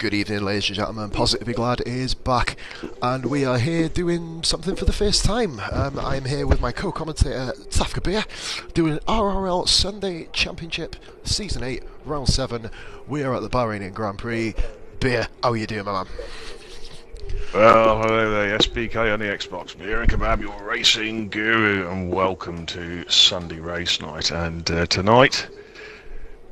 Good evening, ladies and gentlemen. Positive Be Glad is back, and we are here doing something for the first time. I'm here with my co-commentator, TAFKA Beer, doing an RRL Sunday Championship, Season 8, Round 7. We are at the Bahrain Grand Prix. Beer, how are you doing, my man? Well, hello there, SBK on the Xbox, Beer and Kebab, your racing guru, and welcome to Sunday race night. And tonight,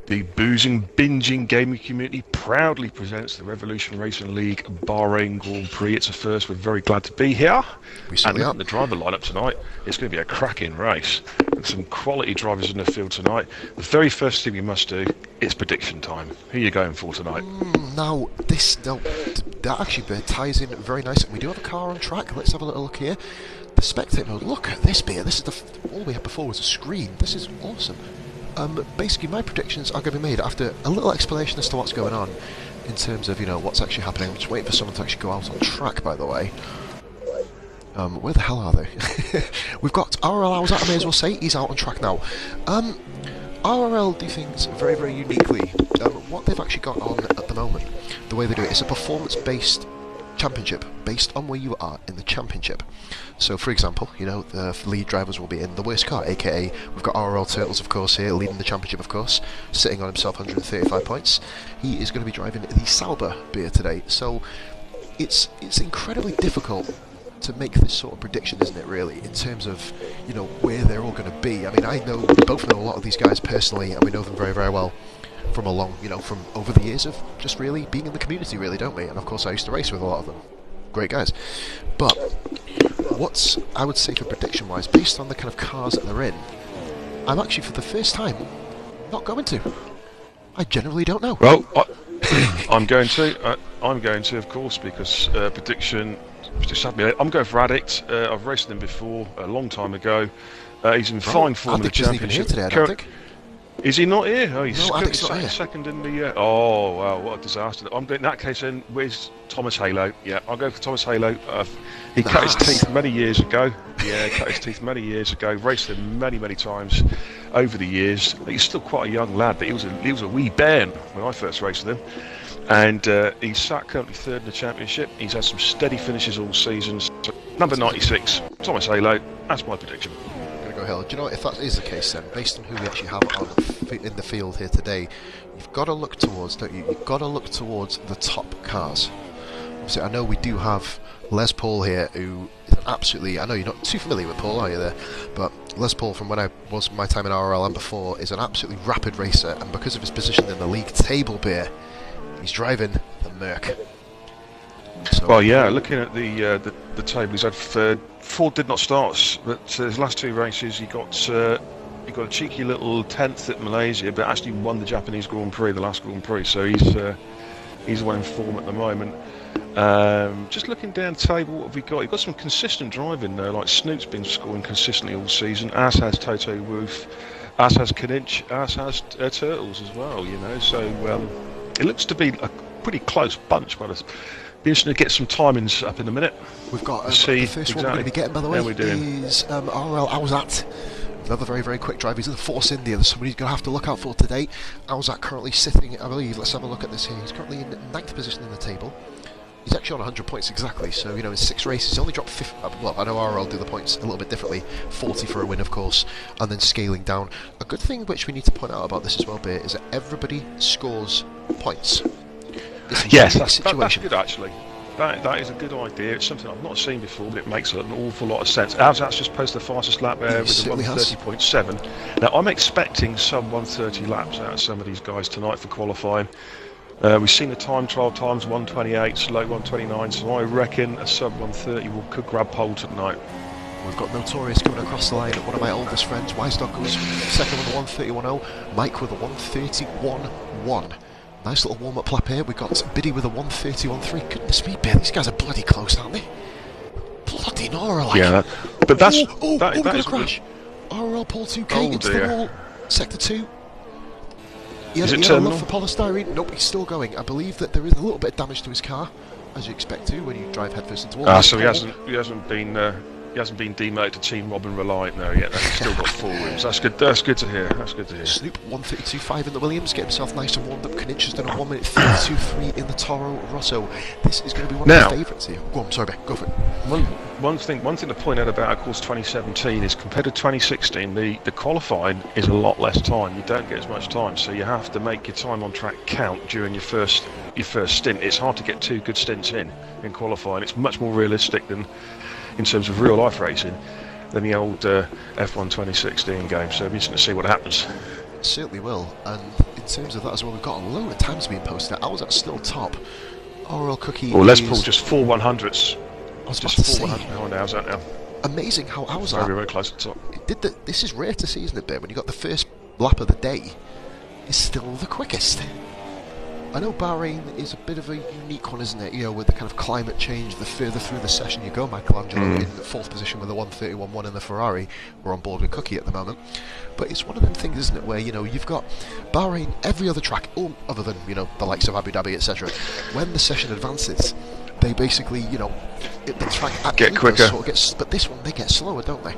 the boozing, binging gaming community proudly presents the Revolution Racing League Bahrain Grand Prix. It's a first. We're very glad to be here. And looking at the driver lineup tonight, it's going to be a cracking race. And some quality drivers in the field tonight. The very first thing we must do is prediction time. Who are you going for tonight? That actually ties in very nicely. We do have a car on track. Let's have a little look here. The spectator mode. Look at this, Beer. This is all we had before was a screen. This is awesome. Basically, my predictions are going to be made after a little explanation as to what's going on in terms of, what's actually happening. I'm just waiting for someone to actually go out on track, by the way. Where the hell are they? We've got RRL. I may as well say he's out on track now. RRL do things very, very uniquely. What they've actually got on at the moment, the way they do it, is a performance-based championship based on where you are in the championship. So, for example, the lead drivers will be in the worst car, aka we've got RRL Turtles, of course, here leading the championship, of course, sitting on himself 135 points. He is going to be driving the Sauber Beer today. So, it's incredibly difficult to make this sort of prediction, isn't it, really, in terms of, where they're all going to be. I mean, we both know a lot of these guys personally, and we know them very, very well from from over the years of just really being in the community, really, don't we? And of course I used to race with a lot of them. Great guys. But what's, I would say, for prediction wise, based on the kind of cars that they're in, I'm actually for the first time not going to. I generally don't know. Well, I'm going to, of course, because prediction just had me. I'm going for Addict. I've raced him before a long time ago. He's in fine form in the championship. Isn't even here today, I don't think. Is he not here? Oh, he's second in the... oh, wow, what a disaster. In that case, then, where's Thomas Halo? Yeah, I'll go for Thomas Halo. He cut his teeth many years ago. Yeah, cut his teeth many years ago. Raced him many, many times over the years. He's still quite a young lad, but he was a wee bairn when I first raced with him. And he's sat currently third in the championship. He's had some steady finishes all season. So, number 96, Thomas Halo. That's my prediction. Go Hill. Do you know what, if that is the case then, based on who we actually have in the field here today, you've got to look towards, don't you? You've got to look towards the top cars. Obviously, I know we do have Les Paul here, who is absolutely, I know you're not too familiar with Paul, are you there? But Les Paul, from when I was my time in RRL and before, is an absolutely rapid racer, and because of his position in the league table, Beer, he's driving the Merc. So, well, yeah, looking at the table, he's had four did not starts, but his last two races he got a cheeky little 10th at Malaysia, but actually won the Japanese Grand Prix, the last Grand Prix. So he's well in form at the moment. Just looking down the table, what have we got? You've got some consistent driving there, like Snoop's been scoring consistently all season, as has Toto Wolff, as has Kaninch, as has Turtles as well. So it looks to be a pretty close bunch, but be interesting to get some timings up in a minute. We've got the first one we're going to be getting, by the way, is RRL Awzat. Another very, very quick drive. He's in the Force India. There's somebody you're going to have to look out for today. Awzat currently sitting, I believe, let's have a look at this here. He's currently in 9th position in the table. He's actually on 100 points exactly, so, in 6 races, he's only dropped 50, well, I know RRL do the points a little bit differently, 40 for a win, of course, and then scaling down. A good thing which we need to point out about this as well, Beer, is that everybody scores points. Yes, that's good, actually. That is a good idea. It's something I've not seen before, but it makes an awful lot of sense. Awzat's just posted the fastest lap there with the 130.7. Now, I'm expecting some 130 laps out of some of these guys tonight for qualifying. We've seen the time trial times 128, slow 129, so I reckon a sub 130 could grab pole tonight. We've got Notorious coming across the line, one of my oldest friends. Wystock goes second with a 131.0, Mike with a 131.1. Nice little warm-up lap here. We've got Biddy with a 131.3. Goodness me, Bear, these guys are bloody close, aren't they? Bloody Nora, like. Yeah, but that's... that is a crash. RRL Paul 2K into the wall. Sector 2. Is it terminal? For polystyrene. Nope, he's still going. I believe that there is a little bit of damage to his car, as you expect to when you drive headfirst into the wall. So he hasn't been been demoted to Team Robin Reliant now yet. He's still got 4 wins. That's good. That's good to hear. That's good to hear. Snoop 132.5 in the Williams, get himself nice and warmed up. Knich's done a 1 minute 32.3 in the Toro Rosso. This is going to be one of my favourites here. Go on, sorry, Ben, go for it. One thing to point out about, of course, 2017 is compared to 2016, the qualifying is a lot less time. You don't get as much time, so you have to make your time on track count during your first stint. It's hard to get 2 good stints in qualifying. It's much more realistic than in terms of real life racing than the old F1 2016 game. So it'll be interesting to see what happens. It certainly will. And in terms of that as well, we've got a load of times being posted. I was at still top. RRL Cookie. Well, Les Paul just 4 100s. I was just about to 4 say, 100 behind ours out now. Amazing how I was very close to the top. This is rare to see, isn't it, Ben? When you got the first lap of the day, is still the quickest. I know Bahrain is a bit of a unique one, isn't it? You know, with the kind of climate change, the further through the session you go. Michelangelo in the 4th position with a 1:31.1 in the Ferrari. We're on board with Cookie at the moment. But it's one of them things, isn't it, where, you know, you've got Bahrain, every other track, other than, you know, the likes of Abu Dhabi, etc. When the session advances, they basically, you know, the track get quicker. Sort of gets, but this one, they get slower, don't they?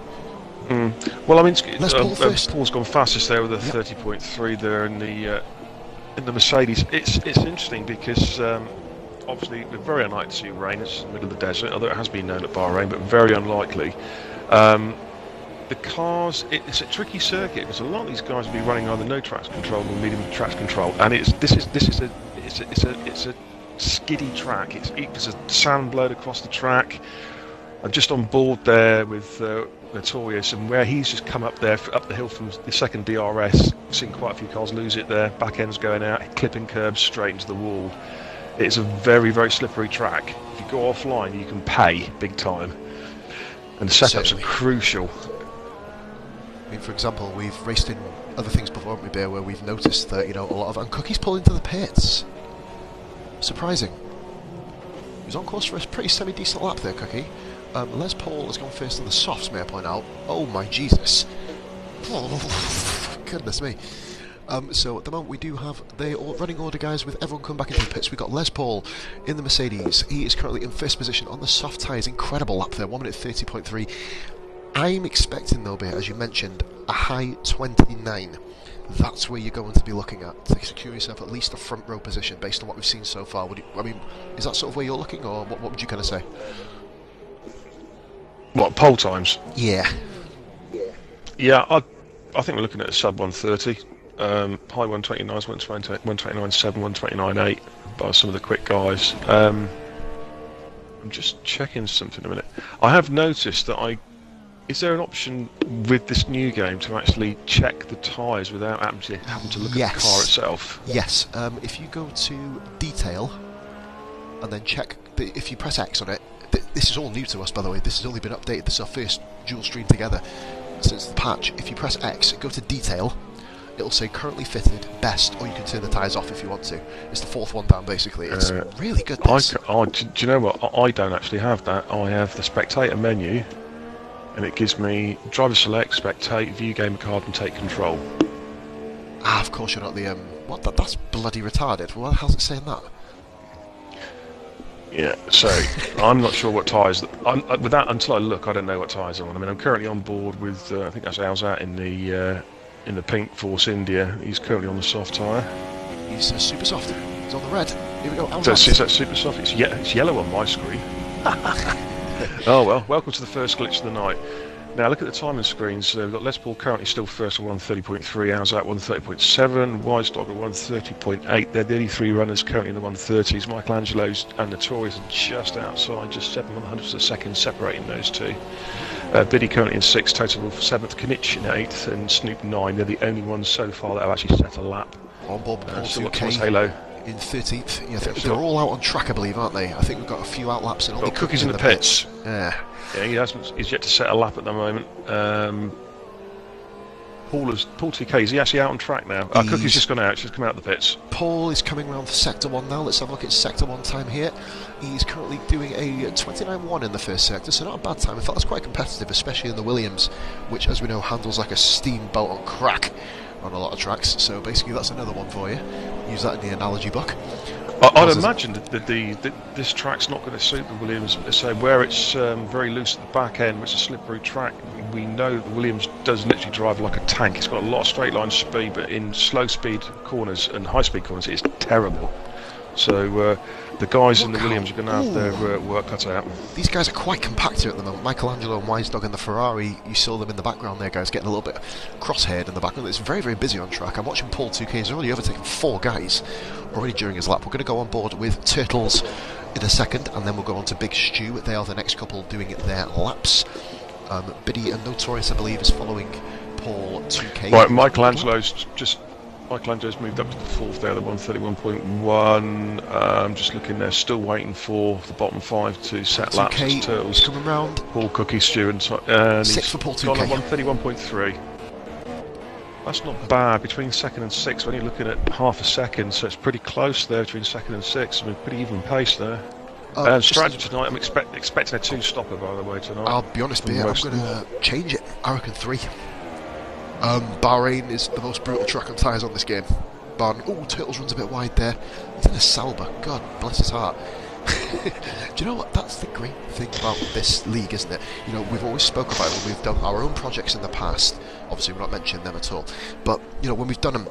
Well, I mean, Paul's gone fastest there with a 30.3 there in the Mercedes. It's interesting because obviously we're very unlikely to see rain. It's in the middle of the desert, although it has been known at Bahrain, but very unlikely. The cars, it's a tricky circuit because a lot of these guys will be running either no traction control or medium traction control, and this is a skiddy track. There's a sand blowed across the track. I'm just on board there with Notorious, and where he's just come up the hill from the second DRS, seen quite a few cars lose it there. Back end's going out, clipping curbs straight into the wall. It's a very, very slippery track. If you go offline, you can pay big time, and the setups are crucial. I mean, for example, we've raced in other things before, haven't we, Bear, where we've noticed that, you know, a lot of... And Cookie's pulling to the pits. Surprising. He was on course for a pretty semi-decent lap there, Cookie. Les Paul has gone first on the softs, may I point out. Oh my Jesus. Oh, goodness me. So at the moment we do have the running order, guys, with everyone coming back into the pits. We've got Les Paul in the Mercedes. He is currently in first position on the soft tyres. Incredible lap there, 1 minute 30.3. I'm expecting, though, as you mentioned, a high 29. That's where you're going to be looking at to secure yourself at least a front row position based on what we've seen so far. I mean, is that sort of where you're looking, or what would you kind of say? What, pole times? Yeah. Yeah, I think we're looking at a sub 130. High 129s, 129.7, 129.8 by some of the quick guys. I'm just checking something a minute. I have noticed that is there an option with this new game to actually check the tyres without having to look at the car itself? Yes. If you go to detail and then check, if you press X on it, this is all new to us, by the way. This has only been updated. This is our first dual stream together since the patch. If you press X, go to detail, it'll say currently fitted, best, or you can turn the tyres off if you want to. It's the 4th one down, basically. It's really good. Do you know what? I don't actually have that. I have the spectator menu, and it gives me driver select, spectate, view game card, and take control. Ah, of course you're not the what? That's bloody retarded. Why the hell's it saying that? Yeah, so I'm not sure what tyres. With that, until I look, I don't know what tyres I'm on. I mean, I'm currently on board with I think that's Alzat in the pink Force India. He's currently on the soft tyre. He's super soft. He's on the red. Here we go. Alzat. Is that super soft? It's yellow on my screen. Oh well, welcome to the first glitch of the night. Now look at the timing screens. We've got Les Paul currently still first at 130.3, Alzat 130.7, Wisestock at 130.8. They're the only 3 runners currently in the 130s. Michelangelo's and Notorious are just outside, just 7/100ths of a second separating those 2. Biddy currently in 6th, Total 7th, Knich in 8th, and Snoop 9. They're the only ones so far that have actually set a lap. On board still got 2K. Thomas Halo in 13th. Yeah, they're all out on track, I believe, aren't they? I think we've got a few out laps and all. Cookies in the pits. Yeah. Yeah, he's yet to set a lap at the moment. Paul TK, is he actually out on track now? Cookie's just gone out. She's come out of the pits. Paul is coming around for Sector 1 now. Let's have a look at Sector 1 time here. He's currently doing a 29.1 in the first sector, so not a bad time. In fact, that's quite competitive, especially in the Williams, which, as we know, handles like a steamboat on crack on a lot of tracks. So basically, that's another one for you. Use that in the analogy book. I'd imagine that this track's not going to suit the Williams. So where it's very loose at the back end, which is a slippery track, we know the Williams does literally drive like a tank. It's got a lot of straight line speed, but in slow speed corners and high speed corners, it's terrible. So the guys in the Williams are going to have their work cut out. These guys are quite compacted at the moment. Michelangelo and Wise Dog in the Ferrari, you saw them in the background there, guys, getting a little bit cross-haired in the background. It's very, very busy on track. I'm watching Paul 2K. He's already overtaken 4 guys already during his lap. We're going to go on board with Turtles in a second, and then we'll go on to Big Stew. They are the next couple doing their laps. Biddy and Notorious, I believe, is following Paul 2K. Right, Michelangelo's moved up to the 4th there, the 131.1. I'm just looking there, still waiting for the bottom 5 to set laps. Turtles coming round. Paul, Cookie, Stew, and 6th for Paul 2K. Gone on 131.3. That's not bad. Between 2nd and 6th, we're only looking at half a second, so it's pretty close there between 2nd and 6th. I mean, pretty even pace there. Strategy tonight, I'm expecting a 2-stopper, by the way, tonight. I'll be honest, Beer, I'm going to change it. I reckon 3. Bahrain is the most brutal track on tyres on this game. Turtles runs a bit wide there. He's in a Sauber. God bless his heart. Do you know what? That's the great thing about this league, isn't it? You know, we've always spoken about it when we've done our own projects in the past. Obviously, we're not mentioning them at all. But, you know, when we've done them,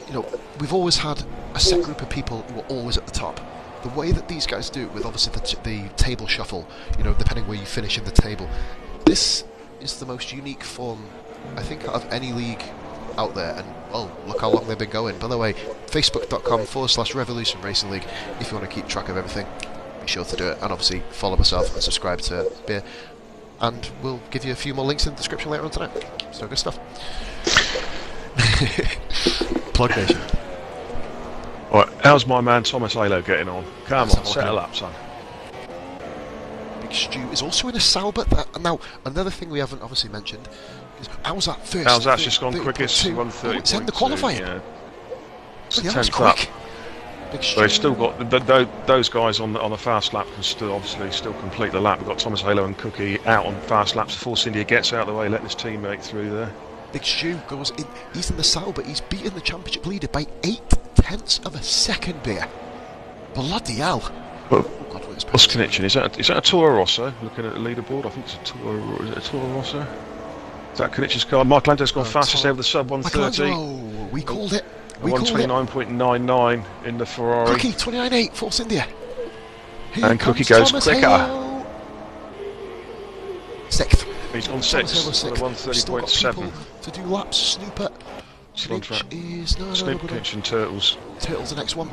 you know, we've always had a set group of people who are always at the top. The way that these guys do it with, obviously, the table shuffle, you know, depending where you finish in the table, this is the most unique form, I think, out of any league out there. And look how long they've been going. By the way, facebook.com/Revolution Racing League, if you want to keep track of everything, be sure to do it. And obviously follow myself and subscribe to Beer, and we'll give you a few more links in the description later on tonight. So good stuff. Plug Nation. Alright, how's my man Thomas Halo getting on? Come on, settle up, son. Big Stew is also in a Sauber. Now, another thing we haven't obviously mentioned is how's that first? How's that just gone quickest? 130. It's in the qualifying. Yeah. It's 10th up. They've still got those guys on the fast lap can still complete the lap. We've got Thomas Halo and Cookie out on fast laps. Force India gets out of the way, letting his teammate through there. Big Stew goes in. He's in the Sauber. He's beaten the championship leader by 0.8 of a second, Beer. Bloody hell! What's connection? Is that a Toro Rosso? Looking at the leaderboard, I think it's a Toro. Is it a Toro Rosso? Is that Connection car? Michelangelo's gone fastest over the sub 130. We called it. 129.99 in the Ferrari. Cookie 29.8, Force India. And Cookie goes quicker. 6th. He's on 6th. 130.7. To do laps. Snooper. Snooper is Snooper, Kitchen, Turtles. Turtles the next one.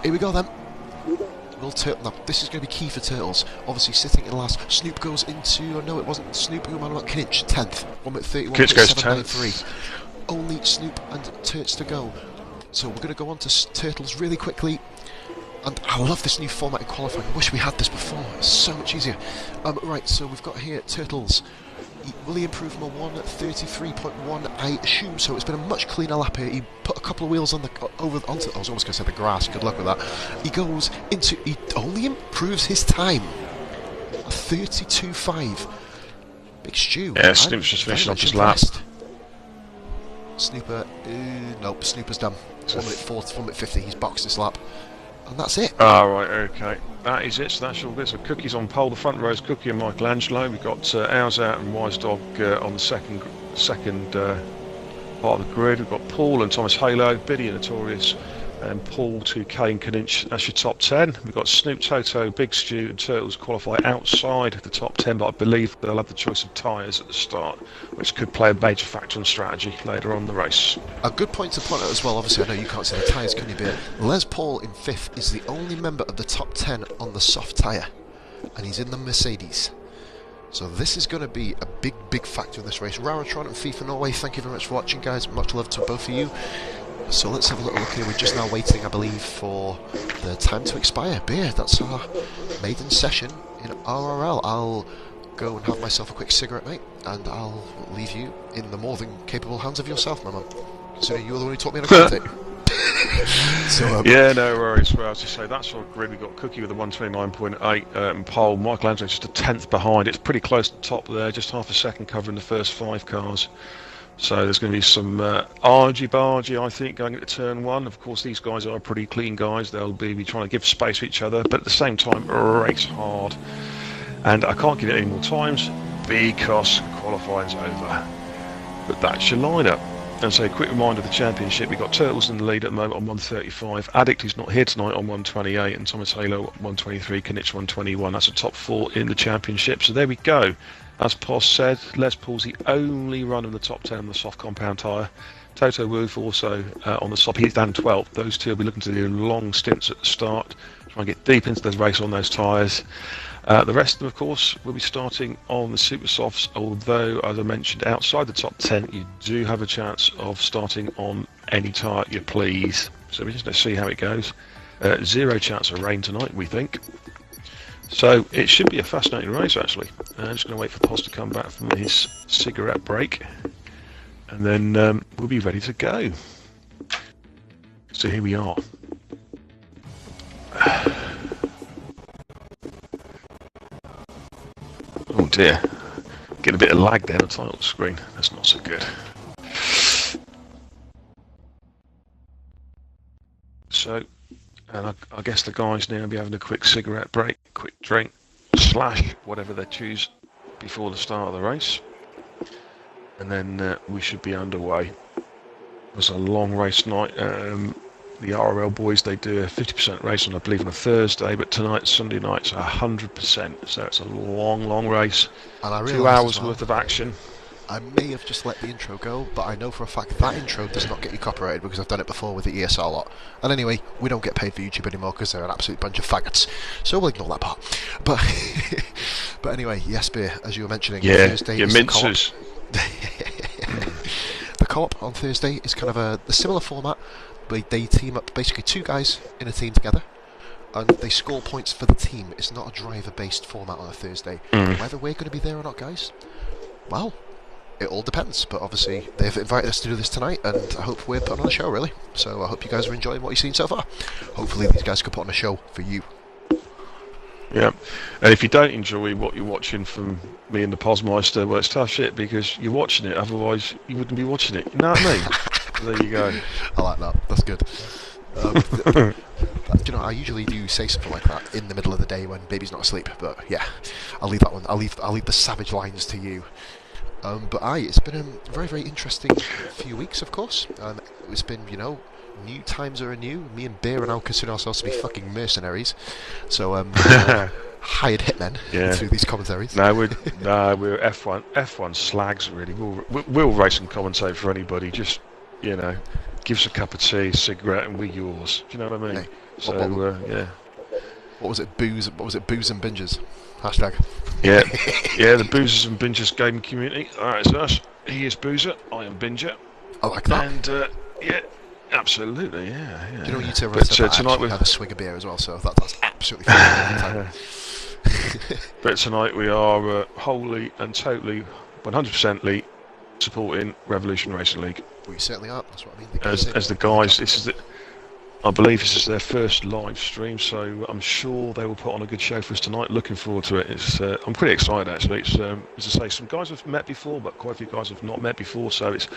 Here we go then. Now, this is going to be key for Turtles. Obviously, sitting in last. Snoop goes into. No, it wasn't Snoop. Who am I about? Kinch, 10th. 1:31. Kinch goes 10th. Only Snoop and Turts to go. So we're going to go on to Turtles really quickly. And I love this new format in qualifying. I wish we had this before. It's so much easier. Right, so we've got here Turtles. Will he improve from a 1:33.1, I assume so? It's been a much cleaner lap here. He put a couple of wheels on onto. I was almost going to say the grass. Good luck with that. He only improves his time. A 32.5. Big Stew. Yeah, Snoop's just finished off his lap. Snooper. Nope. Snooper's done. 1:40, 1:50. He's boxed this lap. And that's it. Right, okay. That is it, so that's all good. So Cookie's on pole, the front row is Cookie and Michelangelo. We've got Ours Out and Wise Dog on the second part of the grid. We've got Paul and Thomas Halo, Biddy and Notorious, and Paul 2K and Kinch. That's your top 10. We've got Snoop, Toto, Big Stew and Turtles qualify outside the top 10, but I believe they'll have the choice of tyres at the start, which could play a major factor in strategy later on in the race. A good point to point out as well, obviously I know you can't see the tyres, can you, Beer? Les Paul in 5th is the only member of the top 10 on the soft tyre, and he's in the Mercedes. So this is going to be a big factor in this race. Raratron and FIFA Norway, thank you very much for watching, guys. Much love to both of you. So let's have a little look here. We're just now waiting, I believe, for the time to expire. Beer, that's our maiden session in RRL. I'll go and have myself a quick cigarette, mate, and I'll leave you in the more than capable hands of yourself, my man. Considering you were the one who taught me how to commentate. Yeah, no worries. Well, as you say, that's our grid. We've got Cookie with a 129.8 and Pole. Michelangelo's just a 10th behind. It's pretty close to the top there, just half a second covering the first 5 cars. So there's going to be some argy-bargy, I think, going into turn one. Of course, these guys are pretty clean guys. They'll be trying to give space to each other, but at the same time, race hard. And I can't give it any more times because qualifying's over. But that's your lineup. And so, a quick reminder of the championship. We've got Turtles in the lead at the moment on 135. Addict, who's not here tonight, on 128. And Thomas Halo 123. Knich 121. That's the top 4 in the championship. So there we go. As Pos said, Les Paul's the only runner in the top 10 on the soft compound tyre. Toto Wolff also on the soft. He's down 12th. Those two will be looking to do long stints at the start. Try and get deep into the race on those tyres. The rest of them, of course, will be starting on the super softs, although, as I mentioned, outside the top 10, you do have a chance of starting on any tyre you please. So we're just going to see how it goes. 0 chance of rain tonight, we think. So it should be a fascinating race, actually. I'm just going to wait for Pos to come back from his cigarette break, and then we'll be ready to go. So here we are. Oh dear, getting a bit of lag there on the title screen. That's not so good. So, and I guess the guys now will be having a quick cigarette break, quick drink, / whatever they choose before the start of the race. And then we should be underway. It was a long race night. The RRL boys, they do a 50% race on, I believe, on a Thursday, but tonight, Sunday night's 100%. So it's a long race. And 2 hours worth of action. I may have just let the intro go, but I know for a fact that intro does not get you copyrighted because I've done it before with the ESR lot. And anyway, we don't get paid for YouTube anymore because they're an absolute bunch of faggots. So we'll ignore that part. But but anyway, yes, Beer, as you were mentioning, Thursday your is mincers. The co-op on Thursday is kind of a similar format. They team up, basically 2 guys in a team together, and they score points for the team. It's not a driver-based format on a Thursday. Whether we're going to be there or not, guys, well, it all depends. But obviously, they've invited us to do this tonight, and I hope we're putting on a show, really. So I hope you guys are enjoying what you've seen so far. Hopefully, these guys can put on a show for you. Yeah, and if you don't enjoy what you're watching from me and the Posmeister, well, it's tough shit because you're watching it. Otherwise, you wouldn't be watching it. You know what I mean? There you go. I like that. That's good. You know, I usually do say something like that in the middle of the day when baby's not asleep. But yeah, I'll leave that one. I'll leave the savage lines to you. But it's been a very interesting few weeks, of course. It's been, you know, new times are anew. Me and Beer are now consider ourselves to be fucking mercenaries. So hired hitmen through these commentaries. No, we're F1 slags really. We'll race and commentate for anybody. Just, you know, give us a cup of tea, cigarette, and we're yours. Do you know what I mean? Hey, so yeah. What was it? Booze and binges. Hashtag. Yeah. The boozers and bingers gaming community. All right, it's us. He is boozer. I am binger. I like that. And yeah. Absolutely, yeah. You know, you two are tonight we have a swig of beer as well, so that's absolutely fine. But tonight we are wholly and totally, 100%ly supporting Revolution Racing League. We certainly are. That's what I mean. As the guys, I believe this is their first live stream, so I'm sure they will put on a good show for us tonight. Looking forward to it. I'm pretty excited actually. It's as I say, some guys I've met before, but quite a few guys have not met before, so it's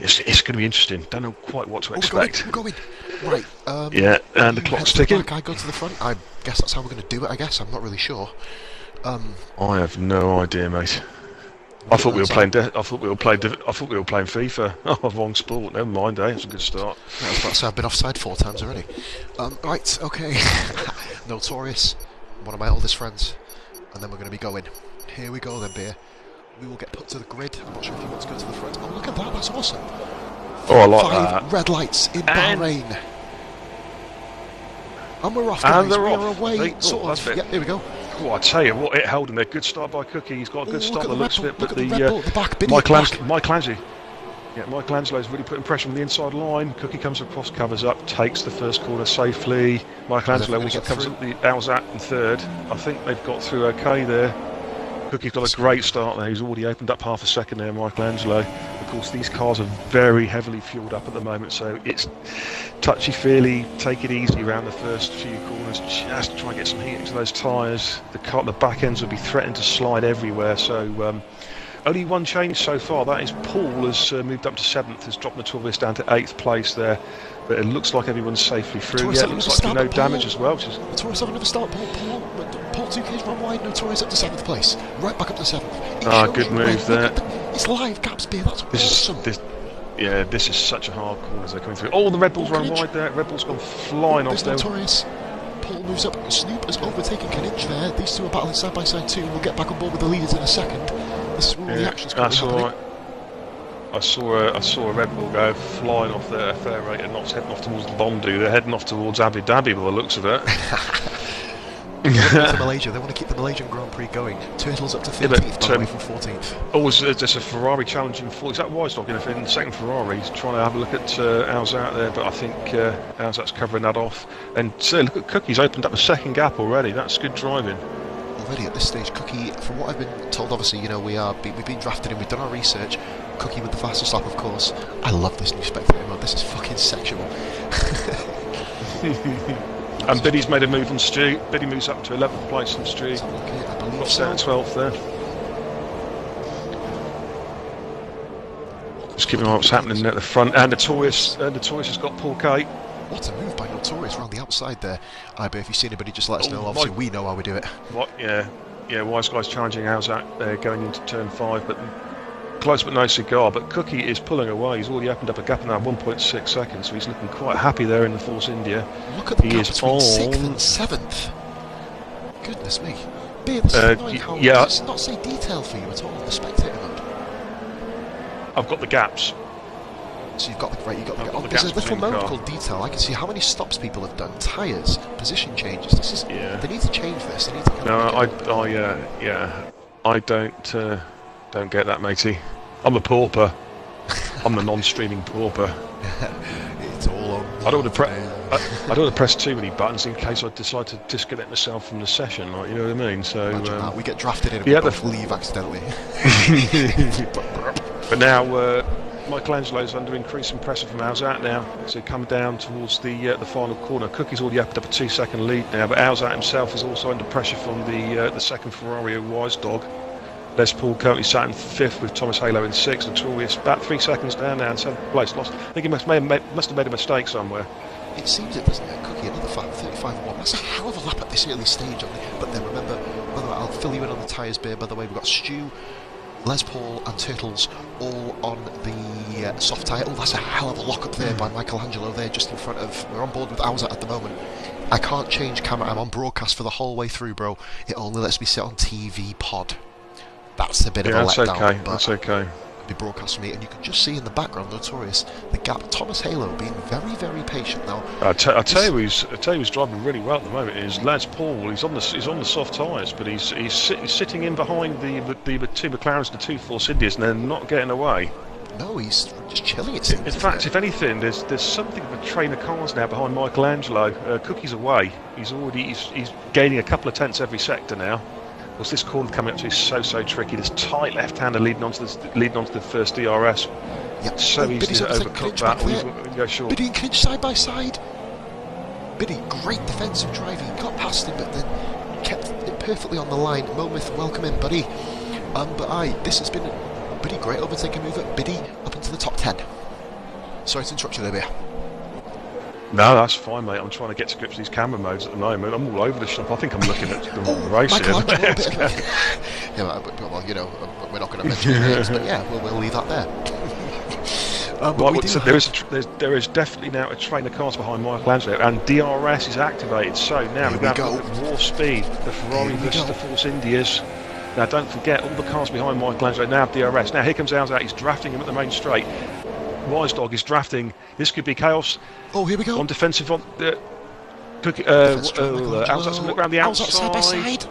going to be interesting. Don't know quite what to expect. We're going. Right. Yeah, and the clock's ticking. I go to the front. I guess that's how we're going to do it. I guess I'm not really sure. I have no idea, mate. I thought we were playing. I thought we were playing FIFA. Oh, wrong sport. Never mind. That's a good start. I was about to say I've been offside 4 times already. Right. Okay. Notorious, one of my oldest friends, and then we're going to be going. Here we go, then, Beer. We will get put to the grid. I'm not sure if you want to go to the front. Oh, look at that. That's awesome. Oh, I like 5 red lights in Bahrain. And we're off, guys. And we're away. Sort of. Yeah, here we go. Oh, I tell you what, it held in there. Good start by Cookie. He's got a good start by the looks of it, but Mike Langelo's really putting pressure on the inside line. Cookie comes across, covers up, takes the first corner safely. Michaelangelo also comes up the Alzat in third. I think they've got through okay there. Cookie's got a great start there. He's already opened up half a second there, Michelangelo. Of course, these cars are very heavily fueled up at the moment, so it's touchy-feely, take it easy around the first few corners, just try and get some heat into those tyres. The back ends will be threatening to slide everywhere, so Only one change so far. That is Paul has moved up to 7th, has dropped Notorious down to 8th place there. But it looks like everyone's safely through. Notorious Yeah, it looks like no damage as well. Which is... Notorious having another start. Paul 2K's run wide. Notorious up to 7th place. Right back up to 7th. Ah, good move there. It's live gaps, beer. That's awesome. This is such a hard corner as they're coming through. Oh, the Red Bull's run wide there. Red Bull's gone flying off there. Notorious. Paul moves up. Snoop has overtaken Kinich there. These two are battling side by side too. We'll get back on board with the leaders in a second. This is where the action's going to be happening. I saw a Red Bull go flying off there at a fair rate and not heading off towards the Bondi. They're heading off towards Abu Dhabi by the looks of it. Malaysia. They want to keep the Malaysian Grand Prix going. Turtles up to 13th, by the way, from 14th. Oh, there's a Ferrari challenging for. Is that Weisdog in the second Ferrari? He's trying to have a look at Alzat there, but I think Alzat's covering that off. And look at Cookie's opened up a second gap already. That's good driving. Already at this stage, Cookie, from what I've been told, obviously, you know, we've been drafted in, we've done our research. Cookie with the fastest lap, of course. I love this new spectator mode. This is fucking sexual. And Biddy's made a move on Stu. Biddy moves up to 11th place on Stu. I believe Got so. down 12th there. Just keeping an eye on what's happening at the front. And Notorious has got Paul K. What a move by Notorious around the outside there. I bet if you see anybody, just let us know. Obviously, we know how we do it. What? Yeah. Wise Guy's challenging Alzat going into turn 5, but close but no cigar. But Cookie is pulling away. He's already opened up a gap now, 1.6 seconds. So he's looking quite happy there in the Force India. Look at the gap between 6th and 7th. Goodness me. Beer, this is annoying how it's not say detail for you at all, the spectator mode. I've got the gaps. So you've got the there's a little mode called detail. I can see how many stops people have done, tyres, position changes. This is they need to change this. They need to I don't get that, matey. I'm a pauper. I'm the non-streaming pauper. It's all on. I don't want to press too many buttons in case I decide to disconnect myself from the session. Like, you know what I mean? So we get drafted in and we both leave accidentally. But now. Michelangelo's under increasing pressure from Alzat now, so come down towards the final corner. Cookie's already opened up a 2-second lead now, but Alzat himself is also under pressure from the second Ferrari of Wise Dog. Les Paul currently sat in 5th with Thomas Halo in 6th. Notorious about 3 seconds down now in 7th place. Lost. I think he must have made a mistake somewhere. It seems it, doesn't it? Cookie, another 35-1. That's a hell of a lap at this early stage. But then remember, by the way, I'll fill you in on the tyres, Beer. By the way, we've got Stu, Les Paul and Turtles all on the soft tyre. Oh, that's a hell of a lock up there by Michelangelo there, just in front of... We're on board with Alzat at the moment. I can't change camera. I'm on broadcast for the whole way through, bro. It only lets me sit on TV pod. That's a bit of a letdown. Okay. That's okay. Be broadcast for me, and you can just see in the background, Notorious, the gap. Thomas Halo being very, very patient now. I tell you who's driving really well at the moment is Les Paul. He's on the soft tyres, but he's sitting in behind the two McLarens, the 2 Force Indias, and they're not getting away. No, he's just chilling. It seems. In fact, if anything, there's something of a train of cars now behind Michelangelo. Cookie's away. He's gaining a couple of tenths every sector now. Of course, this corner coming up to is so tricky. This tight left-hander leading onto the first DRS. Yep. So easy to overcut that. Or go short. Biddy and Kinch side by side. Biddy, great defensive driving. Got past him, but then kept it perfectly on the line. Momith, welcome in, buddy. This has been Biddy, great overtaking move at Biddy up into the top 10. Sorry to interrupt you there, Beer. No, that's fine, mate. I'm trying to get to grips with these camera modes at the moment. I'm all over the shop. I think I'm looking at the wrong race here. Well, you know, we're not going to mention names, but yeah, we'll leave that there. There is definitely now a train of cars behind Michelangelo, and DRS is activated. So now we've got War Speed, the Ferrari versus the Force Indias. Now don't forget, all the cars behind Michelangelo now have DRS. Now here comes Alzat. He's drafting him at the main straight. Wise Dog is drafting. This could be chaos. Oh, here we go. On defensive on Alzat's going to look around the outside. Side by side.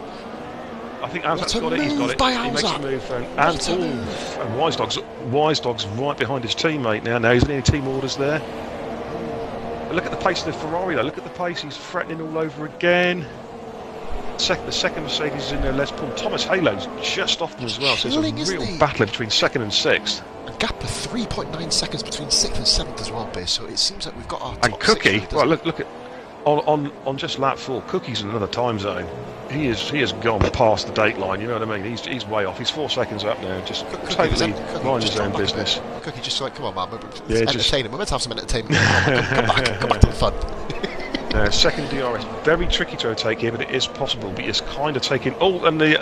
I think Alzat's got it. He's got it. He makes a move. And Wise Dog's right behind his teammate now. Now, isn't any team orders there? But look at the pace of the Ferrari, though. Look at the pace. He's threatening all over again. The second Mercedes is in there. Les Paul. Thomas Halo's just off them as well. So there's a real battle between 2nd and 6th. A gap of 3.9 seconds between 6th and 7th as well, Beer. So it seems like we've got our top and Cookie. Well, look at. on just lap 4, Cookie's in another time zone. He has gone past the date line. You know what I mean? He's way off. He's 4 seconds up now. Just totally mind his own business. Cookie just like, come on, man. Yeah, entertaining. We're meant to have some entertainment. Come back to the fun. Second DRS, very tricky to overtake here, but it is possible. But it's kind of taking. Oh, and the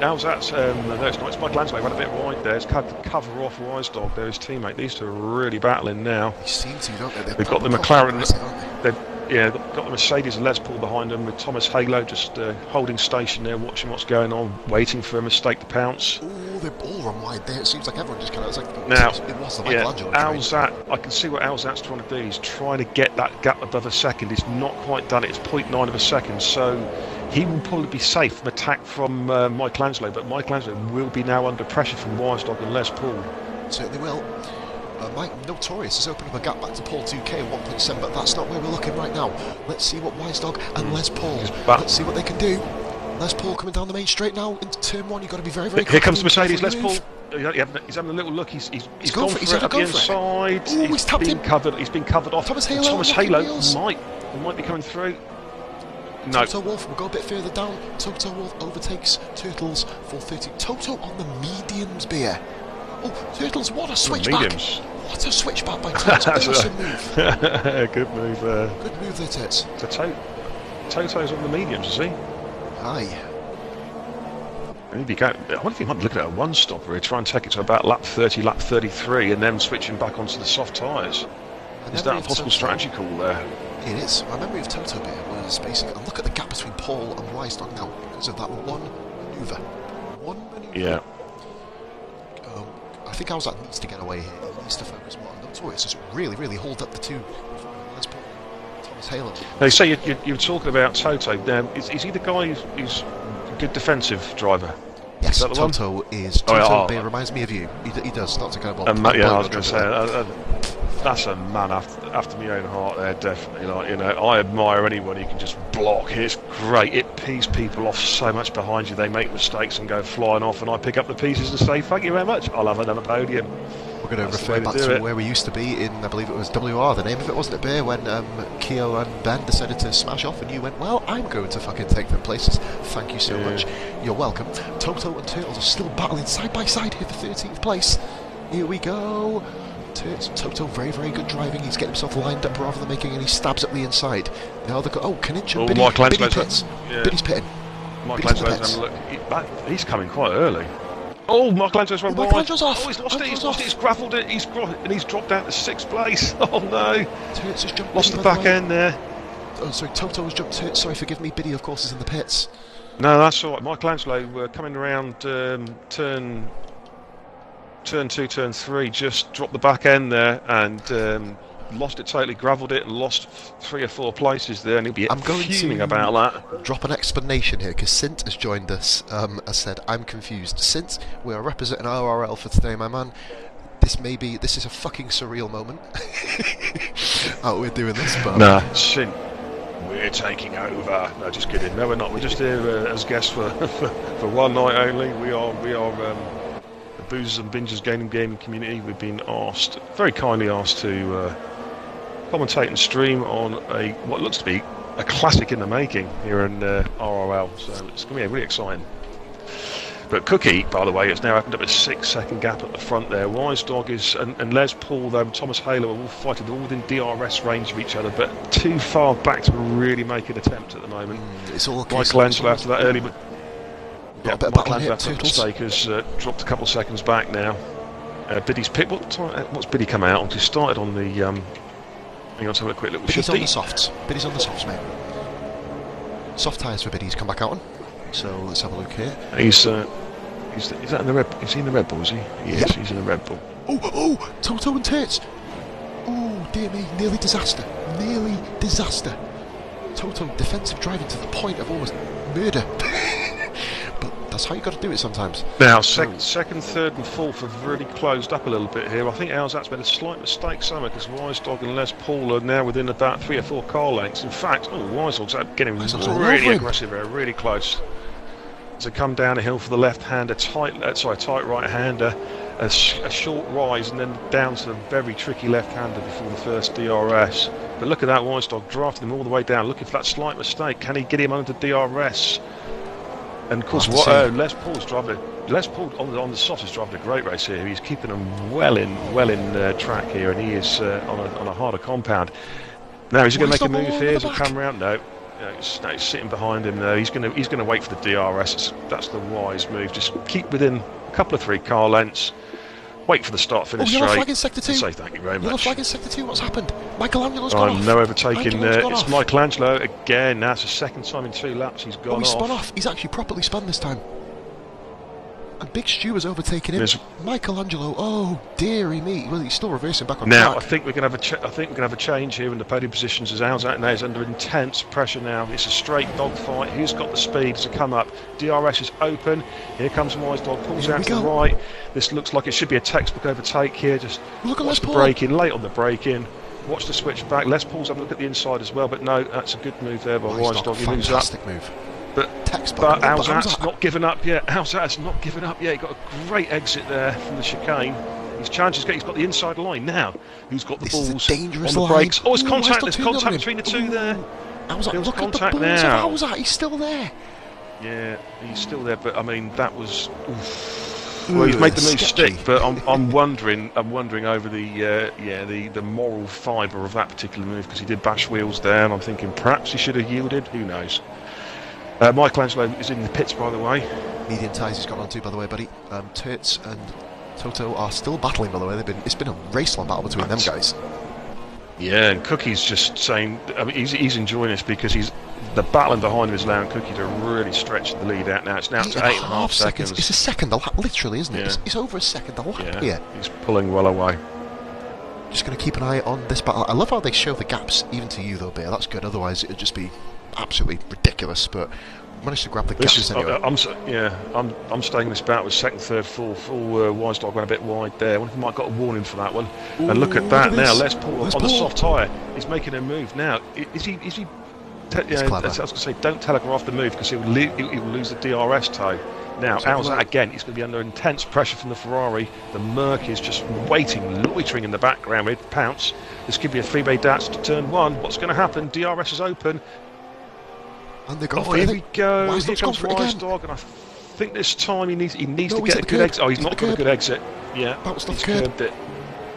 Alsat's. No, it's not. It's Mike Lansway went a bit wide there. It's had to cover off Wise Dog there, his teammate. These two are really battling now. They seem to, don't they? They've got the McLaren. They've got the Mercedes and Les Paul behind them, with Thomas Halo just holding station there, watching what's going on, waiting for a mistake to pounce. Oh, they've all run wide there. It seems like everyone just kind of. It's like now, it was the Michelangelo train. Alsat, I can see what Alsat's trying to do. He's trying to get that gap above a second. He's not quite done it. It's 0.9 of a second, so he will probably be safe from attack from Michelangelo, but Michelangelo will be now under pressure from Wisedock and Les Paul. Certainly will. Mike Notorious has opened up a gap back to Paul 2K and 1.7, but that's not where we're looking right now. Let's see what Wise Dog and Les Paul, let's see what they can do. Les Paul coming down the main straight now into turn 1. You've got to be very, very Here comes the Mercedes. Les Paul. He's having a little look. He's gone for it at the inside. Ooh, he's tapped him. He's been covered off. Thomas Halo might be coming through. No. Toto Wolff will go a bit further down. Toto Wolff overtakes Turtles for 30. Toto on the mediums, beer. Oh, Turtles, what a switchback! What a switchback by Turtles. Awesome move. Good move. Good move there, Tits. So Toto's on the mediums, is he? Aye. I wonder if he might look at a one-stopper here, try and take it to about lap 30, lap 33, and then switching back onto the soft tyres. Is that a possible strategy call there? It is. My memory of Toto bit was basically, and look at the gap between Paul and Wisedock now because of that one manoeuvre. Yeah. I think Alzat needs to get away here. He needs to focus more on Notorious. Just really, really hold up the two. Let's put Thomas Halo. Now, you say you're talking about Toto. Is he the guy who's a good defensive driver? Yes, is Toto is. Toto reminds me of you. He does. Not to kind of. Yeah, I was going to say. That's a man after my own heart there, definitely. Like, you know, I admire anyone who can just block. It's great. It pees people off so much behind you. They make mistakes and go flying off, and I pick up the pieces and say, "Thank you very much. I'll have another podium." We're going to refer back to where we used to be in, I believe it was WR, the name of it, wasn't it, Bear? When Keo and Ben decided to smash off, and you went, "Well, I'm going to fucking take them places. Thank you so much. You're welcome." Toto and Turtles are still battling side by side here for 13th place. Here we go. Toto, very, very good driving. He's getting himself lined up rather than making any stabs at the inside. Now the Kaninch and Biddy pits. Yeah. Biddy's pitting. Michelangelo's having a look. He's coming quite early. Oh, Michelangelo's run wide. Michelangelo's off. Oh, he's lost it. He's gravelled it. He's dropped down to 6th place. Oh no! Turts has jumped. Lost the back end there. Oh, sorry. Toto has jumped. Turts. Sorry, forgive me. Biddy, of course, is in the pits. No, that's all right. Michelangelo coming around turn 2, turn 3, just dropped the back end there and lost it totally, gravelled it and lost 3 or 4 places there, and he'll be fuming about that. Drop an explanation here because Sint has joined us. Has said, "I'm confused." Sint, we are representing RRL for today, my man. This is a fucking surreal moment. Oh, we're doing this, but nah, Sint, we're taking over. No, just kidding. No, we're not. We're just here as guests for one night only. We are. The Boozers and Bingers gaming community. We've been asked, very kindly asked, to commentate and stream on what looks to be a classic in the making here in RRL. So it's going to be really exciting. But Cookie, by the way, has now opened up a 6-second gap at the front there. Wise Dog is and Les Paul, though, and Thomas Halo are all fighting. They're all within DRS range of each other, but too far back to really make an attempt at the moment. It's all Michelangelo after that early. Yeah, Michelangelo after that mistake has dropped a couple of seconds back now. Biddy's pit. What's Biddy come out on? He started on the. Hang on, let's have a quick look. Biddy's on the softs. Biddy's on the softs, mate. Soft tyres for Biddy's come back out on. So let's have a look here. Is that in the Red? Is he in the Red Bull? Is he? Yes, he's in the Red Bull. Oh! Toto and Turts. Oh dear me! Nearly disaster. Nearly disaster. Toto defensive driving to the point of almost murder. But that's how you got to do it sometimes. Now, second, third, and fourth have really closed up a little bit here. I think Alzat's made a slight mistake somewhere because Wise Dog and Les Paul are now within about 3 or 4 car lengths. In fact, Wise Dog's getting really aggressive here, really close. As they come down a hill for the left-hander, tight right-hander, a short rise, and then down to the very tricky left-hander before the first DRS. But look at that Wise Dog drafting him all the way down, looking for that slight mistake. Can he get him under DRS? And of course, Les Paul's driving. Les Paul on the soft is driving a great race here. He's keeping them well in track here, and he is on a harder compound. Now is he going to make a move here? Does he come round? No. He's sitting behind him there. He's going to wait for the DRS. That's the wise move. Just keep within a couple of 3 car lengths. Wait for the start-finish straight. Yellow flag in sector 2. Say thank you very much. Yellow flag in sector 2. What's happened? Michelangelo's gone off. No overtaking. It's Michelangelo again. Now it's the second time in 2 laps he's gone off. He's spun off. He's actually properly spun this time. And Big Stu has overtaken him. Michelangelo, oh dearie me! Well, he's still reversing back on now. track. I think we're going to have a change here in the podium positions as Alzat now is under intense pressure now. It's a straight dogfight. Who's got the speed to come up? DRS is open. Here comes Wise Dog. Pulls out to the right. This looks like it should be a textbook overtake here. Just look at watch the brake in, late on the brake in. Watch the switch back. Les Paul's having a look at the inside as well, but no, that's a good move there by Wise Dog. He moves up. Fantastic move. But Alzat's not given up yet. Alzat's not given up yet. He got a great exit there from the chicane. His challenge is he's got the inside line now. Who's got the balls on the brakes? Oh, it's contact. There's contact between the two there. Alzat, look at the balls now. Alzat, he's still there. Yeah, he's still there. But I mean, that was. Well, he's made the move stick, but I'm wondering over the moral fibre of that particular move because he did bash wheels there, and I'm thinking perhaps he should have yielded. Who knows? Michelangelo is in the pits, by the way. Medium tyres he's got onto, by the way, buddy. Turts and Toto are still battling, by the way. It's been a race-long battle between them guys. Yeah, and Cookie's just saying, I mean, he's enjoying this because the battling behind him is allowing Cookie to really stretch the lead out now. It's now to 8.5 seconds. It's a second a lap, literally, isn't it? Yeah. It's over a second a lap here. He's pulling well away. Just going to keep an eye on this battle. I love how they show the gaps, even to you, though, Bear. That's good. Otherwise, it would just be absolutely ridiculous. But managed to grab the gaps anyway. I'm staying this bout with second, third, fourth. Wise Dog went a bit wide there. I wonder if he might have got a warning for that one. Ooh, and look at that now. Les Paul on the soft tyre. He's making a move now. Is he? I was going to say, don't telegraph the move because he will lose the DRS toe. Now, Alzat again, he's going to be under intense pressure from the Ferrari. The Merc is just waiting, loitering in the background. With pounce. This could be a 3-bay DATS to turn 1. What's going to happen? DRS is open. And they go for here we go. Here comes Wise Dog, and I think this time he needs to get a good exit. Oh, he's not got a good exit. Yeah, he's curbed it,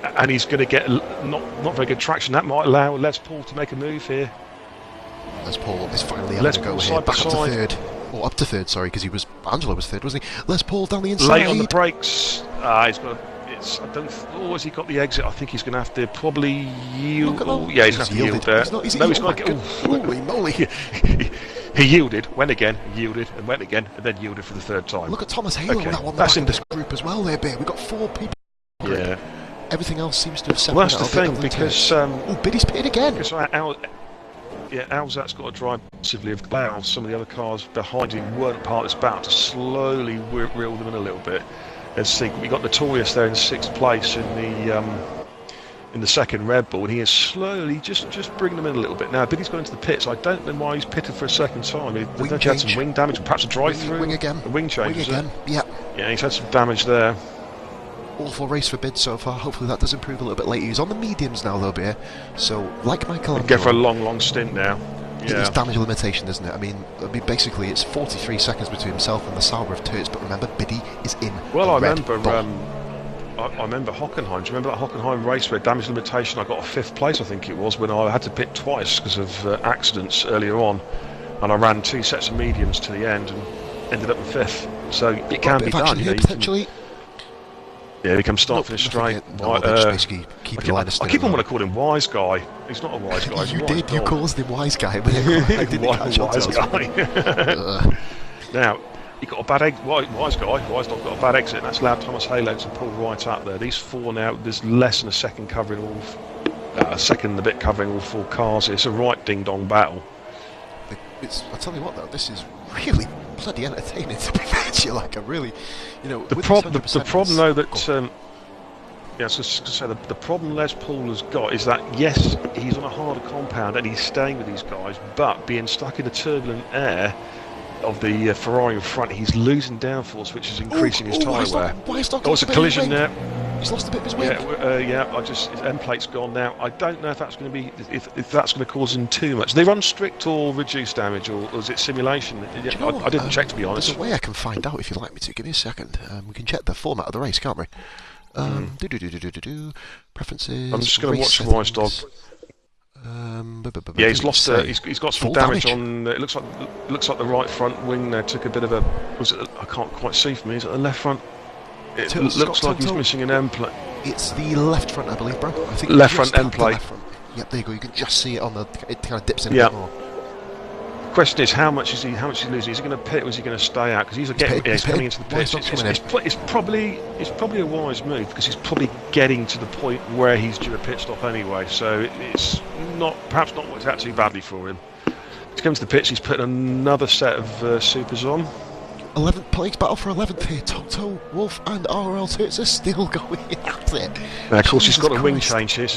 and he's going to get not very good traction. That might allow Les Paul to make a move here. Les Paul is finally able to go here, back up to third. Or up to third, sorry, because Angelo was third, wasn't he? Les Paul down the inside. Late on the brakes. He's got. Has he got the exit? I think he's going to have to probably yield. Yeah, he's going to have to yield there. He's got to get. Holy moly! He yielded, went again, yielded, and went again, and then yielded for the third time. Look at Thomas Halo on that one. That's in this group as well. There, Bear. We've got 4 people. Yeah. Everything else seems to have separated. Well, that's the thing because. Biddy's pitted again. Alzat's got to drive massively of clouds. Some of the other cars behind him weren't part of this battle to slowly reel them in a little bit. Let's see, we got Notorious there in 6th place in the second Red Bull, and he is slowly just bringing them in a little bit. Now, Biddy's gone into the pits. I don't know why he's pitted for a second time. He had some wing damage, perhaps a drive-through. Wing again. A wing change. Wing again. Yeah. Yeah, he's had some damage there. Awful race for Bid so far. Hopefully that does improve a little bit later. He's on the mediums now, though, Beer. So, like Michael, go for a long stint now. Yeah. It's damage limitation, isn't it? I mean, basically, it's 43 seconds between himself and the Sauber of Turts. But remember, Biddy is in. Well, I remember Hockenheim. Do you remember that Hockenheim race where damage limitation? I got a 5th place, I think it was, when I had to pit twice because of accidents earlier on, and I ran 2 sets of mediums to the end and ended up in 5th. So it can be done. Here, potentially. Yeah, he comes start finish straight. I keep on wanting to call him Wise Guy. He's not a wise guy. You did. You caused him Wise Guy. Wise Guy. Now, he got a bad Wise Guy. Wise Dog got a bad exit, and that's allowed Thomas Halo to pull right up there. These 4 now. There's less than a second covering all. A second and a bit covering all 4 cars. It's a right ding dong battle. I tell you what, though, this is really bloody entertaining to be fair to you. Like, I really, the problem though that I was just going to say the problem Les Paul has got is that yes, he's on a harder compound and he's staying with these guys, but being stuck in the turbulent air, Ferrari in front. He's losing downforce, which is increasing his tyre wear. Oh, it's a collision there. He's lost a bit of his wing. His end plate's gone now. I don't know if that's going to be if that's going to cause him too much. They run strict or reduced damage, or is it simulation? I didn't check, to be honest. There's a way I can find out if you'd like me to. Give me a second. We can check the format of the race, can't we? Preferences. I'm just going to watch the Wise Dog. Yeah, he's lost. He's got some damage on. It looks like the right front wing there took a bit of a. I can't quite see from here. Is it the left front? It looks like he's missing an end plate. It's the left front, I believe, bro. I think left front end plate. Yep, there you go. You can just see it on the. It kind of dips in a bit more. The question is, how much is he losing? Is he going to pit or is he going to stay out? Because he's coming into the pits. It's probably a wise move, because he's probably getting to the point where he's due a pit stop anyway. So it's perhaps not worked out too badly for him. To come to the pits, he's put another set of supers on. 11th place battle for 11th here. Toto, Wolf and RRL Toots are still going at it. Now, of course, he's got a wing change here.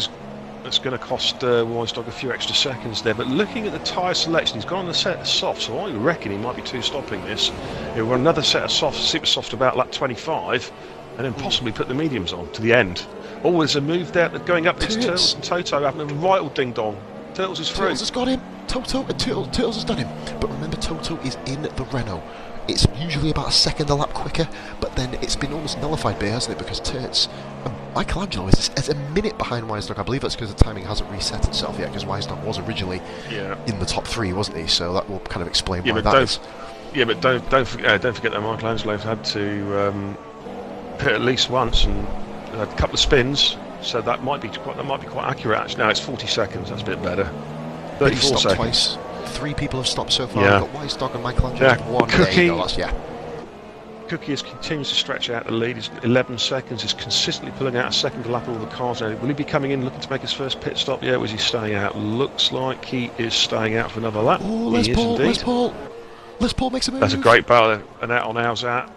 It's going to cost Wise Dog a few extra seconds there. But looking at the tyre selection, he's gone on a set of softs, so I reckon he might be two-stopping this. He'll run another set of softs, super soft about lap 25, and then possibly put the mediums on to the end. Oh, there's a move there going up. It's Turtles and Toto having a right old ding-dong. Turtles is through. Turtles has got him. Toto and Turtles has done him. But remember, Toto is in the Renault. It's usually about a second a lap quicker, but then it's been almost nullified by, hasn't it? Because Turts, Michelangelo is a minute behind Wise Dog. I believe that's because the timing hasn't reset itself yet, because Wise Dog was originally in the top 3, wasn't he? So that will kind of explain why that is. Yeah, but don't forget that Michelangelo's had to pit at least once and had a couple of spins, so that might be quite accurate. Actually, now it's 40 seconds. That's a bit better. 34 seconds. Twice. 3 people have stopped so far. We've got Wise Dog and Michelangelo. One. Cookie. Cookie continues to stretch out the lead. He's 11 seconds. He's consistently pulling out a second lap of all the cars now. Will he be coming in looking to make his first pit stop? Yeah, or is he staying out? Looks like he is staying out for another lap. Oh, Les Paul makes a move. That's a great battle. And out on ours out.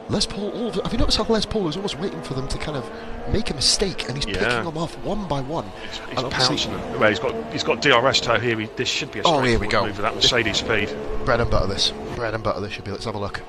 Les Paul, have you noticed how Les Paul is almost waiting for them to kind of make a mistake, and he's picking them off one by one? He's pouncing them. Well, he's got DRS toe here. This should be a straightforward move with that Mercedes speed. Bread and butter this. Should be. Let's have a look.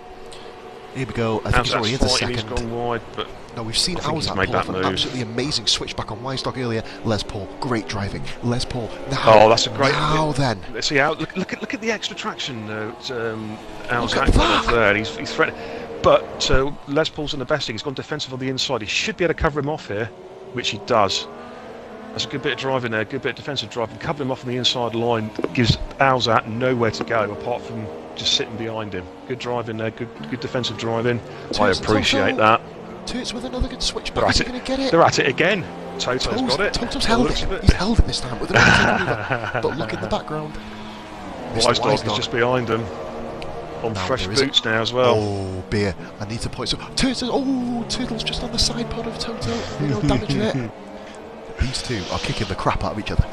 Here we go. I think he's already in the second. He's gone wide, but no, we've seen Owlsat pull off an absolutely amazing switchback on Wise Dog earlier. Les Paul, great driving. Les Paul. Now, that's a great. Now then, let's see how. Look at the extra traction. Owlsat there. He's threatening. But Les Paul's in the best thing. He's gone defensive on the inside. He should be able to cover him off here, which he does. That's a good bit of driving there, good bit of defensive driving. Covering him off on the inside line gives Owlsat nowhere to go apart from just sitting behind him. Good driving there, good defensive driving. I appreciate that. Toots with another good switchback. Is he going to get it? They're at it again. Toto's got it. Toto's held it. He's held it this time with another. But look in the background. Wise Dog is just behind him. On fresh boots now as well. Oh, beer. I need to point. So, Turtle's just on the side pod of Toto. No damage there. These two are kicking the crap out of each other.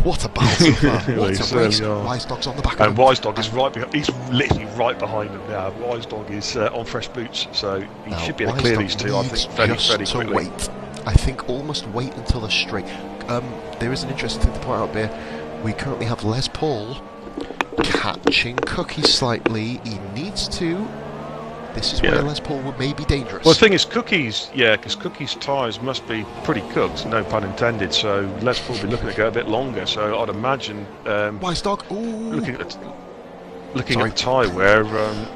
What a battle so far. What a race. Wise Dog's on the back of him. And Wise Dog is right behind. He's literally right behind him now. Wise Dog is on fresh boots, so he should be able to clear these two, I think, fairly quickly. Wait. I think almost wait until they're straight. There is an interesting thing to point out there. We currently have Les Paul catching Cookie slightly. He needs to. This is where Les Paul may be dangerous. Well, the thing is, because Cookie's tyres must be pretty cooked, no pun intended, so Les Paul will be looking to go a bit longer, so I'd imagine... Wise Dog, looking at the tyre wear,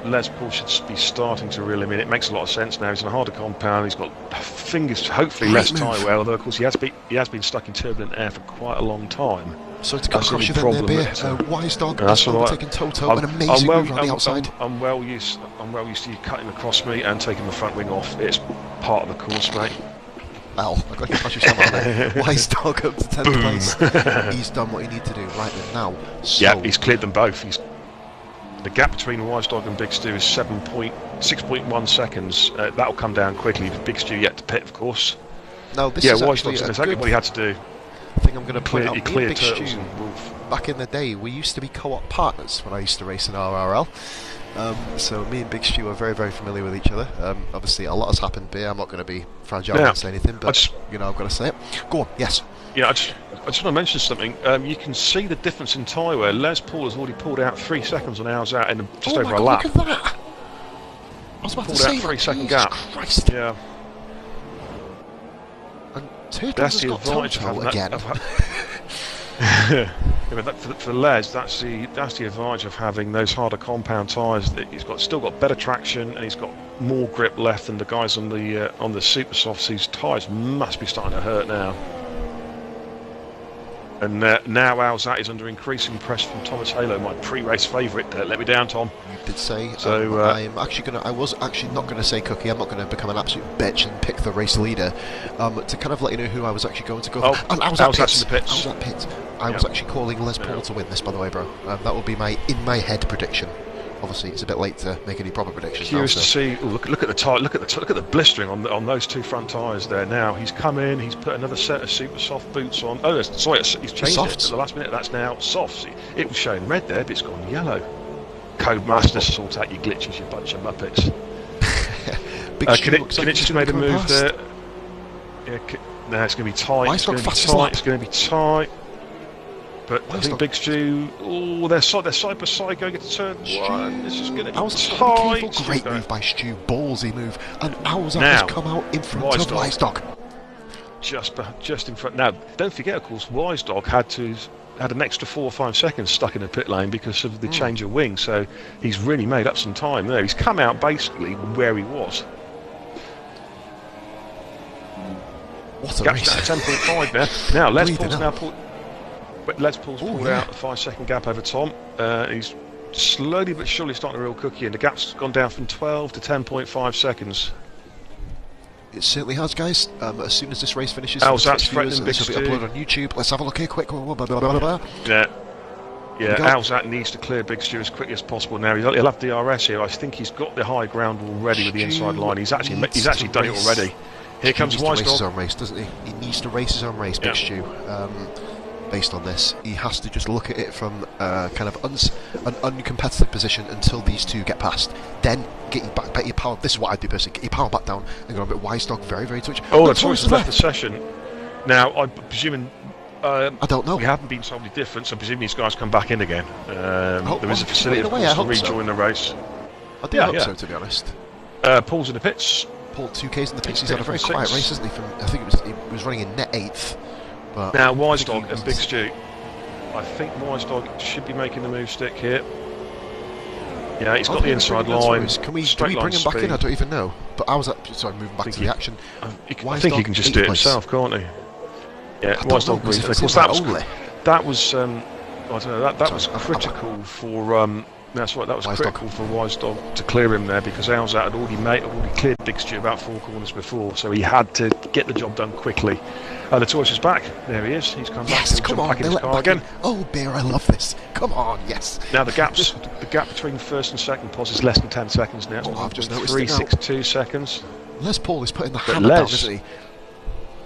Les Paul should be starting to reel him in. It makes a lot of sense now. He's in a harder compound, he's got hopefully less tyre wear, although of course he has been stuck in turbulent air for quite a long time. So to cut across you then there, Beer. Wise Dog is overtaking Toto, an amazing move on the outside. I'm well used to you cutting across me and taking the front wing off. It's part of the course, mate. Well, I've got to pass you some on there. Wise Dog up to 10th place. He's done what he needed to do right then now. So yeah, he's cleared them both. The gap between Wise Dog and Big Stu is 6.1 seconds. That'll come down quickly. Big Stu yet to pit, of course. No, this is Wise Dog's exactly what he had to do. I think I'm going to point out he cleared Turtles and Wolf. back in the day, we used to be co-op partners when I used to race in RRL. So me and Big Stu are very, very familiar with each other. Obviously, a lot has happened here. I'm not going to be fragile and say anything, but you know, I've got to say it. Go on, yes. Yeah, I just want to mention something. You can see the difference in tyre wear. Les Paul has already pulled out 3 seconds on ours out in just over a lap. Look at that! I was about to say, 3-second gap. Christ. Yeah. And Turtles has got Toto again. Yeah, but for Les, that's the advantage of having those harder compound tyres. That he's still got better traction, and he's got more grip left than the guys on the super softs. These tyres must be starting to hurt now. And now Alzat is under increasing pressure from Thomas Halo, my pre-race favourite. Don't let me down, Tom. You did say. So I was actually not going to say Cookie. I'm not going to become an absolute bitch and pick the race leader. To kind of let you know who I was actually going to go for. Oh, and I was at Alzat's in the pits. I was at pit. I was actually calling Les Paul to win this, by the way, bro. That will be my in-my-head prediction. Obviously, it's a bit late to make any proper predictions. Curious to see. Oh, look at the tyre. Look at the blistering on those 2 front tyres there. Now he's come in. He's put another set of super soft boots on. Oh, sorry, he's changed it at the last minute. That's now softs. It was showing red there, but it's gone yellow. Codemaster, sort out your glitches, you bunch of muppets. Knich's made a move there. Yeah, now it's going to be tight. It's going to be tight. It's going to be tight. But I think Big Stu, they're side by side going into turn 1. This is going to be tight. Great move by Stu, ballsy move, and Alzat has come out in front of Wisedog. Just in front. Now, don't forget, of course, Wisedog had an extra 4 or 5 seconds stuck in the pit lane because of the change of wing. So he's really made up some time there. He's come out basically where he was. What a race! At 10.5 now. Now Les Paul's pulled out a 5-second gap over Tom. He's slowly but surely starting to reel Cookie, and the gap's gone down from 12 to 10.5 seconds. It certainly has, guys. As soon as this race finishes, Alzat's threatening Big Stu. Stu. This will be uploaded on YouTube. Let's have a look here, quick. Yeah. Alzat needs to clear Big Stu as quickly as possible now. He'll have DRS here. I think he's got the high ground already with the inside line. He's actually done it already. Here comes Wisedog. He needs to race his own race, doesn't he? He needs to race his own race, Big Stu. Based on this, he has to just look at it from kind of an uncompetitive position until these 2 get past. Then get your power. This is what I do personally. Get your power back down and go a bit Wisedog. Very, very touch. Oh, the Tories has left the session. Now, I'm presuming. I don't know. We haven't been told any difference. I'm presuming these guys come back in again. There is a facility, of course, to rejoin the race. I do hope so, to be honest. Paul's in the pits. Paul 2K's in the pits. He's had a very quiet race, hasn't he? I think he was running in net 8th. But now Wisedog and Big Stu. I think Wisedog should be making the move stick here. Yeah, he's got the inside line. Do we bring him back in? I don't even know. But I was moving back to the action. I think he can just do it himself, can't he? Yeah, Wisedog brief. Of course, that was I don't know. That was critical for. That's right. That was critical for Wisedog to clear him there because Alzat had already cleared Big Stu about 4 corners before, so he had to get the job done quickly. The Torch is back. There he is. He's come back. Yes, come on. Back in his car again. Oh, Beer, I love this. Come on, yes. Now the gap between first and second pos is less than 10 seconds now. I've just noticed 3.62 seconds. Les Paul is putting the hammer down, isn't he?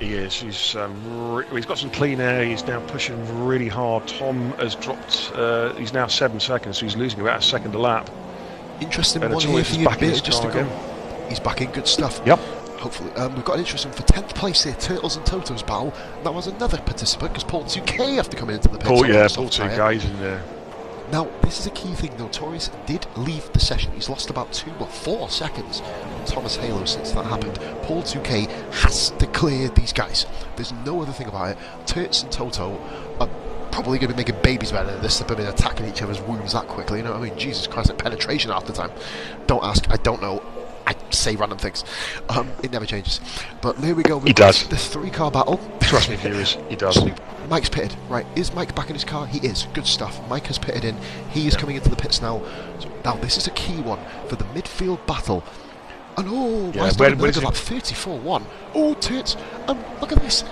He is. He's got some clean air. He's now pushing really hard. Tom has dropped. He's now 7 seconds, so he's losing about a second a lap. Interesting one here for you, Beer, just to go. He's back in good stuff. Yep. Hopefully, we've got an interesting for 10th place here. Turtles and Toto's battle. That was another participant because Paul 2K have to come into the pits. Paul 2K's in there. Now, this is a key thing though. Torres did leave the session. He's lost about 2 or 4 seconds on Thomas Halo since that happened. Paul 2K has to clear these guys. There's no other thing about it. Turts and Toto are probably going to be making babies better than this. They've been attacking each other's wounds that quickly. You know what I mean? Jesus Christ, like penetration half the time. Don't ask. I don't know. I say random things. It never changes. But there we go. He does. This 3-car battle. Trust me, viewers. He does. Mike's pitted. Right, is Mike back in his car? He is. Good stuff. Mike has pitted in. He is coming into the pits now. So now this is a key one for the midfield battle. And they've like 34-1. Oh, Tits. Look at this.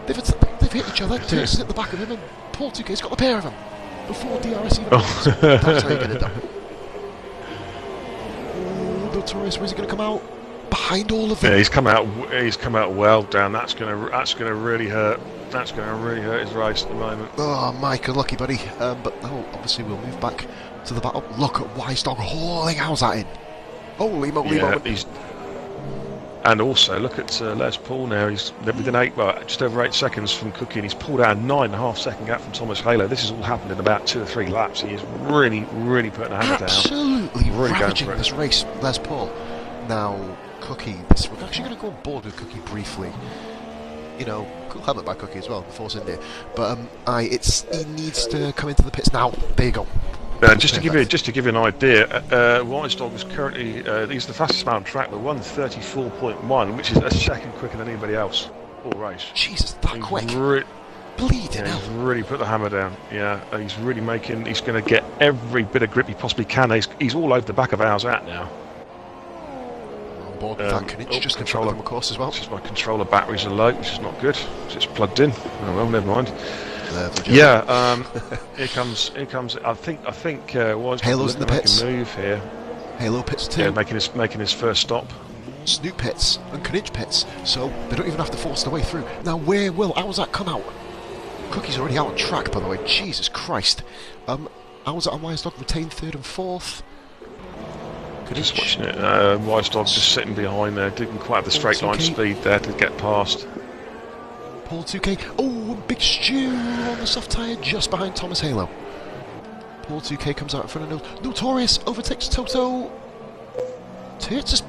They've hit each other. Tits is at the back of him, and Paul 2K's got the pair of them before DRS even. That's how you get it done. Torres, where's he going to come out? Behind all of them. Yeah, he's come out well down. That's going to really hurt. That's going to really hurt his race at the moment. Oh, Mike, unlucky, buddy. But no, obviously we'll move back to the battle. Look at Wise Dog hauling how's that in. Holy moly, moment. And also, look at Les Paul now. He's within just over 8 seconds from Cookie, and he's pulled out a 9.5 second gap from Thomas Halo. This has all happened in about 2 or 3 laps. He is really, really putting a hammer down. Absolutely ravaging this race, Les Paul. Now, Cookie, we're actually going to go on board with Cookie briefly. You know, cool helmet by Cookie as well, the Force India. But he needs to come into the pits now. There you go. Just to give you an idea, Wise Dog is currently he's the fastest man on track with 1:34.1, which is a second quicker than anybody else all race. Jesus, that quick! Bleeding hell. He's really put the hammer down. Yeah, he's really making. He's going to get every bit of grip he possibly can. He's all over the back of ours out now. On board with that Knitch, just controller of course as well. Just my controller batteries are low, which is not good. It's plugged in. Oh well, never mind. Yeah, here comes. I think Wise Halo's in the pits. Make a move here. Halo pits too. Yeah, making his first stop. Snoop pits and Knitch pits, so they don't even have to force their way through. Now, where will Owlsat come out? Cookie's already out on track, by the way. Jesus Christ. Owlsat and Wise Dog retain 3rd and 4th. Just watching it. Wise Dog just sitting behind there, didn't quite have the straight line speed there to get past. Paul 2K. Oh, Big Stew on the soft tyre just behind Thomas Halo. Paul 2K comes out in front of Notorious, overtakes Toto. Turts has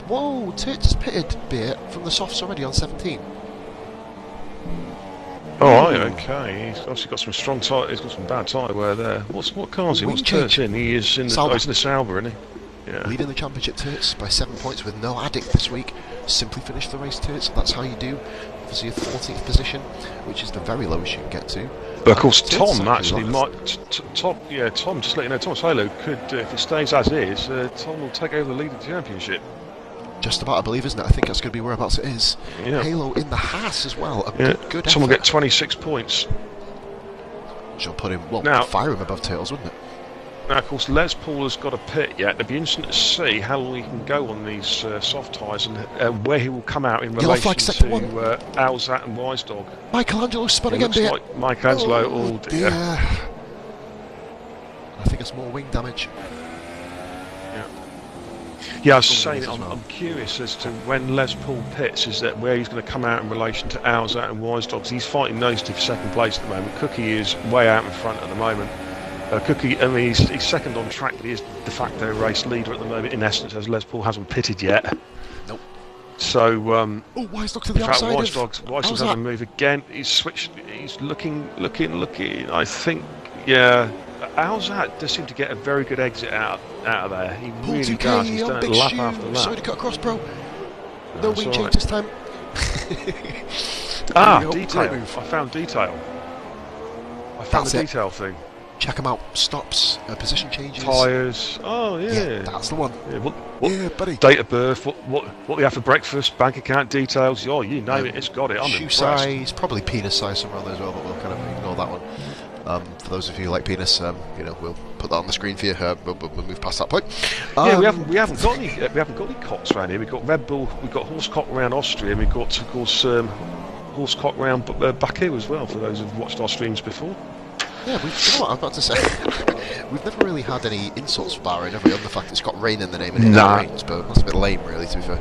pitted Beer from the softs already on 17. Alright, okay. He's obviously got some strong tyre, he's got some bad tyre wear there. What car's he? What's Turts in? He is in the Sauber, isn't he? Yeah. Leading the championship, Turts, by 7 points with no addict this week. Simply finished the race, Turts. That's how you do. Obviously, a 14th position, which is the very lowest you can get to. But of course, Tom actually might. Tom, just let you know, Thomas Halo could, if it stays as is, Tom will take over the lead of the championship. Just about, I believe, isn't it? I think that's going to be whereabouts it is. Yeah. Halo in the Haas as well. Good Tom will get 26 points. Which will put him, fire him above Turtles, wouldn't it? Now, of course, Les Paul has got a pit yet. It'll be interesting to see how long he can go on these soft tyres and where he will come out in relation to Owlsat and Wise Dog. Michelangelo spun again, dear. Like Michelangelo, oh dear. I think it's more wing damage. Yeah, I was saying, I'm curious as to when Les Paul pits, is that where he's going to come out in relation to Owlsat and Wise Dogs. He's fighting those two for second place at the moment. Cookie is way out in front at the moment. Cookie, I mean, he's second on track, but he is de facto race leader at the moment, in essence, as Les Paul hasn't pitted yet. Nope. So, Wise Dog to the outside. Wise Dog's having a move again. He's switched. He's looking. I think, yeah. Owlsat does seem to get a very good exit out of there. He really does. He's done it lap after lap. Sorry to cut across, bro. No wing change this time. Detail. I found detail. I found the detail thing. Check them out. Stops, position changes, tyres. Oh yeah, that's the one. Yeah, what, buddy. Date of birth. What they have for breakfast. Bank account details. Oh, you name it. It's got it. I'm shoe impressed. Size, probably penis size somewhere on there as well, but we'll kind of ignore that one. For those of you who like penis, we'll put that on the screen for you. We'll move past that point. Yeah, we haven't got any cocks around here. We've got Red Bull. We've got Horsecock around Austria, and we've got, of course, Horsecock around Baku as well. For those who've watched our streams before. Yeah, you know what I was about to say. We've never really had any insults for Bahrain, have we? On the fact it's got rain in the name and it rains, but that's a bit lame, really, to be fair.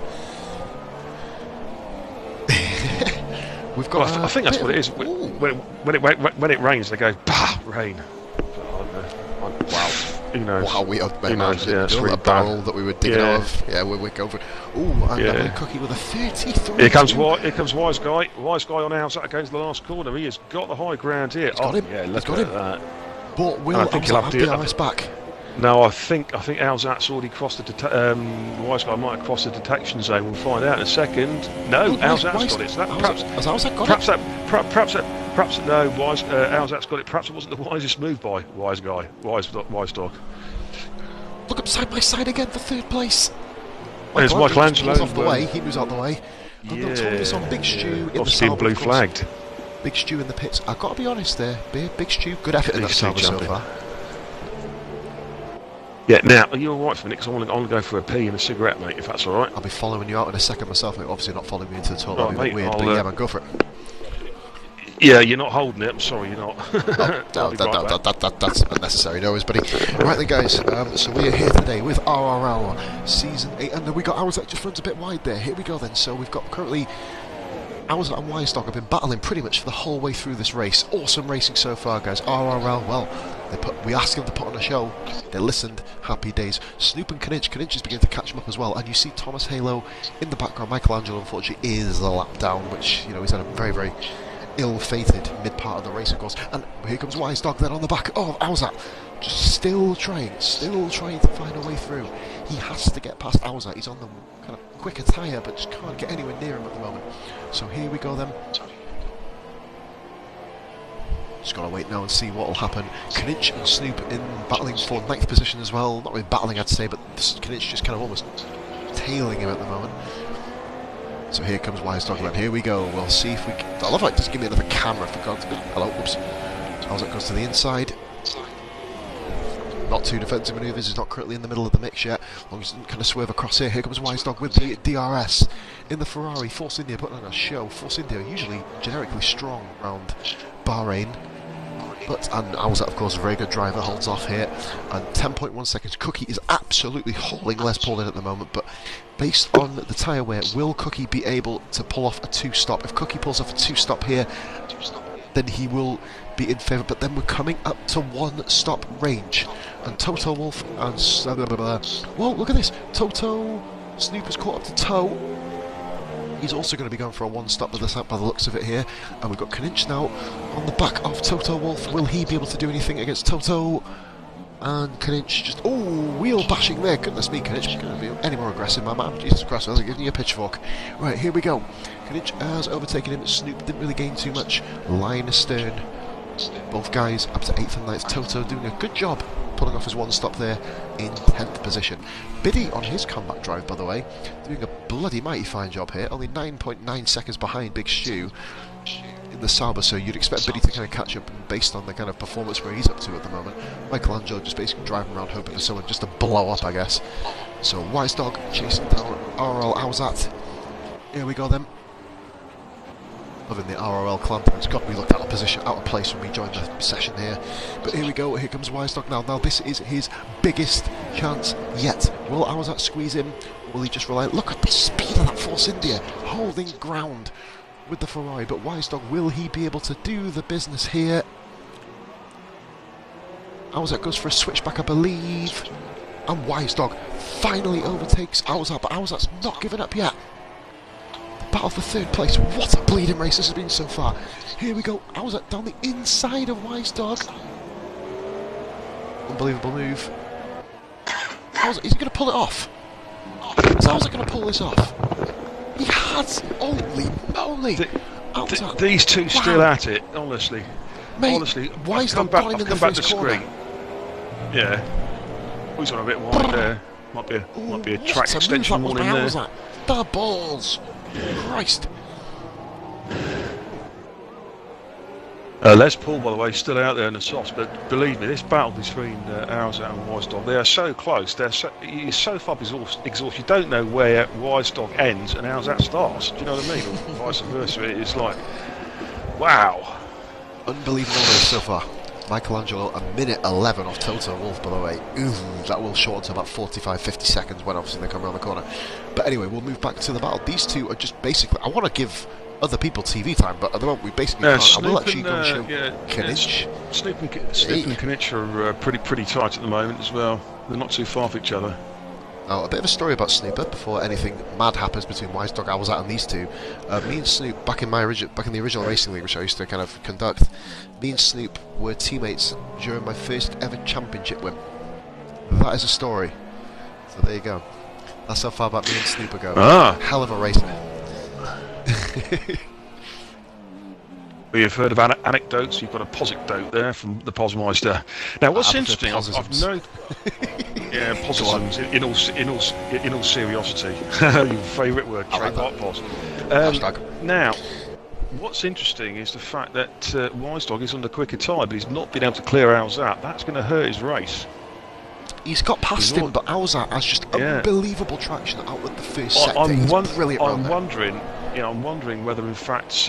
We've got. Well, I think that's what it is. When it rains, they go, bah, rain. Wow. Who knows? Wow, we have been a barrel that we were digging out of. Yeah, we're going for it. Ooh, and Cookie with a 33. Here comes Wise Guy. Wise Guy on outside against the last corner. He has got the high ground here. He's got him. Yeah, look at that. But will Owlsat have the RS back? No, I think Owlsat's already crossed the Wise Guy might have crossed the detection zone. We'll find out in a second. No, Owlsat's got it. So has Owlsat got it? Perhaps no. Owlsat's got it. Perhaps it wasn't the wisest move by Wise Guy. Wise Dog. Look up side by side again for 3rd place. There's Michelangelo. Off the way. He moves out the way. And Notorious on Big Stew in the Sauber, blue flagged. Big Stew in the pits. I've got to be honest there. Big Stew, good effort in that Sauber so far. Yeah, now, are you alright for a minute? Because I want to go for a pee and a cigarette, mate, if that's alright. I'll be following you out in a second myself, mate. Obviously not following me into the toilet, Right, that'd be a bit weird, but yeah, man, go for it. Yeah, you're not holding it. I'm sorry, you're not. That's unnecessary, no worries, buddy. Right then, guys, so we are here today with RRL Season 8, and then we got ours that just runs a bit wide there. Here we go then, so we've got currently Owlsat and Wisestock have been battling pretty much for the whole way through this race. Awesome racing so far, guys. RRL, well, we asked them to put on a show. They listened. Happy days. Snoop and Kinich is beginning to catch them up as well. And you see Thomas Halo in the background. Michelangelo, unfortunately, is a lap down, which, you know, he's had a very, very ill-fated mid-part of the race, of course. And here comes Wisestock then on the back. Oh, Owlsat. Just still trying to find a way through. He has to get past Owlsat. He's on the kind of quicker tyre, but just can't get anywhere near him at the moment. So here we go then. Just gotta wait now and see what will happen. Kinich and Snoop in battling for 9th position as well. Not really battling, I'd say, but Kinich just kind of almost tailing him at the moment. So here comes Wisestock then. Here we go. We'll see if we can... I love it. Just give me another camera for God's sake. Hello, whoops. As it goes to the inside. Not two defensive manoeuvres. He's not currently in the middle of the mix yet. As long as he doesn't kind of swerve across here. Here comes Wisestock with the DRS in the Ferrari. Force India putting on a show. Force India usually generically strong around Bahrain. And Owlsat, of course, a very good driver, holds off here. And 10.1 seconds. Cookie is absolutely hauling Les Paul in at the moment, but based on the tyre wear, will Cookie be able to pull off a two-stop? If Cookie pulls off a two-stop here, then he will be in favour. But then we're coming up to one-stop range. And Toto Wolff and... Whoa, look at this! Toto Snoop has caught up to Toe. He's also going to be going for a one-stop by the looks of it here. And we've got Kinich now on the back of Toto Wolff. Will he be able to do anything against Toto? And Kinich just... Oh, wheel bashing there. Goodness me, Kinich. Couldn't be any more aggressive, my man. Jesus Christ, I was giving you a pitchfork. Right, here we go. Kinich has overtaken him. Snoop didn't really gain too much. Line astern. Both guys up to 8th and 9th. Toto doing a good job pulling off his one stop there in 10th position. Biddy on his comeback drive, by the way, doing a bloody mighty fine job here. Only 9.9 seconds behind Big Stu in the Sauber, so you'd expect Biddy to kind of catch up based on the kind of performance where he's up to at the moment. Michelangelo just basically driving around hoping for someone just to blow up, I guess. So Wisestock chasing down RRL Owlsat. Here we go then. Loving the RRL clamp. It's got me looked out of place when we joined the session here. But here we go. Here comes Wisestock now. Now this is his biggest chance yet. Will Owlsat squeeze in? Will he just rely? Look at the speed of that Force India holding ground with the Ferrari. But Wisestock, will he be able to do the business here? Owlsat goes for a switchback, I believe. And Wisestock finally overtakes Owlsat, but Owlsat's not given up yet. Battle for 3rd place. What a bleeding race this has been so far. Here we go. Owlsat down the inside of Wisestock. Unbelievable move. Owlsat, is he going to pull it off? Is Owlsat going to pull this off? He has. Holy moly. These two still at it, honestly. Mate, honestly, Wisestock got him in the back to first corner. screen. Yeah. He's on a bit wide there. Might be a track extension more in there. The balls. Christ. Les Paul, by the way, is still out there in the softs, but believe me, this battle between Owlsat and Wisestock, they are so close. He's so far exhausted. You don't know where Wisestock ends and Owlsat starts. Do you know what I mean? Or vice versa. It's like, wow. Unbelievable race so far. Michelangelo, a minute 11 off Toto Wolff, by the way. Ooh, that will shorten to about 45-50 seconds when obviously they come around the corner. But anyway, we'll move back to the battle. These two are just basically... I want to give other people TV time, but at the moment we basically can't. I will actually go and show Kinich. Snoop and Kinich are pretty tight at the moment as well. They're not too far off each other. Now, a bit of a story about Snooper before anything mad happens between Wisestock, Owlsat and these two. Me and Snoop, back in the original racing league, which I used to kind of conduct, me and Snoop were teammates during my first ever championship win. That is a story. So there you go. That's how far back me and Snooper go. Hell of a race. You've heard about anecdotes. You've got a posicdote there from the Posmeister. Now, what's interesting, I've known. Yeah, positives. In all seriosity, your favourite word, trademark pos. Now, what's interesting is the fact that Wisestock is under quicker tyre, but he's not been able to clear Owlsat. That's going to hurt his race. He's got past him, but Owlsat has just unbelievable traction out with the first sector. I'm wondering whether in fact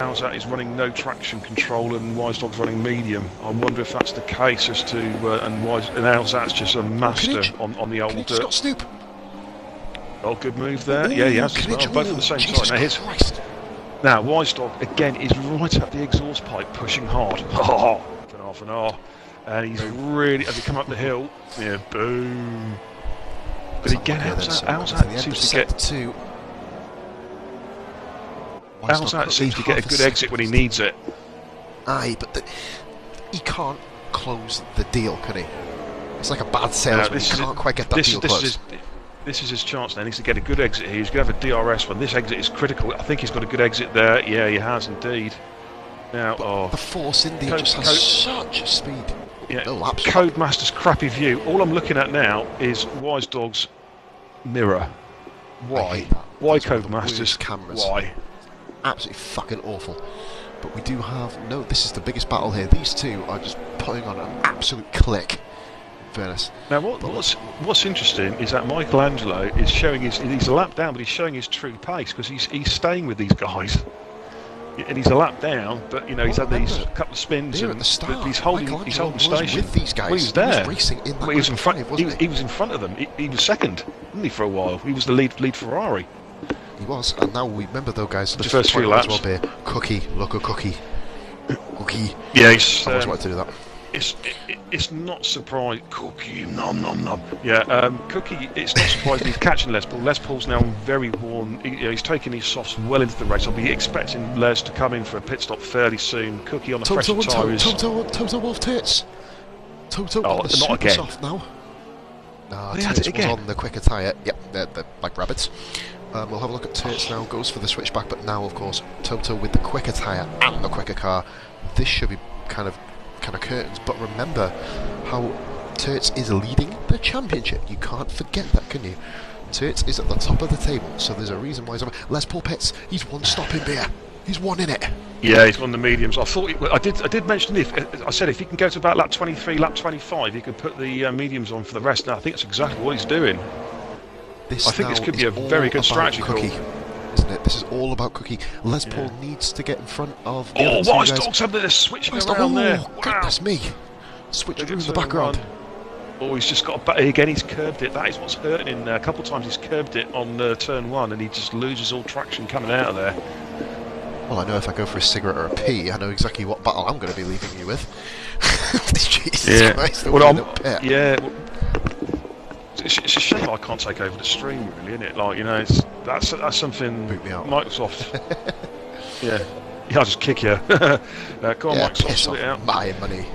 Alzat is running no traction control and Wise Dog's running medium. I wonder if that's the case as to and Alzat's just a master on the old. Got Snoop. Oh, good move there. Yeah, he has as well. Both on the same side. Now, Wise Dog again is right up the exhaust pipe, pushing hard. Half an hour, and he's really as he come up the hill. Yeah, boom. But again, Alzat seems to get to. Alzat seems to get a good exit when he needs it. Aye, but he can't close the deal, can he? It's like a bad salesman. He can't quite get that deal closed. This is his chance now. He needs to get a good exit here. He's going to have a DRS one. This exit is critical. I think he's got a good exit there. Yeah, he has indeed. Now, the Force India just has such speed. Yeah, Codemaster's crappy view. All I'm looking at now is Wise Dog's mirror. Why? Why Codemaster's cameras? Why? Absolutely fucking awful. But we do have this is the biggest battle here. These two are just putting on an absolute click. Fairness. Now what's interesting is that Michelangelo is showing he's a lap down, but he's showing his true pace because he's staying with these guys. And he's a lap down, but he's had these couple of spins and he's holding station. With these guys. Well, he was there. He was racing in that he was in front. he was in front of them. He was second, wasn't he, for a while? He was the lead Ferrari. He was, and now we remember though, guys. The first few laps. Well be Cookie, look at Cookie. Cookie. Yeah, I always wanted to do that. It's not surprising. Cookie, nom nom nom. Yeah, Cookie. It's not surprising he's catching Les Paul. Les Paul's now very worn. He's taking his softs well into the race. I'll be expecting Les to come in for a pit stop fairly soon. Cookie on the fresher tyres. Toto Wolf tits. Toto on the super soft now. No, Tits was on the quicker tyre. Yep, they're like rabbits. We'll have a look at Tits now. Goes for the switchback, but now, of course, Toto with the quicker tyre and the quicker car. This should be kind of curtains, but remember how Turts is leading the championship. You can't forget that, can you? Turts is at the top of the table, so there's a reason why he's on. Les Paul Pitts, he's one stop in beer. He's one in it. Yeah, he's won the mediums. I thought I did mention I said if he can go to about lap 23, lap 25, he could put the mediums on for the rest. Now I think that's exactly what he's doing. I think this could be a very good strategy call. Isn't it? This is all about Cookie. Les Paul needs to get in front of the other Wise Dog's having a switch around there. Wow. Goodness me. Switcheroo in the background. He's just got again, he's curbed it. That is what's hurting him. A couple of times he's curbed it on turn 1 and he just loses all traction coming out of there. Well, I know if I go for a cigarette or a pee, I know exactly what battle I'm going to be leaving you with. Jesus Christ. It's a shame I can't take over the stream, really, isn't it? Like, that's something Microsoft. I'll just kick you. Go on, Microsoft, sort it out. My money.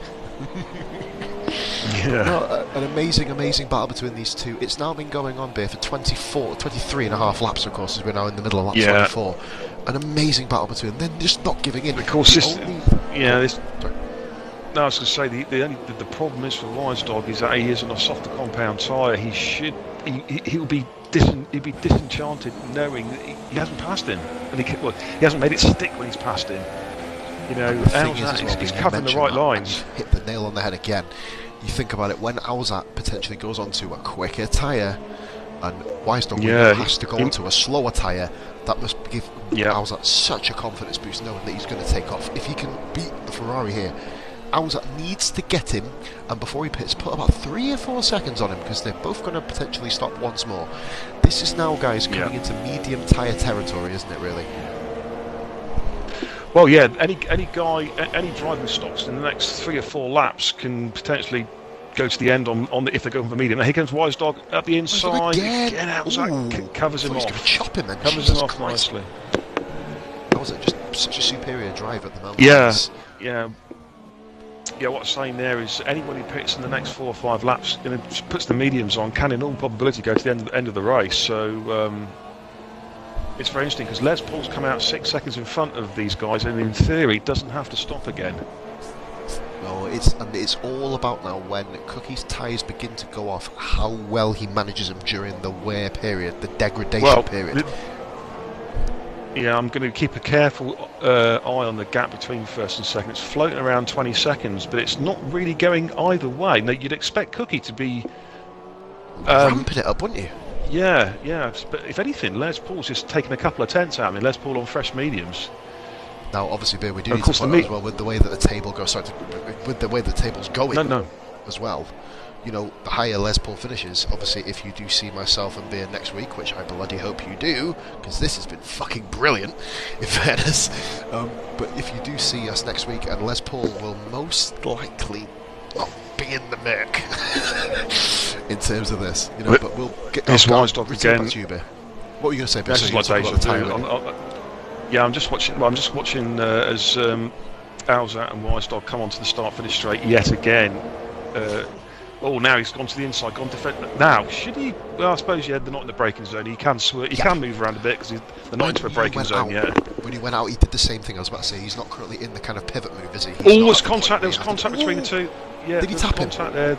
An amazing battle between these two. It's now been going on, Beer, for 23 and a half laps, of course, as we're now in the middle of lap 24. An amazing battle between them, then just not giving in. Of course, No, I was going to say the problem is for Wise Dog is that he is on a softer compound tyre. He'll be disenchanted knowing that he hasn't passed him, and he hasn't made it stick when he's passed him. He's covering the right lines. Hit the nail on the head again. You think about it, when Alzat potentially goes onto a quicker tyre, and Wise Dog has to go onto a slower tyre, that must give Alzat such a confidence boost knowing that he's going to take off. If he can beat the Ferrari here, Alzat needs to get him, and before he pits, put about 3 or 4 seconds on him, because they're both going to potentially stop once more. This is now, guys, coming into medium tyre territory, isn't it, really? Well, yeah, any driver who stops in the next 3 or 4 laps can potentially go to the end if they're going for medium. Now here comes Wise Dog at the inside. Again Alzat covers him off. He's going to chop him then. Covers him off nicely. Alzat just such a superior driver at the moment. Yeah, what I'm saying there is anyone who pits in the next 4 or 5 laps puts the mediums on can in all probability go to the end of the race. So it's very interesting because Les Paul's come out 6 seconds in front of these guys and in theory doesn't have to stop again. No, it's all about now when Cookie's tyres begin to go off, how well he manages them during the wear period, the degradation period. I'm going to keep a careful eye on the gap between first and second. It's floating around 20 seconds, but it's not really going either way. Now, you'd expect Cookie to be ramping it up, wouldn't you? Yeah. But if anything, Les Paul's just taken a couple of tenths out of me. Les Paul on fresh mediums. Now, obviously, Beer, we do Of need to course, point out as well with the way that the table goes, with the way the table's going as well. You know, the higher Les Paul finishes, obviously, if you do see myself and Beer next week, which I bloody hope you do, because this has been fucking brilliant, in fairness. But if you do see us next week, and Les Paul will most likely not be in the mech in terms of this, you know, but we'll get this Wise Dog again. Back to you, Beer. What were you going to say, Beer? This is like deja vu. Yeah, I'm just watching. Well, I'm just watching as Alzat and Wise Dog come onto the start-finish straight yet again. Oh, now he's gone to the inside, gone defend. Now, should he? Well, I suppose they're not in the braking zone. He can he can move around a bit because they're not into a braking zone yet. When he went out, he did the same thing. I was about to say he's not currently in the kind of pivot move, is he? Oh, there's contact. There was contact between the two. Yeah, did he tap him? There.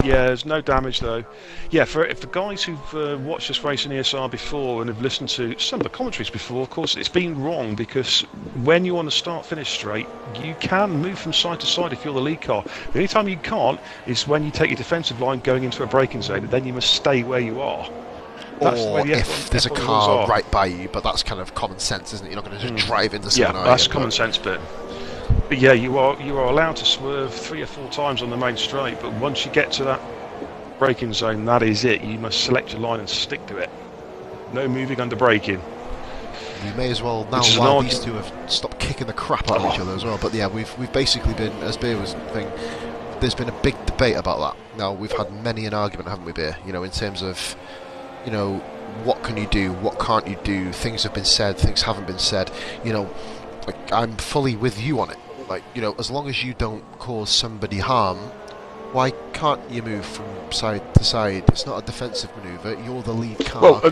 Yeah, there's no damage though. Yeah, for guys who've watched us race in ESR before and have listened to some of the commentaries before, of course, it's been wrong because when you're on the start-finish straight, you can move from side to side if you're the lead car. The only time you can't is when you take your defensive line going into a braking zone, and then you must stay where you are. That's or the way the if there's a car right by you, but that's kind of common sense, isn't it? You're not going to just drive into someone. Yeah, that's common sense bit. But yeah, you are allowed to swerve 3 or 4 times on the main straight, but once you get to that braking zone, that is it. You must select your line and stick to it. No moving under braking. We may as well now, while these two have stopped kicking the crap out of each other as well. But yeah, we've basically been, as Beer was saying, there's been a big debate about that. Now we've had many an argument, haven't we, Beer? You know, in terms of, you know, what can you do, what can't you do? Things have been said, things haven't been said. You know, like, I'm fully with you on it. Like, you know, as long as you don't cause somebody harm, why can't you move from side to side? It's not a defensive manoeuvre. You're the lead car. Well, a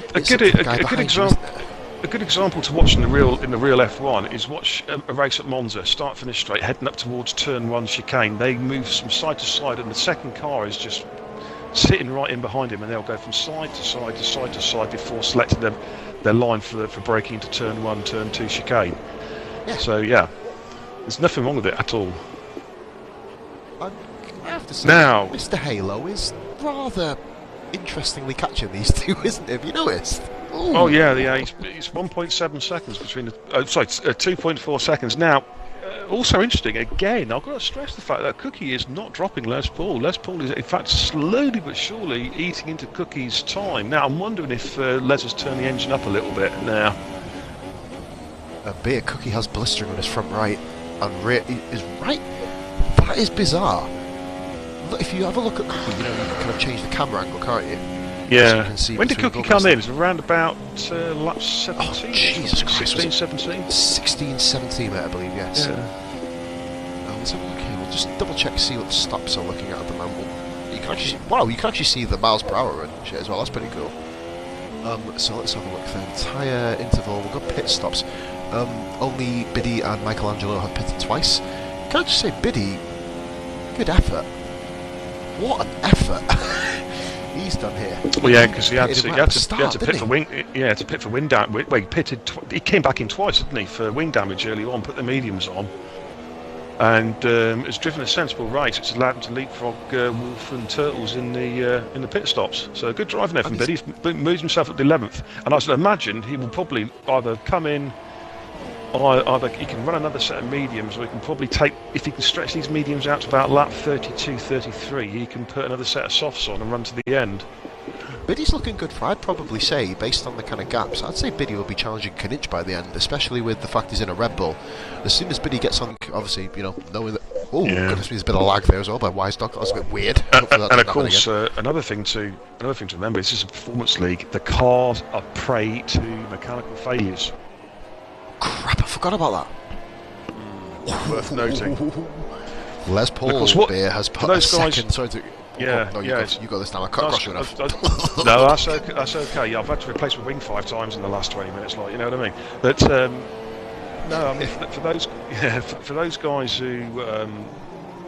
good example to watch in the real F1 is watch a race at Monza, start finish straight, heading up towards turn 1 chicane. They move from side to side, and the second car is just sitting right in behind him, and they'll go from side to side to side to side before selecting their line for braking into turn 1, turn 2 chicane. Yeah. So yeah. There's nothing wrong with it at all. I have to say, now, Mr. Halo is rather interestingly catching these two, isn't he? Have you noticed? Ooh. Oh yeah, it's 1.7 seconds between the. 2.4 seconds. Now, also interesting. Again, I've got to stress the fact that Cookie is not dropping Les Paul. Les Paul is, in fact, slowly but surely eating into Cookie's time. Now, I'm wondering if Les has turned the engine up a little bit now. Beer Cookie has blistering on his front right. And is right. That is bizarre. Look, if you have a look at Cookie, you know, you can kind of change the camera angle, can't you? Yeah. You can see when did Cookie come in? It was around about lap 17. Oh, Jesus Christ. 16, 17? 16, 17, I believe, yes. Yeah. Let's have a look here. We'll just double check, see what the stops are looking at the moment. You can actually you can actually see the miles per hour and shit as well. That's pretty cool. So let's have a look then. Tyre interval. We've got pit stops. Only Biddy and Michelangelo have pitted twice. Can I just say, Biddy, good effort. What an effort he's done here. Well, yeah, because he had to pit for wing. Yeah, to pit for wind damage. Well, he pitted. He came back in twice, didn't he, for wing damage early on? Put the mediums on, and has driven a sensible race. It's allowed him to leapfrog Wolf and Turtles in the pit stops. So good driving there from Biddy. He's moved himself up to 11th, and I should imagine he will probably either come in. Either he can run another set of mediums, or he can probably take, if he can stretch these mediums out to about lap 32, 33, he can put another set of softs on and run to the end. Biddy's looking good for, I'd probably say, based on the kind of gaps, I'd say Biddy will be challenging Kinich by the end, especially with the fact he's in a Red Bull. As soon as Biddy gets on, obviously, you know, knowing that, goodness me, there's a bit of lag there as well by Wise Dog, that was a bit weird. And of course, another thing to remember, this is a performance league, the cars are prey to mechanical failures. Crap, I forgot about that. Worth noting. Les Paul Beer has put a second. Sorry to. Yeah, no, you got this now. I can't cross you enough. No, that's okay. Yeah, I've had to replace my wing 5 times in the last 20 minutes. Like, you know what I mean? But no, I mean for those guys who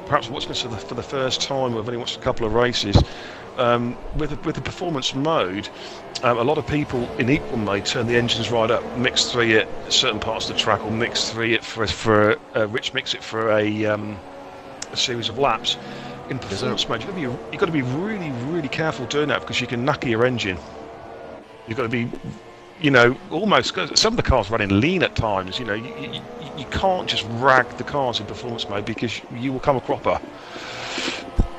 perhaps watching this for the first time, or have only watched a couple of races. With the performance mode, a lot of people in equal mode turn the engines right up, mix 3 it certain parts of the track, or mix 3 it for Rich mix it for a series of laps. In performance mode, you've got to be really, really careful doing that, because you can knacker your engine. You've got to be you know, almost some of the cars running lean at times. You know, you can't just rag the cars in performance mode because you will come a cropper.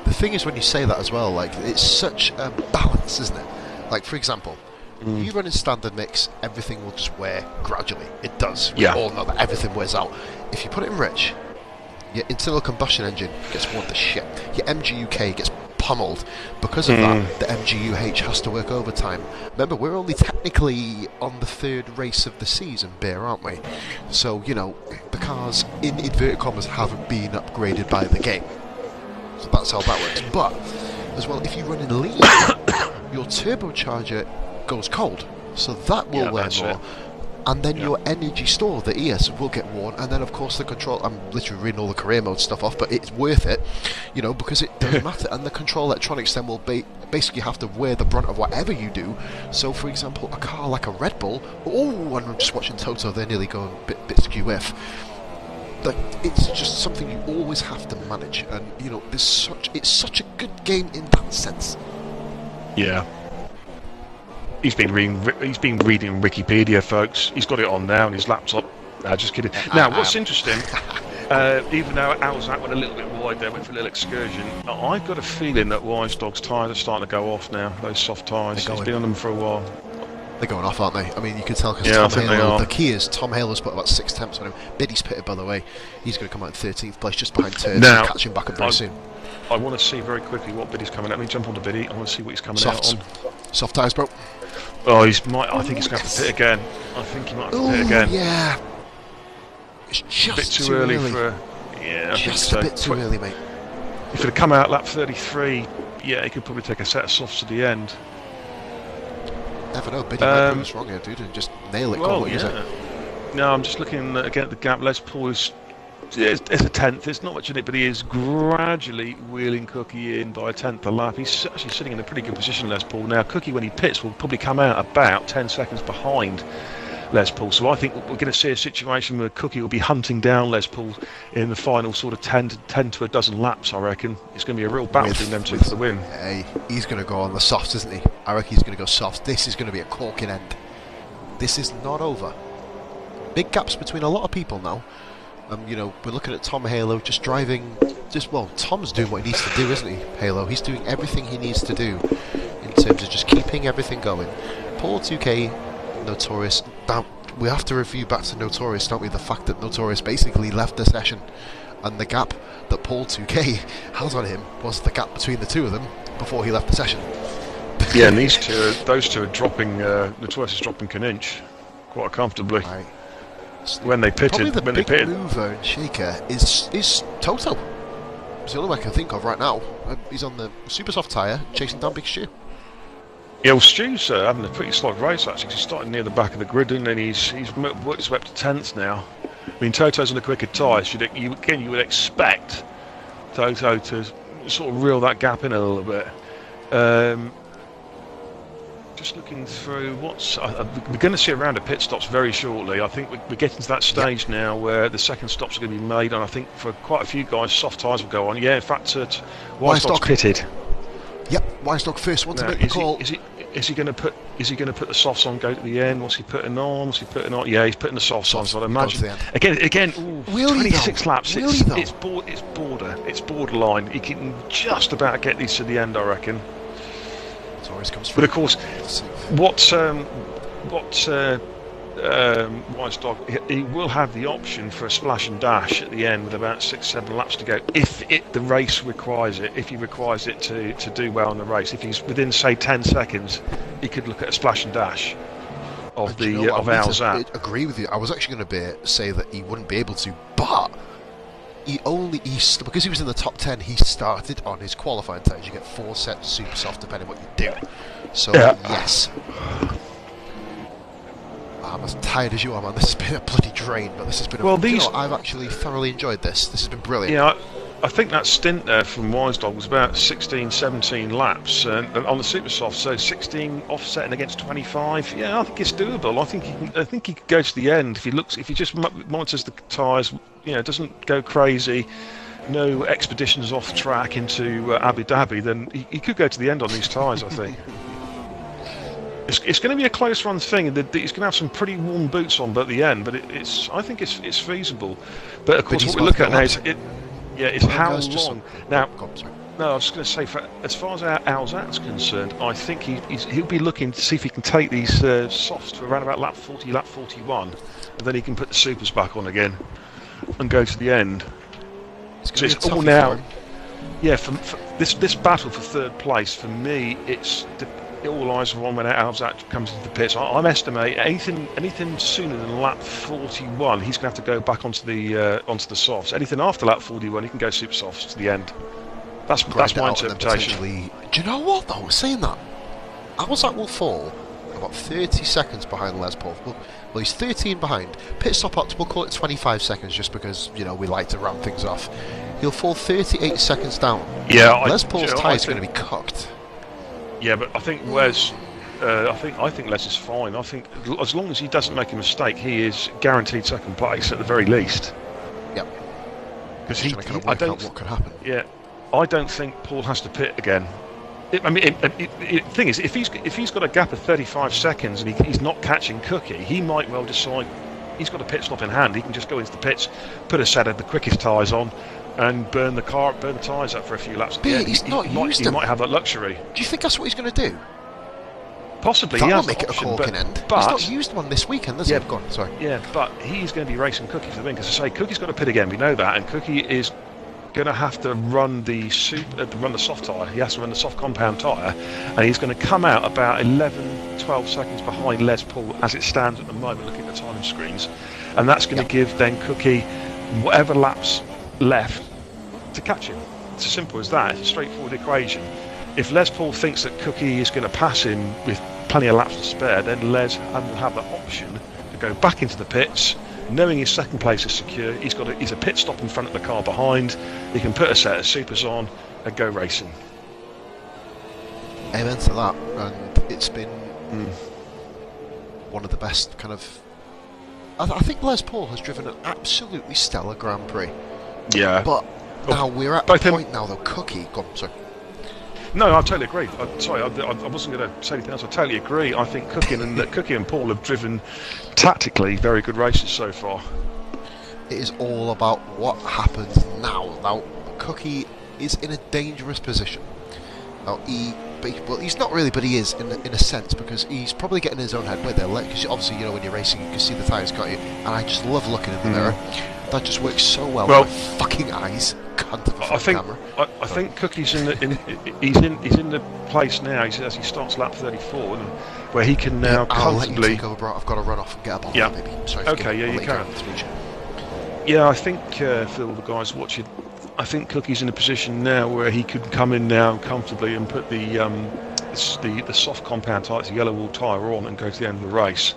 The thing is, when you say that as well, like, it's such a balance, isn't it? Like, for example, you run in standard mix, everything will just wear gradually. It does. We all know that everything wears out. If you put it in rich, your internal combustion engine gets worn to shit. Your MGUK gets pummeled. Because of that, the MGUH has to work overtime. Remember, we're only technically on the third race of the season, beer, aren't we? So, you know, the cars, in inverted commas, haven't been upgraded by the game. So that's how that works. But, as well, if you run in lean, your turbocharger goes cold. So that will wear more. And then your energy store, the ES, will get worn, and then of course the control. I'm literally reading all the career mode stuff off, but it's worth it, you know, because it doesn't matter. And the control electronics then will basically have to wear the brunt of whatever you do. So, for example, a car like a Red Bull. Oh, and I'm just watching Toto. They're nearly going bit skew-if. Like, it's just something you always have to manage, and you know, it's such a good game in that sense. Yeah. He's been reading Wikipedia, folks. He's got it on now on his laptop. Just kidding. Now, what's interesting, even though Al's out went a little bit wide there, went for a little excursion, I've got a feeling that Wise Dog's tyres are starting to go off now, those soft tyres. He's been on them for a while. They're going off, aren't they? I mean, you can tell because Tom Halo, the Kias, Tom Halo's put about 6 temps on him. Biddy's pitted, by the way. He's going to come out in 13th place, just behind Turds, and catch him back up very soon. I want to see very quickly what Biddy's coming at. Let me jump onto Biddy. I want to see what he's coming out on. Soft tyres, bro. Oh, I think he's going to have to pit again. I think he might have to pit again. Yeah. It's just a bit too early for. Yeah, I think so. A bit too early, mate. If it had come out lap 33, yeah, he could probably take a set of softs to the end. Never know. Biddy might prove us wrong here, dude, and just nail it. Well, no, I'm just looking again at the gap. Les Paul is. It's a tenth. There's not much in it, but he is gradually wheeling Cookie in by a tenth a lap. He's actually sitting in a pretty good position, Les Paul. Now, Cookie, when he pits, will probably come out about 10 seconds behind Les Paul. So I think we're going to see a situation where Cookie will be hunting down Les Paul in the final sort of 10 to a dozen laps, I reckon. It's going to be a real battle between them two for the win. Hey, he's going to go on the softs, isn't he? I reckon he's going to go soft. This is going to be a corking end. This is not over. Big gaps between a lot of people now. You know, we're looking at Tom Halo just driving. Tom's doing what he needs to do, isn't he? Halo. He's doing everything he needs to do in terms of just keeping everything going. Paul 2K, Notorious. Now, we have to review back to Notorious, don't we? The fact that Notorious basically left the session, and the gap that Paul 2K has on him was the gap between the two of them before he left the session. Yeah, and those two are dropping. Notorious is dropping an inch quite comfortably. Right. When they pitted, probably the big mover and shaker is Toto. It's the only one I can think of right now. He's on the super soft tyre, chasing down Big Stu. Yeah, well, Stu's having a pretty solid race actually. He's starting near the back of the grid, and then he's worked his way up to 10th now. I mean, Toto's on the quicker tyres. You would expect Toto to sort of reel that gap in a little bit. Just looking through we're going to see a round of pit stops very shortly. I think we're getting to that stage now where the second stops are going to be made, and I think for quite a few guys soft tyres will go on. Yeah, in fact, Wise Dog's pitted. Yep, Wise Dog first one to make the call. Is he going to put the softs on? Go to the end. What's he putting on? Yeah, he's putting the softs on. So I'd imagine again. 26 laps. It's borderline. He can just about get these to the end, I reckon. But of course, what Wise Dog, he will have the option for a splash and dash at the end with about 6-7 laps to go if the race requires it. If he requires it to do well in the race, if he's within say 10 seconds, he could look at a splash and dash of Alzat. I agree with you. I was actually going to say that he wouldn't be able to, but because he was in the top 10, he started on his qualifying tyres. You get 4 sets super soft depending on what you do. So yes, I'm as tired as you are, man. This has been a bloody drain, but this has been. I've actually thoroughly enjoyed this. This has been brilliant. Yeah, I think that stint there from Wise Dog was about 16, 17 laps, and on the super soft, so 16 offsetting against 25. Yeah, I think it's doable. I think he could go to the end if he just monitors the tyres. You know, doesn't go crazy. No expeditions off track into Abu Dhabi. Then he could go to the end on these tyres. I think. It's going to be a close run thing. He's going to have some pretty warm boots on at the end, but I think it's feasible. But of course, what we look at now is it's how long. Now, no, I was just going to say, as far as Alzat's concerned, I think he'll be looking to see if he can take these softs to around about lap 40, lap 41, and then he can put the supers back on again and go to the end. It's all now. Yeah, for this battle for third place, for me, all eyes are on when Alzat comes into the pits. I'm estimating anything sooner than lap 41, he's going to have to go back onto the softs. Anything after lap 41, he can go super softs to the end. That's my interpretation. Do you know what though? Saying that, Alzat will fall about 30 seconds behind Les Paul. Well, he's 13 behind. Pit stop up, we'll call it 25 seconds, just because we like to round things off. He'll fall 38 seconds down. Yeah, Les Paul's tyre is going to be cooked. Yeah, but I think Les. I think Les is fine. I think as long as he doesn't make a mistake, he is guaranteed second place at the very least. Yep. Because I don't know what could happen. Yeah, I don't think Paul has to pit again. The thing is, if he's got a gap of 35 seconds and he's not catching Cookie, he might well decide he's got a pit stop in hand. He can just go into the pits, put a set of the quickest tyres on, and burn the tyres up for a few laps. But he's not used them. He might have that luxury. Do you think that's what he's going to do? Possibly. That'll he has make it option, a corking end. But he's not used one this weekend, has he? Go on, sorry. Yeah, but he's going to be racing Cookie for the win, because I say Cookie's got to pit again. We know that, and Cookie is going to have to run the soft tyre. He has to run the soft compound tyre, and he's going to come out about 11-12 seconds behind Les Paul as it stands at the moment, looking at the timing screens, and that's going to give then Cookie whatever laps left to catch him. It's as simple as that. It's a straightforward equation. If Les Paul thinks that Cookie is going to pass him with plenty of laps to spare, then Les will have the option to go back into the pits, knowing his second place is secure. He's a pit stop in front of the car behind. He can put a set of supers on and go racing. Amen to that. And it's been one of the best kind of. I think Les Paul has driven an absolutely stellar Grand Prix. Yeah. But now we're at the point now though. Cookie, go on, sorry. No, I totally agree. I wasn't going to say anything else. I totally agree. I think Cookie and Paul have driven tactically very good races so far. It is all about what happens now. Now, Cookie is in a dangerous position. Now, he's not really, but he is in a sense, because he's probably getting in his own head with it. Because obviously, when you're racing, you can see the tyres got you, and I just love looking in the mirror. That just works so well with my fucking eyes. I think Cookie's in the place now. As he starts lap 34, where he can now I'll comfortably. let you take over, bro. I've got to run off and get a bottle. Yeah. Maybe. Sorry. Okay. Yeah, you can. Yeah, I think for all the guys watching, I think Cookie's in a position now where he could come in now comfortably and put the soft compound tyres, the yellow wall tyre on, and go to the end of the race.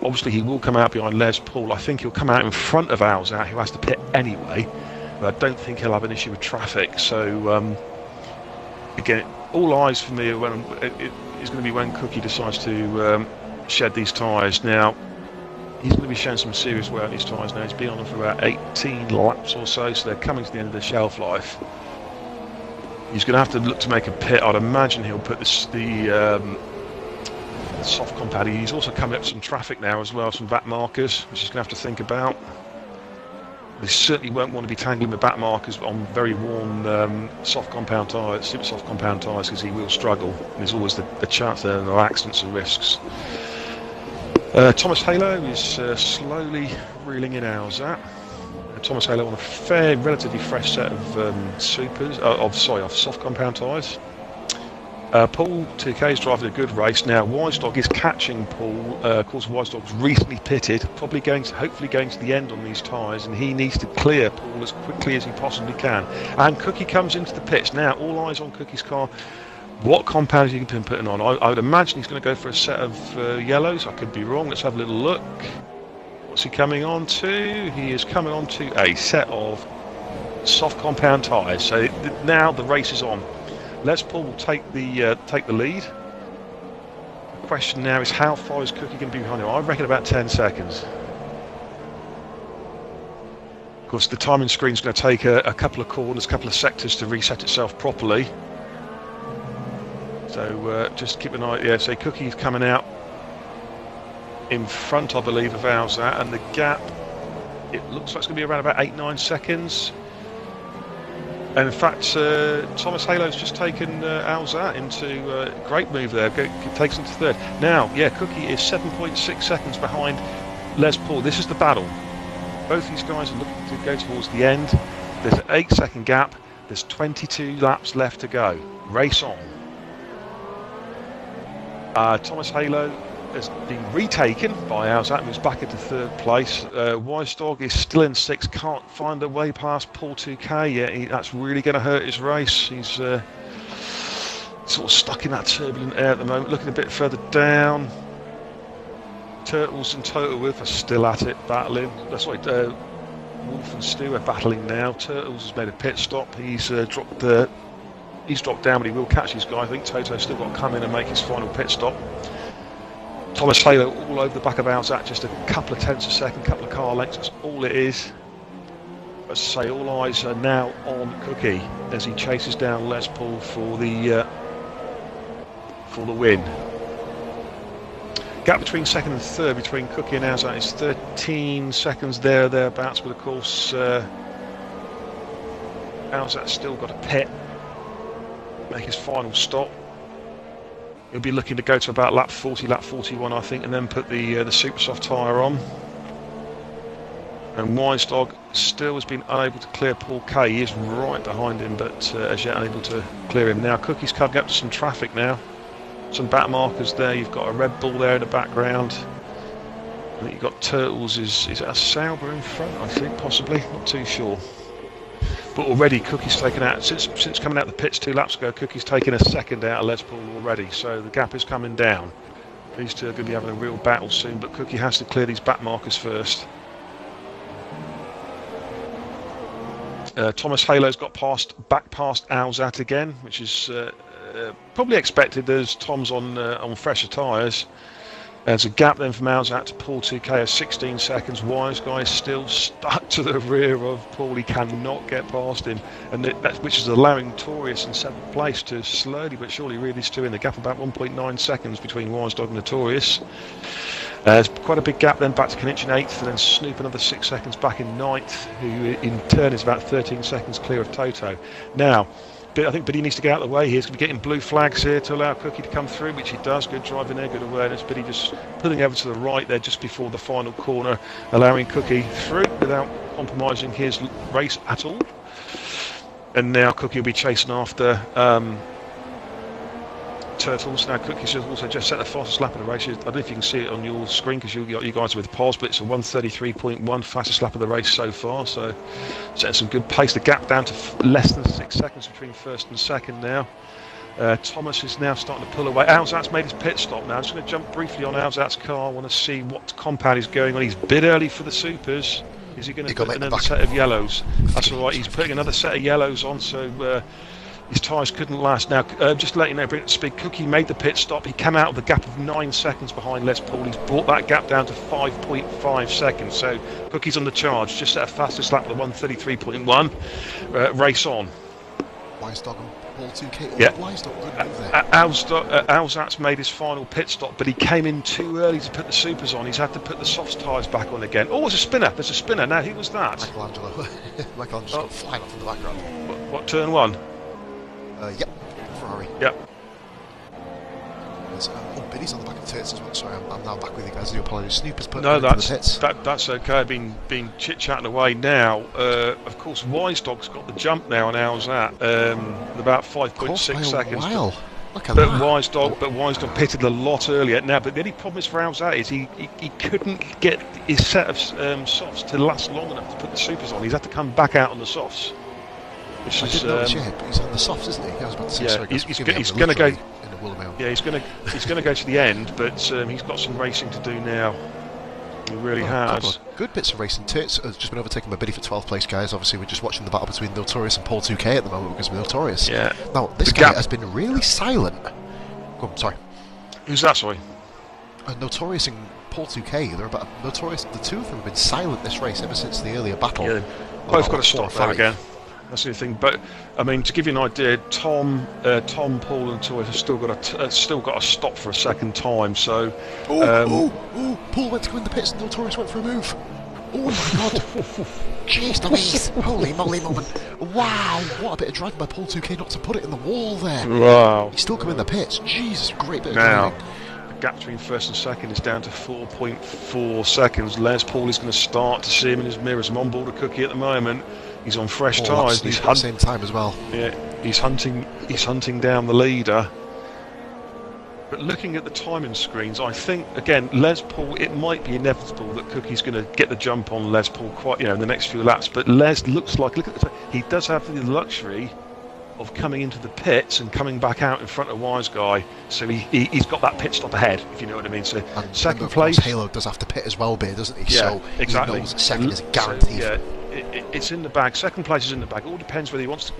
Obviously, he will come out behind Les Paul. I think he'll come out in front of Alzat, who has to pit anyway. But I don't think he'll have an issue with traffic. So, again, all eyes for me is going to be when Cookie decides to shed these tyres. Now, he's going to be showing some serious wear on these tyres now. He's been on them for about 18 laps or so they're coming to the end of their shelf life. He's going to have to look to make a pit. I'd imagine he'll put the soft compound. He's also coming up some traffic now as well, some back markers, which he's going to have to think about. They certainly won't want to be tangling with back markers on very worn soft compound tyres, super soft compound tyres, because he will struggle. There's always the chance there of accidents and risks. Thomas Halo is slowly reeling in Alzat. Thomas Halo on a relatively fresh set of soft compound tyres. Paul 2K is driving a good race now. Wisedog is catching Paul. Of course, Wisedog's recently pitted, hopefully going to the end on these tyres, and he needs to clear Paul as quickly as he possibly can. And Cookie comes into the pits now. All eyes on Cookie's car. What compound has he been putting on? I would imagine he's going to go for a set of yellows. I could be wrong. Let's have a little look. What's he coming on to? He is coming on to a set of soft compound tyres. So now the race is on. Les Paul will take the lead. The question now is, how far is Cookie going to be behind him? I reckon about 10 seconds. Of course, the timing screen is going to take a couple of corners, a couple of sectors to reset itself properly. So just keep an eye. Yeah, so Cookie's coming out in front, I believe, of Alzat, and the gap, it looks like it's going to be around about 8-9 seconds. And in fact, Thomas Halo's just taken Alzat into great move there. Takes him to third. Now, yeah, Cookie is 7.6 seconds behind Les Paul. This is the battle. Both these guys are looking to go towards the end. There's an 8-second gap. There's 22 laps left to go. Race on. Thomas Halo has been retaken by Alzat, who's back into third place. Wise Dog is still in sixth, can't find a way past Paul 2K yet. That's really going to hurt his race. He's sort of stuck in that turbulent air at the moment. Looking a bit further down, Turtles and Total Wolf are still at it, battling. That's right, Wolf and Stu are battling now. Turtles has made a pit stop. He's dropped down, but he will catch his guy. I think Toto's still got to come in and make his final pit stop. Thomas Halo all over the back of Alzat, just a couple of tenths a second, couple of car lengths, that's all it is. As I say, all eyes are now on Cookie as he chases down Les Paul for the win. Gap between second and third between Cookie and Alzat is 13 seconds thereabouts, but of course Alzat's still got a pit, make his final stop. He'll be looking to go to about lap 40, lap 41, I think, and then put the super soft tyre on. And Wise Dog still has been unable to clear Paul K. He is right behind him, but as yet unable to clear him. Now Cookie's coming up to some traffic now. Some back markers there. You've got a Red Bull there in the background. I think you've got Turtles. Is it a Sauber in front? I think possibly. Not too sure. But already Cookie's taken out, since coming out the pits 2 laps ago, Cookie's taken a second out of Les Paul already, so the gap is coming down. These two are going to be having a real battle soon, but Cookie has to clear these back markers first. Thomas Halo's got back past Alzat again, which is probably expected as Tom's on fresher tyres. There's a gap then from Alzat to Paul 2K of 16 seconds. Wise Guy is still stuck to the rear of Paul. He cannot get past him, and which is allowing Notorious in 7th place to slowly but surely reel these two in. The gap about 1.9 seconds between Wise Dog and Notorious. There's quite a big gap then back to Kanic in 8th, and then Snoop another 6 seconds back in 9th, who in turn is about 13 seconds clear of Toto. Now, I think Biddy needs to get out of the way. He's going to be getting blue flags here to allow Cookie to come through, which he does. Good driving there, good awareness. Biddy just pulling over to the right there just before the final corner, allowing Cookie through without compromising his race at all. And now Cookie will be chasing after Turtles. Now Cookie's also just set the fastest lap of the race. I don't know if you can see it on your screen because you guys are with pause, but it's a 1:33.1 fastest lap of the race so far, so setting some good pace. The gap down to less than 6 seconds between first and second now. Thomas is now starting to pull away. Alzat's made his pit stop now. I'm just going to jump briefly on Alzat's car. I want to see what compound is going on. He's a bit early for the supers. Is he going to put another set of yellows? That's all right. He's putting another set of yellows on, so his tyres couldn't last. Now, just to let you know, bring it to speed, Cookie made the pit stop. He came out of the gap of 9 seconds behind Les Paul. He's brought that gap down to 5.5 seconds. So Cookie's on the charge. Just set a fastest lap of the 1:33.1. Race on. Wise Dog and Paul 2K. Yeah. Wise Dog, good move there. Alzat's made his final pit stop, but he came in too early to put the supers on. He's had to put the soft tyres back on again. Oh, there's a spinner. There's a spinner. Now, who was that? Michelangelo. Michelangelo's got flying off in the background. What turn 1? Yep, Ferrari. Yep. Oh, Biddy's on the back of the turrets as well. Sorry, I'm now back with you guys. I do apologise. Snoopers put no, the pits. That's okay. I've been chit-chatting away now. Of course, Wise Dog's got the jump now on Alzat, about 5.6 seconds. Wow. Look at but that. Wise Dog pitted a lot earlier. Now, but the only problem is for Alzat is he couldn't get his set of softs to last long enough to put the supers on. He's had to come back out on the softs. Which is, but he's on the softs, isn't he? I was about to say, yeah, sorry, he's going to go. In a wool of my own. Yeah, he's going to go to the end, but he's got some racing to do now. He really has. Good bits of racing. Turts has just been overtaken by Biddy for 12th place, guys. Obviously, we're just watching the battle between Notorious and Paul 2K at the moment because we're Notorious. Yeah. Now, this guy has been really silent. Go on, sorry. Who's that, sorry? Notorious and Paul 2K. They're about Notorious. The two of them have been silent this race ever since the earlier battle. Yeah. Both got to stop there again. That's the thing. But I mean, to give you an idea, Tom, Paul, and Toy have still got a stop for a second time. So, Paul went to go in the pits, and Notorious went for a move. Oh my God! Jeez Louise! Holy moly moment! Wow! What a bit of driving by Paul 2K not to put it in the wall there. Wow! He's still coming in the pits. Jesus, great bit of now. driving. The gap between first and second is down to 4.4 seconds. Les Paul is going to start to see him in his mirrors. I'm on board a Cookie at the moment. He's on fresh tyres. He's at the same time as well. Yeah, he's hunting down the leader. But looking at the timing screens, I think again Les Paul. It might be inevitable that Cookie's going to get the jump on Les Paul quite, in the next few laps. But Les looks like he does have the luxury of coming into the pits and coming back out in front of Wise Guy, so he's got that pit stop ahead, if you know what I mean. So and second of place, course, Halo does have to pit as well, Beer, doesn't he? Yeah, so exactly. He knows second is guaranteed. So, it's in the bag. Second place is in the bag. It all depends whether he wants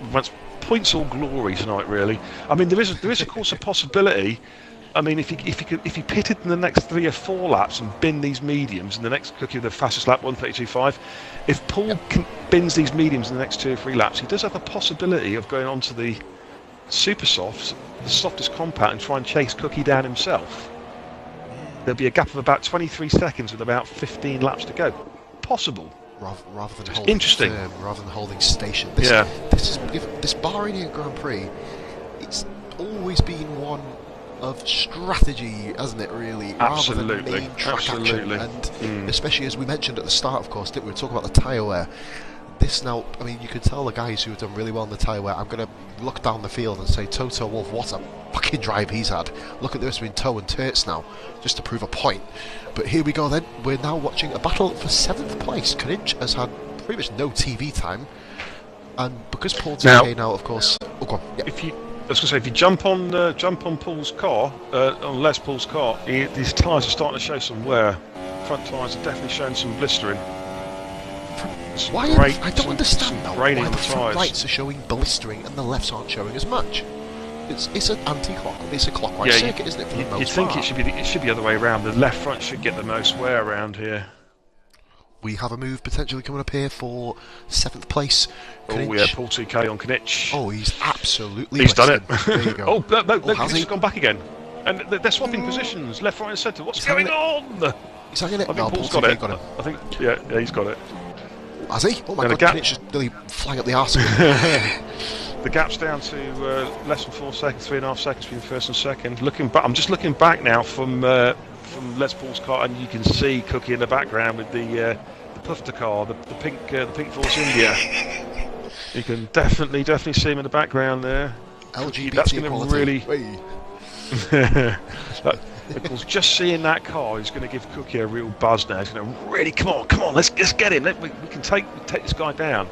points or glory tonight. Really, I mean, there is of course a possibility. I mean, if he pitted in the next 3 or 4 laps and bin these mediums in the next Cookie with the fastest lap 1:32.5, if Paul bins these mediums in the next 2 or 3 laps, he does have the possibility of going on to the super softs, the softest compound, and try and chase Cookie down himself. There'll be a gap of about 23 seconds with about 15 laps to go. Possible. Rather than holding firm, rather than holding station. This Bahrainian Grand Prix, it's always been one of strategy, hasn't it, really? Absolutely. Rather than main track action. And especially as we mentioned at the start, of course, didn't we? We were talking about the tyre wear. This now, I mean, you can tell the guys who have done really well in the tyre wear. I'm going to look down the field and say, Toto Wolff, what a fucking drive he's had. Look at this between Toe and Turts now, just to prove a point. But here we go then. We're now watching a battle for 7th place. Krinch has had pretty much no TV time. And because Paul 2K now, of course... Oh, go on. Yeah. I was going to say, if you jump on Paul's car, on Les Paul's car, his tyres are starting to show some wear. Front tyres are definitely showing some blistering. I don't understand now why the front tyres. rights are showing blistering and the lefts aren't showing as much. It's an anti-clockwise, it's a clockwise circuit, isn't it? For the most part. You'd think it should be the other way around. The left front should get the most wear around here. We have a move potentially coming up here for 7th place. Krinch. Oh yeah, Paul 2K on Krinch. Oh, he's absolutely. He's done it. There you go. He's gone back again, and they're swapping positions, left, right, and centre. What's going on? He's hanging it. I think Paul's got it. I think he's got it. Has he? Oh my God! Krinch just really flying up the arse. The gap's down to less than 4 seconds, 3.5 seconds between first and second. Looking back, I'm just looking back now from Les Paul's car, and you can see Cookie in the background with the Pufter car, the pink Force India. You can definitely see him in the background there. LGBT that's going to really. Of course, just seeing that car is going to give Cookie a real buzz now. He's going to really come on, let's get him. We can take this guy down.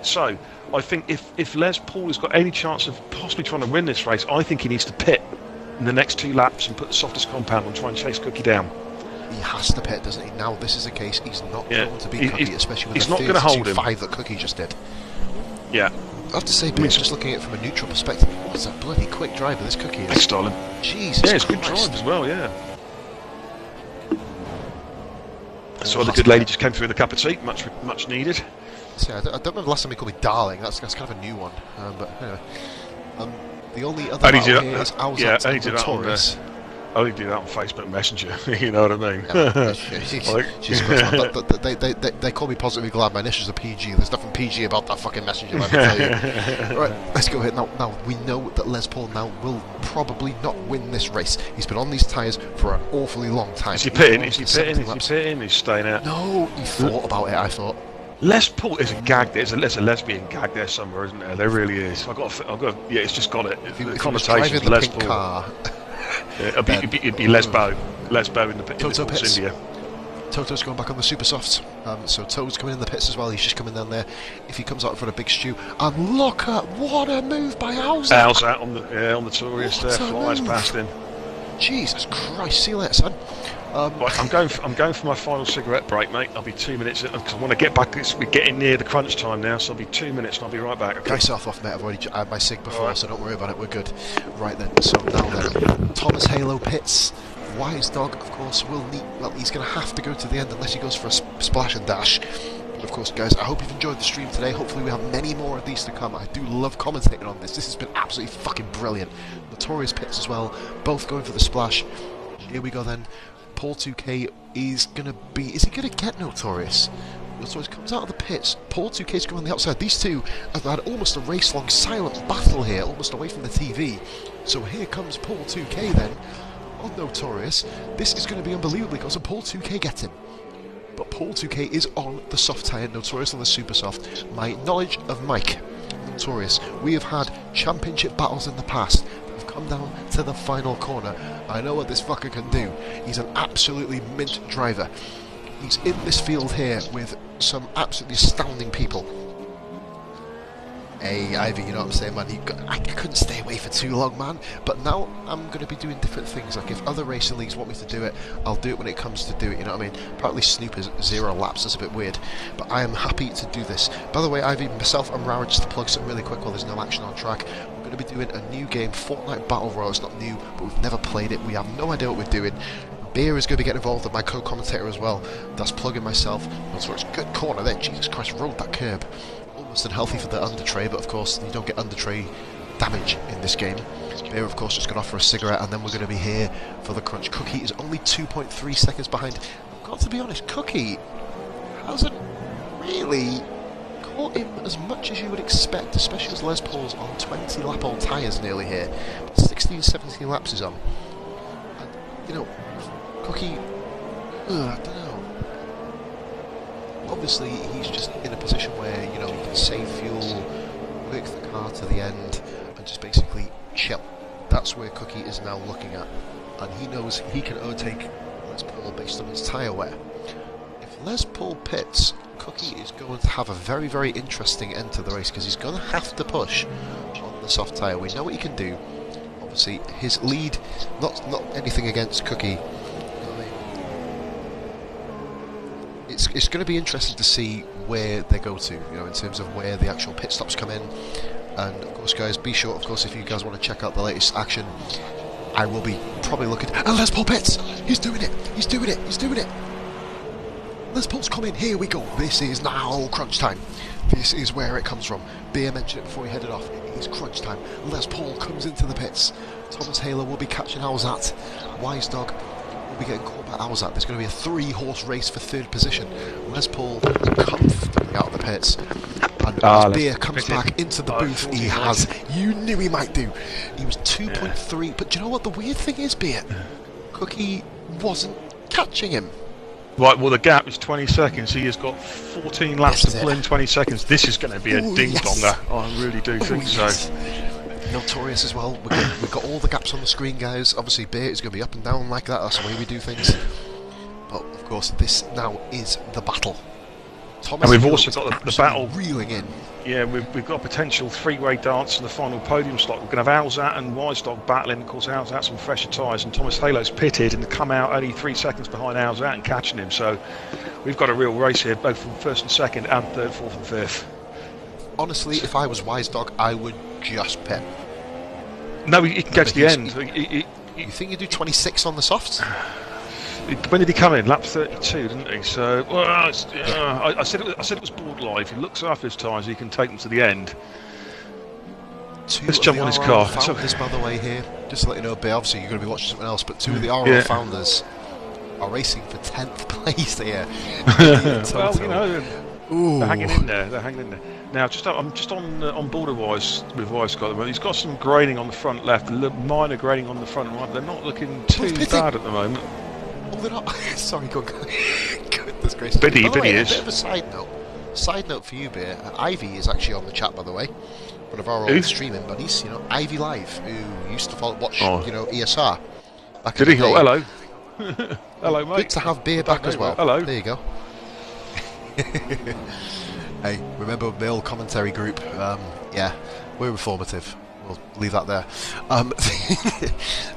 So I think if Les Paul has got any chance of possibly trying to win this race, I think he needs to pit in the next 2 laps and put the softest compound on, try and chase Cookie down. He has to pit, doesn't he? Now this is a case he's not going to beat Cookie, especially with the 32.5 that Cookie just did. Yeah. I have to say, just looking at it from a neutral perspective, what a bloody quick driver this Cookie is. Thanks, darling. Jesus Christ. Good drive as well, yeah. So the good lady just came through with a cup of tea, much needed. See, I don't remember the last time he called me darling. That's kind of a new one. But anyway, the only other battle here is Owsat and Notorious. I only do that on Facebook Messenger. You know what I mean? Yeah, they call me Positively Glad. My initials are PG. There's nothing PG about that fucking messenger, let me tell you. Right, let's go ahead. Now, we know that Les Paul now will probably not win this race. He's been on these tyres for an awfully long time. Is he pitting? Is he pitting? He's staying out? No, he thought about it, I thought. Les Paul is a gag. There's a lesbian gag there somewhere, isn't there? There really is. Yeah, it's just got it. If he was driving the pink car... It'd be Lesbo in the pit. Toto pits. India. Toto's going back on the super softs, so Toad's coming in the pits as well. He's just coming down there. If he comes out in front of Big Stew, and look at what a move by Owsat. Owsat on the Taurus there, flies past him. Jesus Christ! See you later, son. Right, I'm going for my final cigarette break, mate. I'll be 2 minutes because I want to get back. We're getting near the crunch time now, so I'll be 2 minutes and I'll be right back. Okay? Get yourself off, mate. I've already had my cig before, so don't worry about it. We're good. Right then. So now then, Thomas Halo pits. Wise Dog, of course, will need. Well, he's going to have to go to the end unless he goes for a splash and dash. Of course, guys, I hope you've enjoyed the stream today. Hopefully we have many more of these to come. I do love commentating on this. This has been absolutely fucking brilliant. Notorious pits as well, both going for the splash. Here we go then. Paul 2K is going to be... Is he going to get Notorious? Notorious comes out of the pits. Paul 2K is going on the outside. These two have had almost a race-long silent battle here, almost away from the TV. So here comes Paul 2K then, on Notorious. This is going to be unbelievably close, and Paul 2K gets him. But Paul 2K is on the soft tyre, Notorious on the super soft. My knowledge of Mike, Notorious, we have had championship battles in the past that have come down to the final corner. I know what this fucker can do. He's an absolutely mint driver. He's in this field here with some absolutely astounding people. Hey, Ivy, you know what I'm saying, man? I couldn't stay away for too long, man. But now I'm going to be doing different things. Like, if other racing leagues want me to do it, I'll do it when it comes to do it, you know what I mean? Apparently Snoop is 0 laps, that's a bit weird. But I am happy to do this. By the way, Ivy, myself and Rara, just to plug something really quick while there's no action on track, we're going to be doing a new game, Fortnite Battle Royale. It's not new, but we've never played it. We have no idea what we're doing. Beer is going to be getting involved with my co-commentator as well. That's plugging myself. So it's a good corner there. Jesus Christ, rode that curb. Almost unhealthy for the under tray, but of course you don't get under tray damage in this game. Beer, of course, just got off for a cigarette, and then we're going to be here for the crunch. Cookie is only 2.3 seconds behind. I've got to be honest, Cookie hasn't really caught him as much as you would expect, especially as Les Paul's on 20 lap old tyres nearly here. 16, 17 laps is on. And, you know, Cookie, I don't know. Obviously, he's just in a position where, you know, he can save fuel, work the car to the end, and just basically chill. That's where Cookie is now looking at. And he knows he can overtake Les Paul based on his tyre wear. If Les Paul pits, Cookie is going to have a very, very interesting end to the race, because he's going to have to push on the soft tyre. We know what he can do. Obviously, his lead, not anything against Cookie. It's going to be interesting to see where they go to, you know, in terms of where the actual pit stops come in. And of course, guys, be sure, of course, if you guys want to check out the latest action, I will be probably looking. And Les Paul pits! He's doing it! He's doing it! He's doing it! Les Paul's come in. Here we go. This is now crunch time. This is where it comes from. Beer mentioned it before he headed off. It is crunch time. Les Paul comes into the pits. Thomas Haler will be catching Alzat. Wise Dog be getting caught by Alzat. There's going to be a 3-horse race for 3rd position. Les Paul comfortably out of the pits. And as Beer comes back into the booth, he has. You knew he might do. He was 2.3. But do you know what the weird thing is, Beer? Cookie wasn't catching him. Right, well, the gap is 20 seconds. He has got 14 laps to pull in 20 seconds. This is going to be a ding-donger. I really do think so. Notorious as well. We've got all the gaps on the screen, guys. Obviously, Beer is going to be up and down like that. That's the way we do things. But of course, this now is the battle. Thomas and we've also got the battle reeling in. Yeah, we've got a potential 3-way dance in the final podium slot. We're going to have Alzat and Wise Dog battling. Of course, Alzat's on fresher tyres, and Thomas Halo's pitted and come out only 3 seconds behind Alzat and catching him. So we've got a real race here, both from 1st and 2nd, and 3rd, 4th, and 5th. Honestly, if I was Wise Dog, I would just pit. No, he can go to the end. You think you do 26 on the softs? When did he come in? Lap 32, didn't he? So, well, I said it was borderline. If he looks after his tyres, he can take them to the end. Let's jump on his car. Founders, by the way, here, just to let you know, obviously you're going to be watching something else, but 2 of the RRL founders are racing for 10th place here. Well, you know, they're hanging in there. They're hanging in there. Now, I'm just on border Wise with Wise Scott. He's got some graining on the front left, minor graining on the front right. They're not looking too bad at the moment. Oh, they're not. Sorry, goodness gracious. Biddy is. A bit of a side note. Side note for you, Beer. Ivy is actually on the chat, by the way. One of our old streaming buddies, you know, Ivy Live, who used to watch, you know, ESR. Did he? Oh, hello. Hello, mate. Good to have Beer back as well. Hello. There you go. Hey, remember the old commentary group? Yeah, we're informative. We'll leave that there.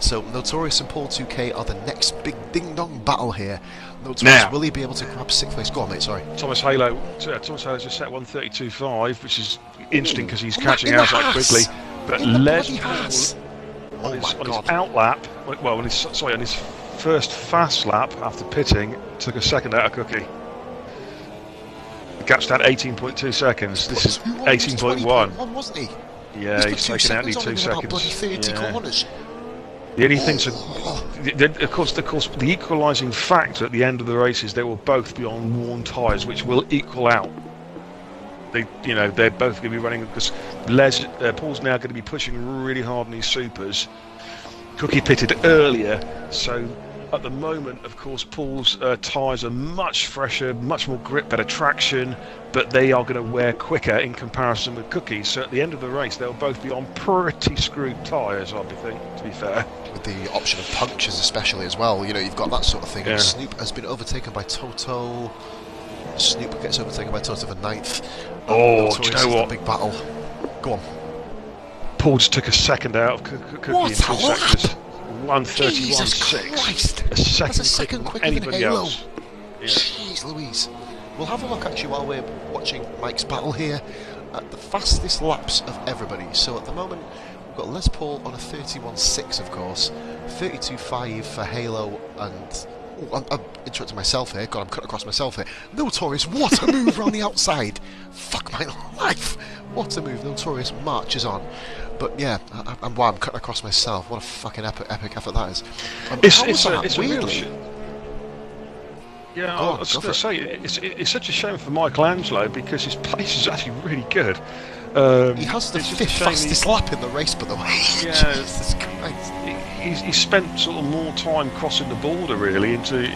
So, Notorious and Paul 2K are the next big ding-dong battle here. Notorious, will he be able to grab 6th place? Go on, mate, sorry. Thomas Halo's just set 132.5, which is interesting because he's catching out like quickly. But Les Paul, on his outlap, well, on his first fast lap after pitting, took a second out of Cookie. The gap's down 18.2 seconds. This is 18.1. Wasn't he? Yeah, he's taken out nearly 2 seconds. Bloody 30 corners. The only thing of course, the equalising factor at the end of the race is they will both be on worn tyres, which will equal out. They're both going to be running because Paul's now going to be pushing really hard on these supers. Cookie pitted earlier, so at the moment, of course, Paul's tyres are much fresher, much more grip, better traction, but they are going to wear quicker in comparison with Cookie's. So at the end of the race, they'll both be on pretty screwed tyres, I think, to be fair. With the option of punctures especially as well, you've got that sort of thing. Yeah. Snoop has been overtaken by Toto. Snoop gets overtaken by Toto for 9th. Oh, do you know what? Big battle. Go on. Paul just took a second out of Cookie in 2 seconds. 1:31.6. That's a second quicker than Halo. Else. Yeah. Jeez Louise. We'll have a look actually while we're watching Mike's battle here at the fastest laps of everybody. So at the moment we've got Les Paul on a 31.6 of course, 32.5 for Halo, and I'm interrupting myself here. God, I'm cutting across myself here. Notorious, what a move around the outside! Fuck my life! What a move! Notorious marches on. But yeah, I'm cutting across myself. What a fucking epic effort that is. It's weirdly. Yeah, I was going to say it's such a shame for Michelangelo because his pace is actually really good. He has the 5th fastest lap in the race, by the way. Yeah, Jesus Christ. He spent sort of more time crossing the border really into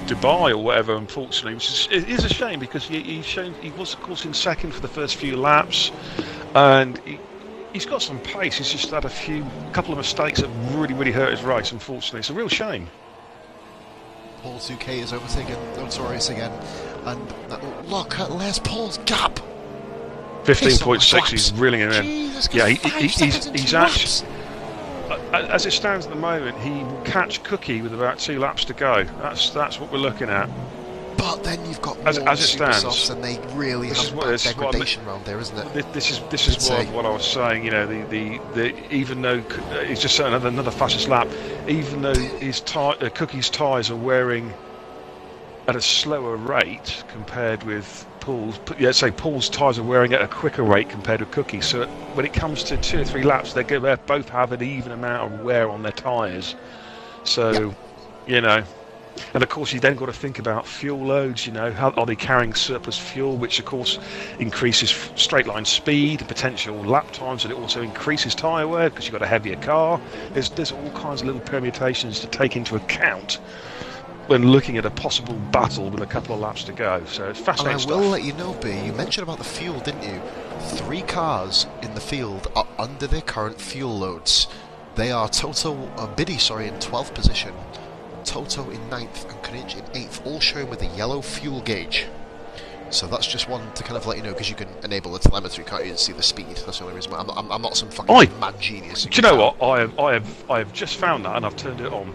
Dubai or whatever, unfortunately, which is a shame because he was of course in second for the first few laps, and he's got some pace. He's just had a couple of mistakes that really hurt his race. Unfortunately, it's a real shame. Paul 2K is overtaken Notorious again, and look at Les Paul's gap. 15.6. He's reeling him in. Jesus, yeah, he's actually. As it stands at the moment, he will catch Cookie with about 2 laps to go. That's what we're looking at. But then you've got as it stands, softs, and they really have bad degradation round there, isn't it? This is what I was saying. Even though he's just set another fastest lap, even though his Cookie's tyres are wearing at a slower rate compared with Paul's. Say Paul's tyres are wearing at a quicker rate compared with Cookie. So when it comes to 2 or 3 laps, they both have an even amount of wear on their tyres. So, and of course you then got to think about fuel loads. How are they carrying surplus fuel, which of course increases straight line speed, potential lap times, and it also increases tyre wear because you've got a heavier car. There's all kinds of little permutations to take into account when looking at a possible battle with a couple of laps to go. So it's fascinating stuff. And I will let you know, B, you mentioned about the fuel, didn't you? 3 cars in the field are under their current fuel loads. They are Biddy in 12th position, Toto in 9th, and Knight in 8th, all shown with a yellow fuel gauge. So that's just one to kind of let you know, because you can enable the telemetry, can't you, and see the speed. That's the only reason why. I'm not some fucking mad genius. Do you know what? I have just found that and I've turned it on.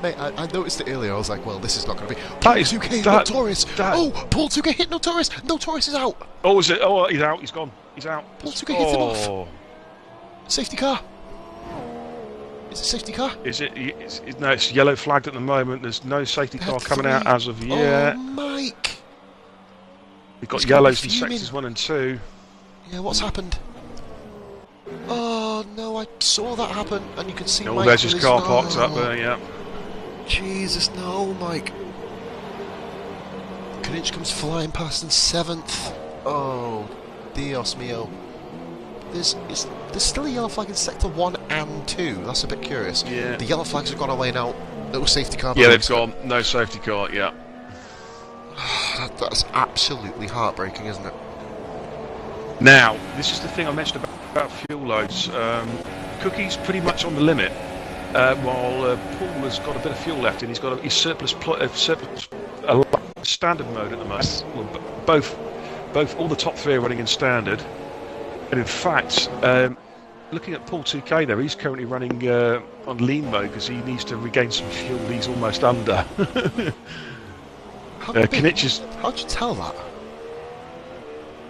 Mate, I noticed it earlier. I was like, well, this is not going to be. Paul 2K Notorious. Oh, Paul 2K hit Notorious. Notorious is out. Oh, is it? Oh, he's out. He's gone. He's out. Paul 2K hit him off. Safety car. Is it safety car? Is it? No, it's yellow flagged at the moment. There's no safety car coming out as of yet. Oh, Mike. We've got yellows in sectors 1 and 2. Yeah, what's happened? Oh no, I saw that happen, and you can see. Oh, there's his car parked up there. Yeah. Jesus, no, Mike. Knight comes flying past in 7th. Oh, Dios mio. There's still a yellow flag in sector 1 and 2. That's a bit curious. Yeah. The yellow flags have gone away now. No safety car. Yeah, they've gone. No safety car. Yeah. That's absolutely heartbreaking, isn't it? Now, this is the thing I mentioned about fuel loads. Cookie's pretty much on the limit, while Paul has got a bit of fuel left, and he's surplus standard mode at the moment. Well, both all the top 3 are running in standard, and in fact, looking at Paul 2K there, he's currently running on lean mode because he needs to regain some fuel. He's almost under. How'd you tell that?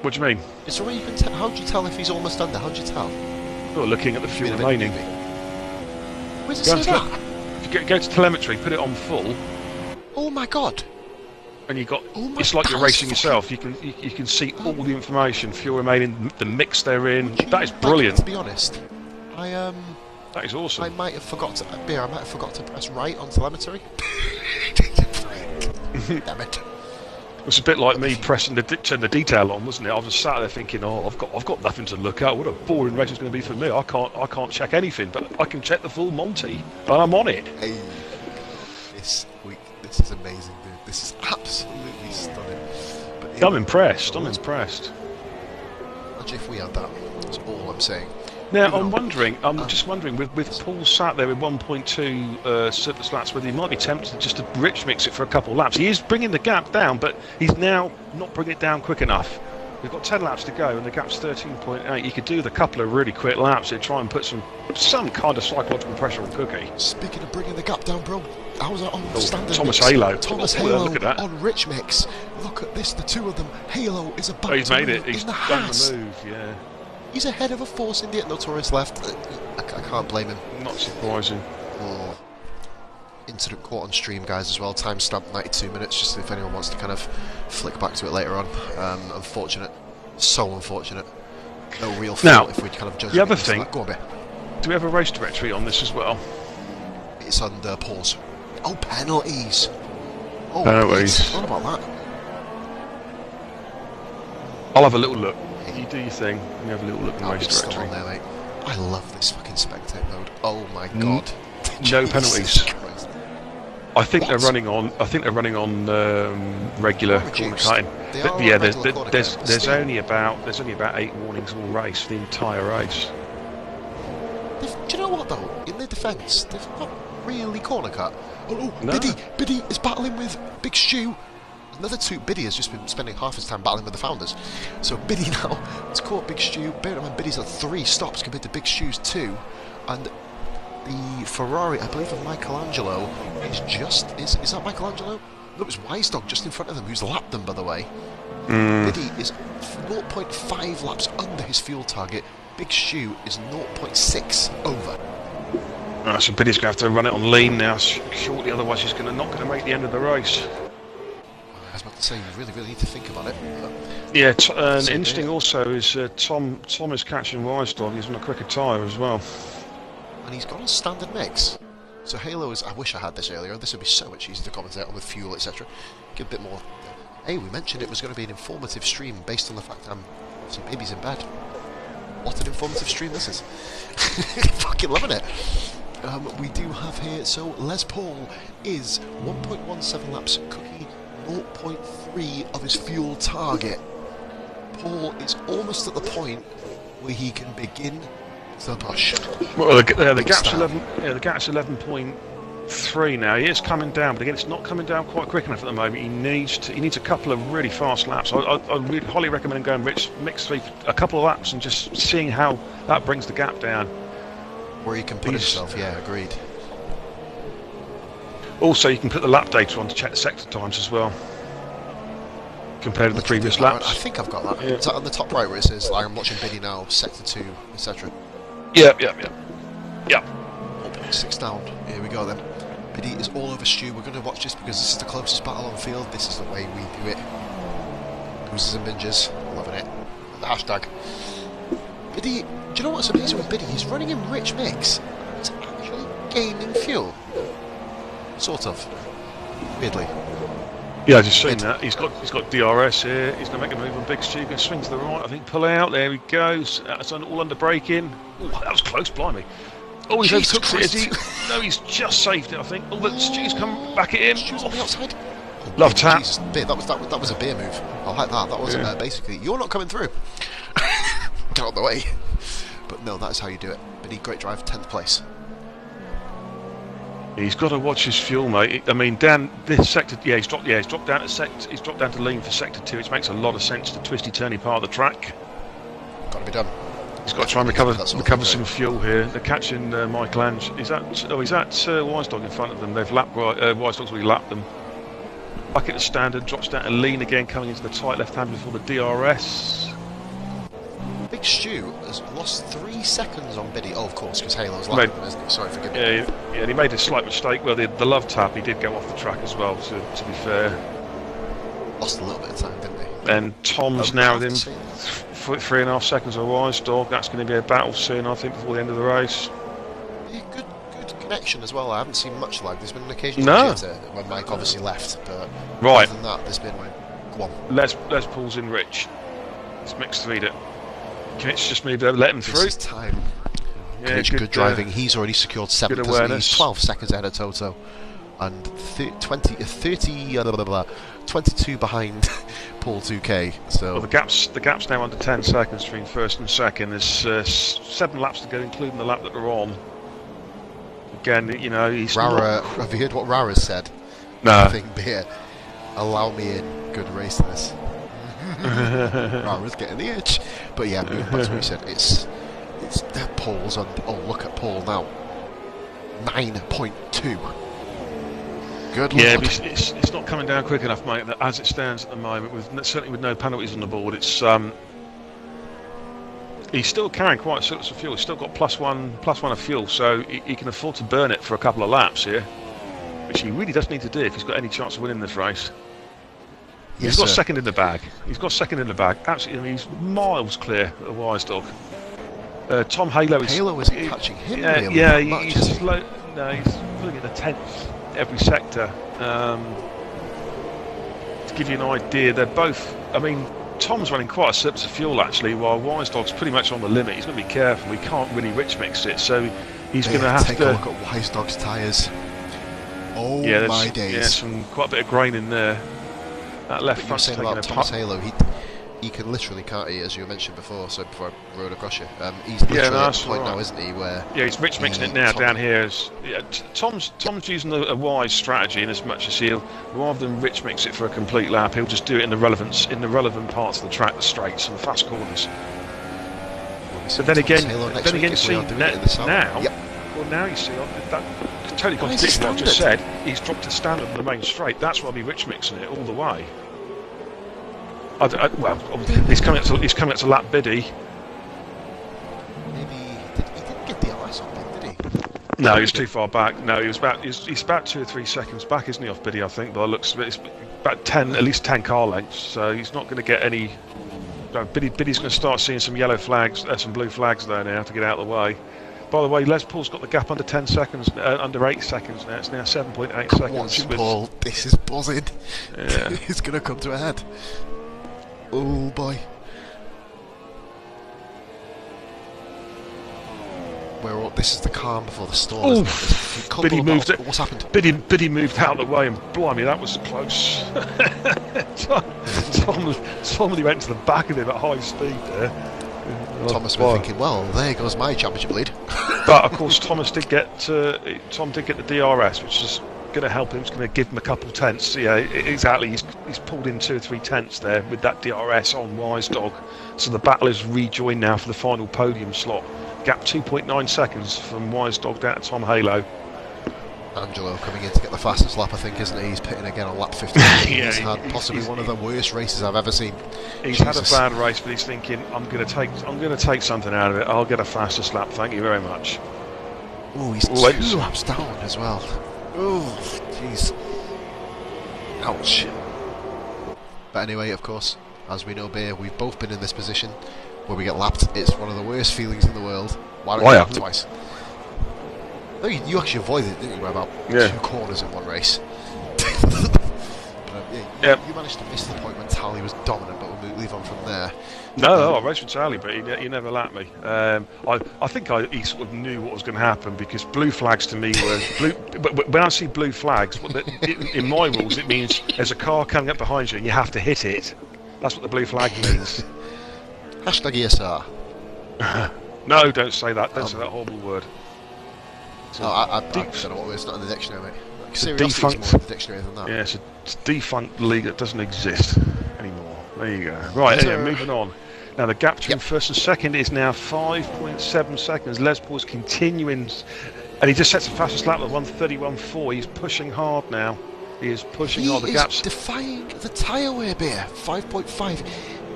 What do you mean? Is there a way you can tell? How'd you tell if he's almost under? How'd you tell? Well, looking at the fuel remaining. Where's it say that? If you go to telemetry, put it on full. Oh my god! and you got Oh my, it's like you're that is racing yourself. You can see all the information, fuel remaining, the mix they're in. That is Like, brilliant. to be honest, That is I awesome. might have forgot to press right on telemetry. Damn it. It was a bit like me pressing turn the detail on, wasn't it? I was just sat there thinking, oh, I've got nothing to look at. What a boring race it's going to be for me. I can't check anything, but I can check the full Monty, and I'm on it. Hey, this is amazing, dude. This is absolutely stunning. But I'm impressed. I'm impressed. Imagine if we had that. That's all I'm saying. Now, I'm just wondering, with Paul sat there with 1.2 surplus laps, whether he might be tempted just to rich mix it for a couple of laps. He is bringing the gap down, but he's now not bringing it down quick enough. We've got 10 laps to go, and the gap's 13.8. You could do the couple of really quick laps and try and put some kind of psychological pressure on Cookie. Speaking of bringing the gap down, bro, how's that on standard Thomas mix? Halo. Thomas Halo look at that. on rich mix. Look at this, the two of them. Halo is about He's to made move it. He's in the done Haas. the move, yeah. He's ahead of a Force India. Notorious left. I can't blame him. Not surprising. Oh. Incident caught on stream, guys, as well. Timestamp 92 minutes, just if anyone wants to kind of flick back to it later on. Unfortunate. So unfortunate. No real fault if we kind of judge the other against thing, that. Go on, Ben. do we have a race directory on this as well? It's under pause. Oh, penalties. Oh, Penalties. I forgot about that. I'll have a little look. You do your thing. You have a little look in the race It's still directory. on there, mate. I love this fucking spectate mode. Oh my god. No Jesus penalties. Christ. I think they're What? running on. I think they're running on regular corner Reduced. cutting. They But are yeah, on there's regular corner there's cutting. there's Still. only about 8 warnings all race for the entire race. Do you know what though? In their defence, they've not really corner cut. Oh, No. Biddy is battling with Big Stu. Another two. Biddy has just been spending half his time battling with the founders. So Biddy now has caught Big Stu. Bear in mind, Biddy's had 3 stops compared to Big Stu's 2, and the Ferrari, I believe, of Michelangelo is just is that Michelangelo? No, it's Wise Dog just in front of them, who's lapped them, by the way. Biddy is 0.5 laps under his fuel target. Big Stu is 0.6 over. So Biddy's going to have to run it on lean now shortly, otherwise he's not going to make the end of the race. I was about to say, you really need to think about it. But Yeah, and interesting also is Tom is catching Wise Dog. He's on a quicker tyre as well. and he's got a standard mix. So Halo is. I wish I had this earlier. This would be so much easier to commentate on with fuel, etc. Give a bit more. Hey, we mentioned it was going to be an informative stream based on the fact obviously baby's in bed. What an informative stream this is! Fucking loving it. We do have here. So Les Paul is 1.17 laps. Cookie 0.3 of his fuel target. Paul is almost at the point where he can begin the push. Well, the gap's 11. Yeah, the gap's 11.3 now. He is coming down, but again, it's not coming down quite quick enough at the moment. He needs a couple of really fast laps. I really highly recommend going mix three for a couple of laps and just seeing how that brings the gap down. Where he can put himself. Yeah, agreed. Also, you can put the lap data on to check the sector times as well, compared to the previous laps. I think I've got that. Yeah. Is that on the top right where it says, like, I'm watching Biddy now, sector 2, etc. Yeah. 0.6 down. Here we go then. Biddy is all over Stu. We're going to watch this because this is the closest battle on field. This is the way we do it. Boozers and bingers. Loving it. The hashtag. Biddy, do you know what's amazing with Biddy? He's running in rich mix. He's actually gaining fuel. Sort of. Weirdly. Yeah, I just seen that. He's got DRS here. He's going to make a move on Big Stu. Going to swing to the right. I think pull out. There he goes. That's all under braking. Oh, that was close, blimey. Oh, he's overtook it. Is he? No, he's just saved it. I think. Oh, but Stu's come back at him. Stu's on the outside. Oh, Love tap. Jesus, beer. That was a beer move. I like that. That was basically you're not coming through. Get out of the way. But no, that's how you do it. Biddy, great drive, 10th place. He's got to watch his fuel, mate. I mean, down this sector, he's dropped down to lean for sector 2, which makes a lot of sense. The twisty, turny part of the track. Got to be done. He's got to try and recover some fuel here. They're catching Michelangelo. Is that Wise Dog in front of them? They've lapped Wise Dog's already lapped them. Back at the standard, drops down to lean again, coming into the tight left hand before the DRS. Big Stu has lost 3 seconds on Biddy. Oh, of course, because Halo's lapping him, isn't he? Sorry, forgive me. Yeah, and he made a slight mistake. Well, the love tap, he did go off the track as well, to be fair. lost a little bit of time, didn't he? And Tom's now within 3.5 seconds of Wise Dog. That's going to be a battle soon, I think, before the end of the race. Yeah, good connection as well. I haven't seen much lag. There's been an occasional jitter when Mike obviously left, but other than that, there's been like, go on. Les Paul's in Rich. It's mixed leader. Kmitch just moved over, let him through. This is time. Yeah, good driving. He's already secured 7th position. He's 12 seconds ahead of Toto, and 22 behind Paul 2K. So well, the gap's now under 10 seconds between first and second. There's 7 laps to go, including the lap that we're on. Again, you know, he's Rara. Have you heard what Rara said? No. I think beer. Allow me in. Good race this. Rara's getting the itch. But yeah, moving back to what he said. It's Paul's on. Oh, look at Paul now. 9.2. Good Lord. Yeah, but it's not coming down quick enough, mate. As it stands at the moment, certainly with no penalties on the board, it's he's still carrying quite a surplus of fuel. He's still got plus one of fuel, so he can afford to burn it for a couple of laps here, which he really does need to do if he's got any chance of winning this race. He's got second in the bag. He's got second in the bag. Absolutely, I mean, he's miles clear of the Wise Dog. Tom Halo is catching him. Yeah, he's pulling in a 10th every sector. To give you an idea, they're both. I mean, Tom's running quite a surplus of fuel actually, while Wise Dog's pretty much on the limit. He's going to be careful. He can't really rich mix it, so he's going to have to take a look at Wise Dog's tyres. Oh yeah, my days! Yeah, quite a bit of grain in there. That left front's taking a Thomas Halo. He can literally, can't he, as you mentioned before, so before I rode across you, he's literally at the point now, isn't he, where... Yeah, he's rich mixing it now down here. Tom's using a wise strategy in as much as he'll, rather than rich mix it for a complete lap, he'll just do it in the relevant parts of the track, the straights and the fast corners. But then again, you see now, well now you see, that totally contradicts what I just said, he's dropped a standard on the main straight, that's why I'll be rich mixing it all the way. Well, he's coming up to lap Biddy. Maybe he didn't get the RS on Bid, did he? No, he was too far back. No, he's about 2 or 3 seconds back, isn't he, off Biddy? I think, by the looks of it, it's about 10, at least 10 car lengths. So he's not going to get any. No, Biddy's going to start seeing some yellow flags, some blue flags there now to get out of the way. By the way, Les Paul's got the gap under 10 seconds, under 8 seconds now. It's now 7.8 seconds. Once Paul, this is buzzing. Yeah. It's going to come to a head. Oh boy. This is the calm before the storm. Biddy moved it. What's happened? Biddy moved out of the way, and blimey, that was close. Tom really went to the back of him at high speed there. Thomas was thinking, well, there goes my championship lead. But of course, Tom did get the DRS, which is going to help him. It's going to give him a couple tenths. Yeah, exactly. He's pulled in 2 or 3 tenths there with that DRS on Wise Dog. So the battle is rejoined now for the final podium slot. Gap 2.9 seconds from Wise Dog down to Tom Halo. Angelo coming in to get the fastest lap, I think, isn't he? He's pitting again on lap 15. Yeah, he's had possibly one of the worst races I've ever seen. He's had a bad race, but he's thinking, I'm going to take something out of it. I'll get a fastest lap. Thank you very much. Oh, he's 2 laps down as well. Oh, jeez. Ouch. But anyway, of course, as we know, Beer, we've both been in this position where we get lapped. It's one of the worst feelings in the world. Why don't you lap twice? No, you actually avoided it, didn't you, by about 2 corners in one race. But, you managed to miss the point when Tally was dominant, but we'll leave on from there. No, I raced with Tally, but he never lapped me. I think he sort of knew what was going to happen, because blue flags to me were blue. But when I see blue flags, in my rules, it means there's a car coming up behind you and you have to hit it. That's what the blue flag means. Hashtag ESR. No, don't say that. Don't say that horrible word. I don't know what it's not in the dictionary, mate. Seriously, it's more in the dictionary than that. Yeah, it's a defunct league that doesn't exist anymore. There you go. Right, anyway, moving on. Now the gap between first and second is now 5.7 seconds. Les Paul's continuing, and he just sets the fastest lap at 1:31.4. He's pushing hard now. He is pushing hard. The gap's defying the tyre wear, Beer. 5.5.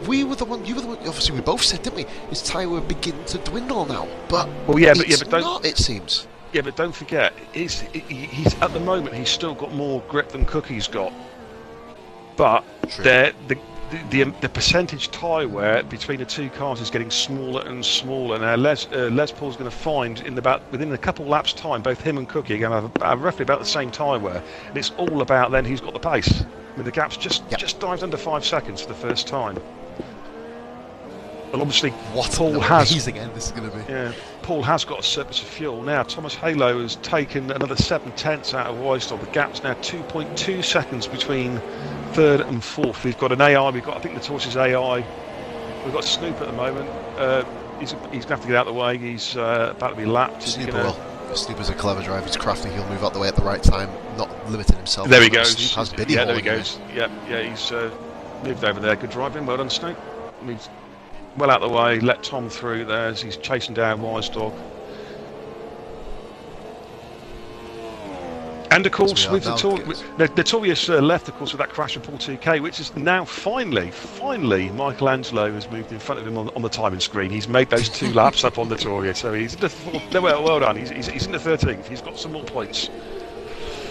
You were the one. Obviously, we both said, didn't we? His tyre wear begin to dwindle now, but but don't, not. It seems. Yeah, but don't forget, he's at the moment he's still got more grip than Cookie's got. But The percentage tyre wear between the two cars is getting smaller and smaller. Now Les Paul's going to find within a couple laps time, both him and Cookie are going to have roughly about the same tyre wear, and it's all about then who's got the pace. I mean, the gap's just dived under 5 seconds for the first time. But obviously, Paul has this is going to be. Yeah, Paul has got a surplus of fuel now. Thomas Halo has taken another 7/10 out of Weisdorf. The gap's now 2.2 seconds between third and fourth. We've got an AI. I think the Tortoise AI. We've got Snoop at the moment. He's going to have to get out of the way. He's about to be lapped. Snoop is a clever driver. He's crafty. He'll move out the way at the right time, not limiting himself. There he goes. Snoop has Biddy. Yeah, there he goes. Yeah, he's moved over there. Good driving. Well done, Snoop. He's well out of the way. Let Tom through there as he's chasing down Weisdorf. And of course, with the Notorious left, of course, with that crash of Paul 2K, which is now finally, Michelangelo has moved in front of him on the timing screen. He's made those 2 laps up on Notorious, so he's in the well done. He's in the 13th. He's got some more points.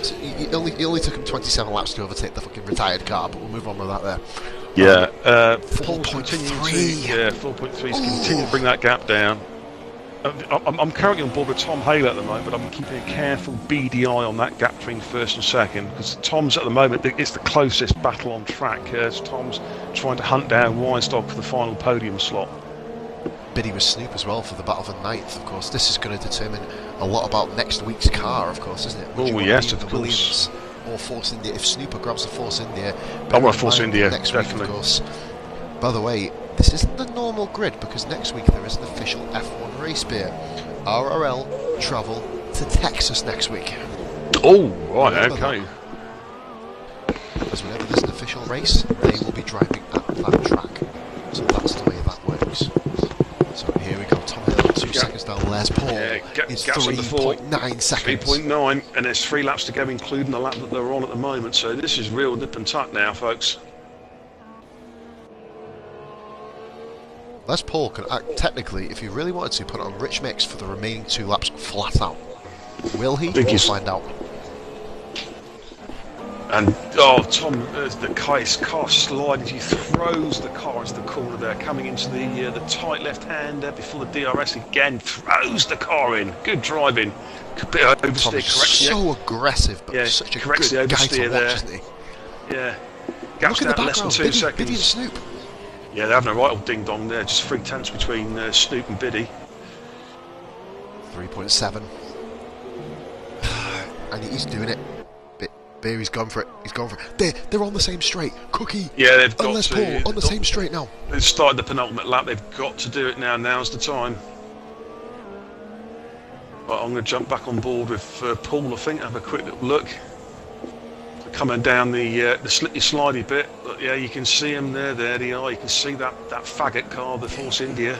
So it only took him 27 laps to overtake the fucking retired car, but we'll move on with that there. Yeah, 4.3. Yeah, 4.3 is continuing to bring that gap down. I'm currently on board with Tom Hale at the moment, but I'm keeping a careful beady eye on that gap between first and second, because Tom's at the moment, it's the closest battle on track, as Tom's trying to hunt down Weisdorf for the final podium slot. Biddy with Snoop as well for the battle for 9th, of course. This is going to determine a lot about next week's car, of course, isn't it? Oh yes, of course. Or Force India, if Snooper grabs the Force India. I want Force India next definitely. week, of course. By the way, this isn't the normal grid, because next week there is an official F1 race beer. RRL travel to Texas next week. Oh, right, okay. Because whenever there's an official race, they will be driving at that track. So that's the way that works. So here we go, Tom Hill, 2 seconds down, Les Paul is 3.9 seconds. 3.9, and there's 3 laps to go, including the lap that they're on at the moment. So this is real nip and tuck now, folks. Les Paul can technically, if he really wanted to, put it on rich mix for the remaining 2 laps flat out. Will he? We'll find out. And Tom, the car slides. He throws the car into the corner there, coming into the tight left-hander before the DRS again. Throws the car in. Good driving. Good bit of oversteer. So aggressive, but such a good guy to watch, isn't he? Yeah. Gaps down less than 2 seconds. Biddy and Snoop. Yeah, they're having a right old ding-dong there. Just 3/10 between Snoop and Biddy. 3.7. And he's doing it. Beer, he's gone for it. He's gone for it. They're on the same straight. Cookie. Yeah, they've got Les Paul on the same straight now. They've started the penultimate lap. They've got to do it now. Now's the time. Right, I'm going to jump back on board with Paul, I think. Have a quick little look. Coming down the slippy slidey bit, but yeah, you can see them there. There they are. You can see that faggot car, the Force India.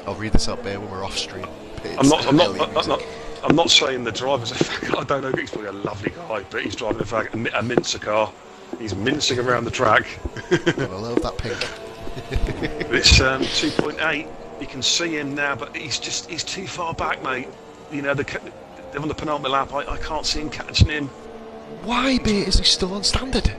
I'll read this up there when we're off stream. I'm not saying the driver's a faggot. I don't know. He's probably a lovely guy, but he's driving a mincer car. He's mincing around the track. I love that pink. It's 2.8. You can see him now, but he's too far back, mate. You know, they're on the penultimate lap. I can't see him catching him. Why, Beer? Is he still on standard?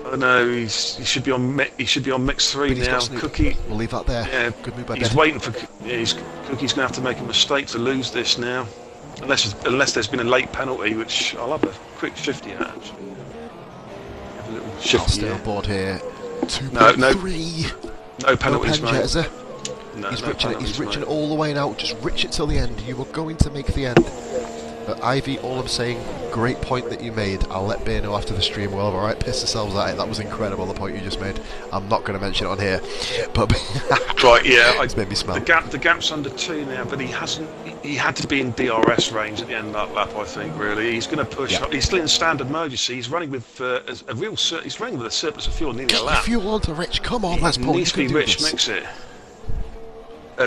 I know he should be on mix 3 now. Cookie, we'll leave that there. Yeah, good move by he's Ben. Waiting for. Yeah, Cookie's gonna have to make a mistake to lose this now, unless there's been a late penalty, which I'll have a quick 50 at. Actually, have a little I'll stay on board here. 2.3. No penalties, mate. He's riching it. He's riching it all the way now. Just rich it till the end. You were going to make the end. But Ivy, all I'm saying, great point that you made. I'll let Bear know after the stream. We'll have a right piss ourselves at it. That was incredible, the point you just made. I'm not going to mention it on here, but right, yeah, it's made me smile. The gap's under 2 now, but he hasn't. He had to be in DRS range at the end of that lap, I think. Really, he's going to push. He's still in standard mode. You see, he's running with a real. He's running with a surplus of fuel, nearly a lap. Get your fuel onto Rich. Come on, let's pull. Needs to be Rich. Mix it.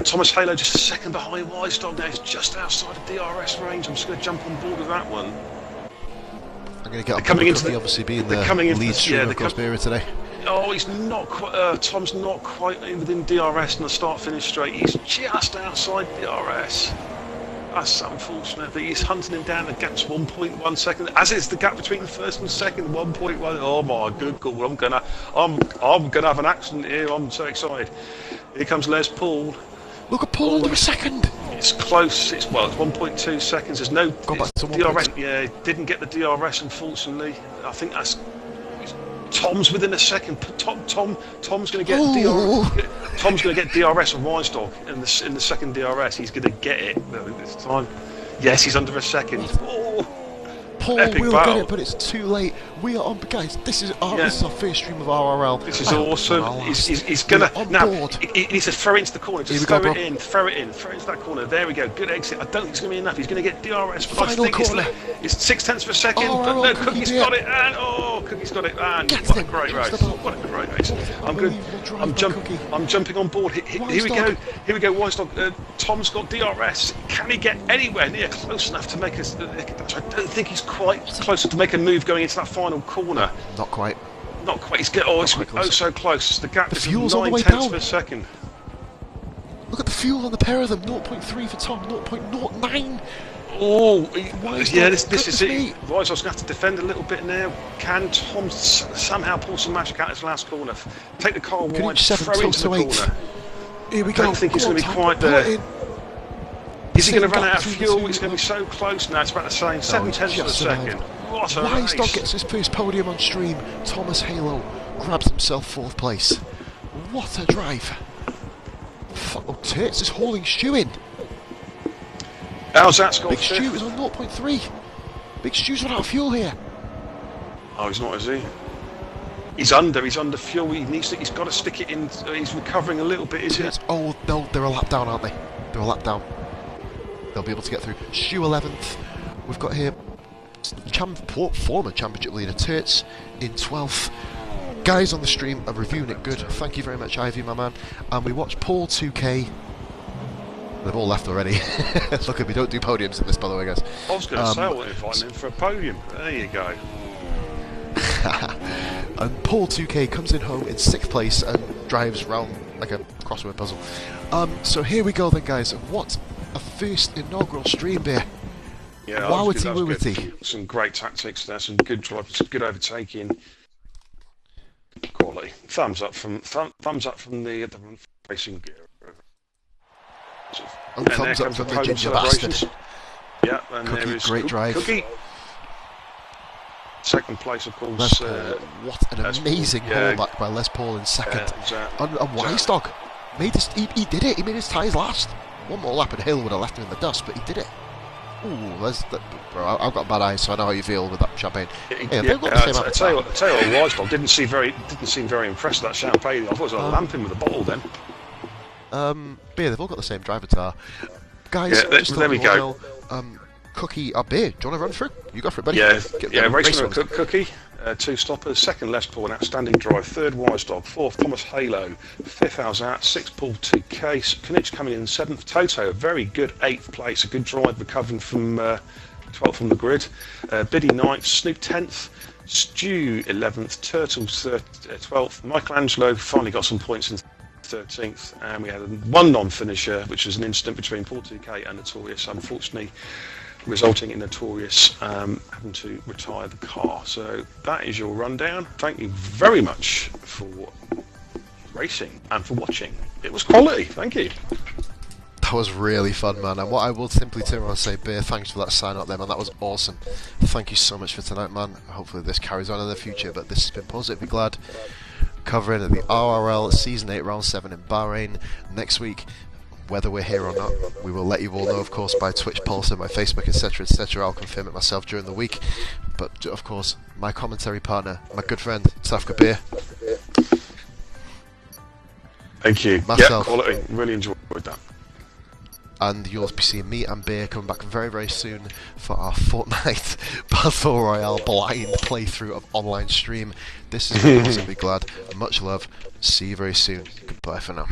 Thomas Halo just a second behind Weisdorf now. He's just outside of DRS range. I'm just going to jump on board with that one. I'm going to get up coming into obviously being the lead streamer across Beer today. Oh, he's not quite. Tom's not quite in within DRS in the start-finish straight. He's just outside DRS. That's unfortunate, but he's hunting him down. The gap's 1.1 seconds, as is the gap between the first and second. 1.1. Oh my good God! I'm gonna have an accident here. I'm so excited. Here comes Les Paul. Look at Paul under a second. It's close. It's 1.2 seconds. There's no DRS. Yeah, didn't get the DRS unfortunately. I think that's. Tom's within a second. Tom's going to get DRS. Tom's going to get DRS on Weinstock in the second DRS. He's going to get it this time. Yes, he's under a second. Paul will get it, but it's too late. We are on, guys. This is our first stream of RRL. This is awesome. He's gonna now. He needs to throw it into the corner. Just throw it in. Throw it into that corner. There we go. Good exit. I don't think it's gonna be enough. He's gonna get DRS. But I think it's 0.6 of a second. But no, Cookie's got it. And Cookie's got it. And what a great race! What a great race! I'm good. I'm jumping on board. Here we go. Here we go. Weinstock. Tom's got DRS. Can he get anywhere near close enough to make us? I don't think he's quite close to make a move going into that final corner. Not quite. Not quite. It's so close. The gap is 9/10 of a second. Look at the fuel on the pair of them. 0.3 for Tom. 0.09. Oh, yeah. This is it. Weinstock's going to have to defend a little bit now. Can Tom somehow pull some magic out of his last corner? Take the car wide, throw into the corner. Here we go. I don't think he's going to be quite there. Is he going to run out of fuel? It's going to be so close now. It's about the same. 7/10 of a second. What a race! Weinstock gets his first podium on stream. Thomas Halo grabs himself 4th place. What a drive! Oh, Tits is hauling Stu in. How's that score? Big Stu is on 0.3. Big Stu's run out of fuel here. Oh, he's not, is he? He's under fuel. He's got to stick it in. He's recovering a little bit, is he? Oh no, they're a lap down, aren't they? They're a lap down. They'll be able to get through. Stu 11th. We've got here former championship leader Turts in 12th. Guys on the stream are reviewing it good. Thank you very much, Ivy, my man. And we watch Paul 2K. They've all left already. Look, we don't do podiums in this, by the way, guys. I was going to say I want to invite him for a podium. There you go. And Paul 2K comes in home in 6th place and drives round like a crossword puzzle. So here we go then, guys. What a first inaugural stream beer. Yeah, wowity woowity. Some great tactics there, some good drives, some good overtaking. Quality. Thumbs up from the racing gear. And thumbs up from the ginger bastard. Yeah, and Cookie, there is great drive. Cookie. Second place, of course. What an amazing holdback by Les Paul in second. And Weinstock made this. He did it. He made his tyres last. One more lap and Hill would have left him in the dust, but he did it. Ooh, bro, I've got bad eyes, so I know how you feel with that champagne. They've got the same I tell you what, Weinstock didn't seem very impressed with that champagne. I thought it was a lamping with a bottle then. Beer, they've all got the same driver tar. Guys, there we go. Cookie, Beer, do you want to run through? You go for it, buddy. Yeah, racing with Cookie. 2 stoppers, 2nd Les Paul, an outstanding drive, 3rd Weinstock, 4th Thomas Halo, 5th Alzat, 6th Paul 2K, Knich coming in 7th, Toto, a very good 8th place, a good drive recovering from 12th from the grid, Biddy 9th, Snoop 10th, Stu 11th, Turtles 12th, Michelangelo finally got some points in 13th, and we had one non-finisher, which was an incident between Paul 2K and Notorious, unfortunately resulting in Notorious having to retire the car. So that is your rundown. Thank you very much for racing and for watching. It was quality. Thank you. That was really fun, man. And what I will simply turn around and say, Beer, thanks for that sign up there, man. That was awesome. Thank you so much for tonight, man. Hopefully this carries on in the future, but this has been Positively Glad, covering the RRL Season 8 Round 7 in Bahrain. Next week, whether we're here or not, we will let you all know, of course, by Twitch, Pulse, my Facebook, etc., etc. I'll confirm it myself during the week. But, of course, my commentary partner, my good friend, TAFKA Beer. Thank you. Myself. Yeah, quality. Really enjoyed that. And you'll be seeing me and Beer coming back very, very soon for our fortnight Battle Royale blind playthrough of online stream. This is Possibly Glad. Much love. See you very soon. Goodbye for now.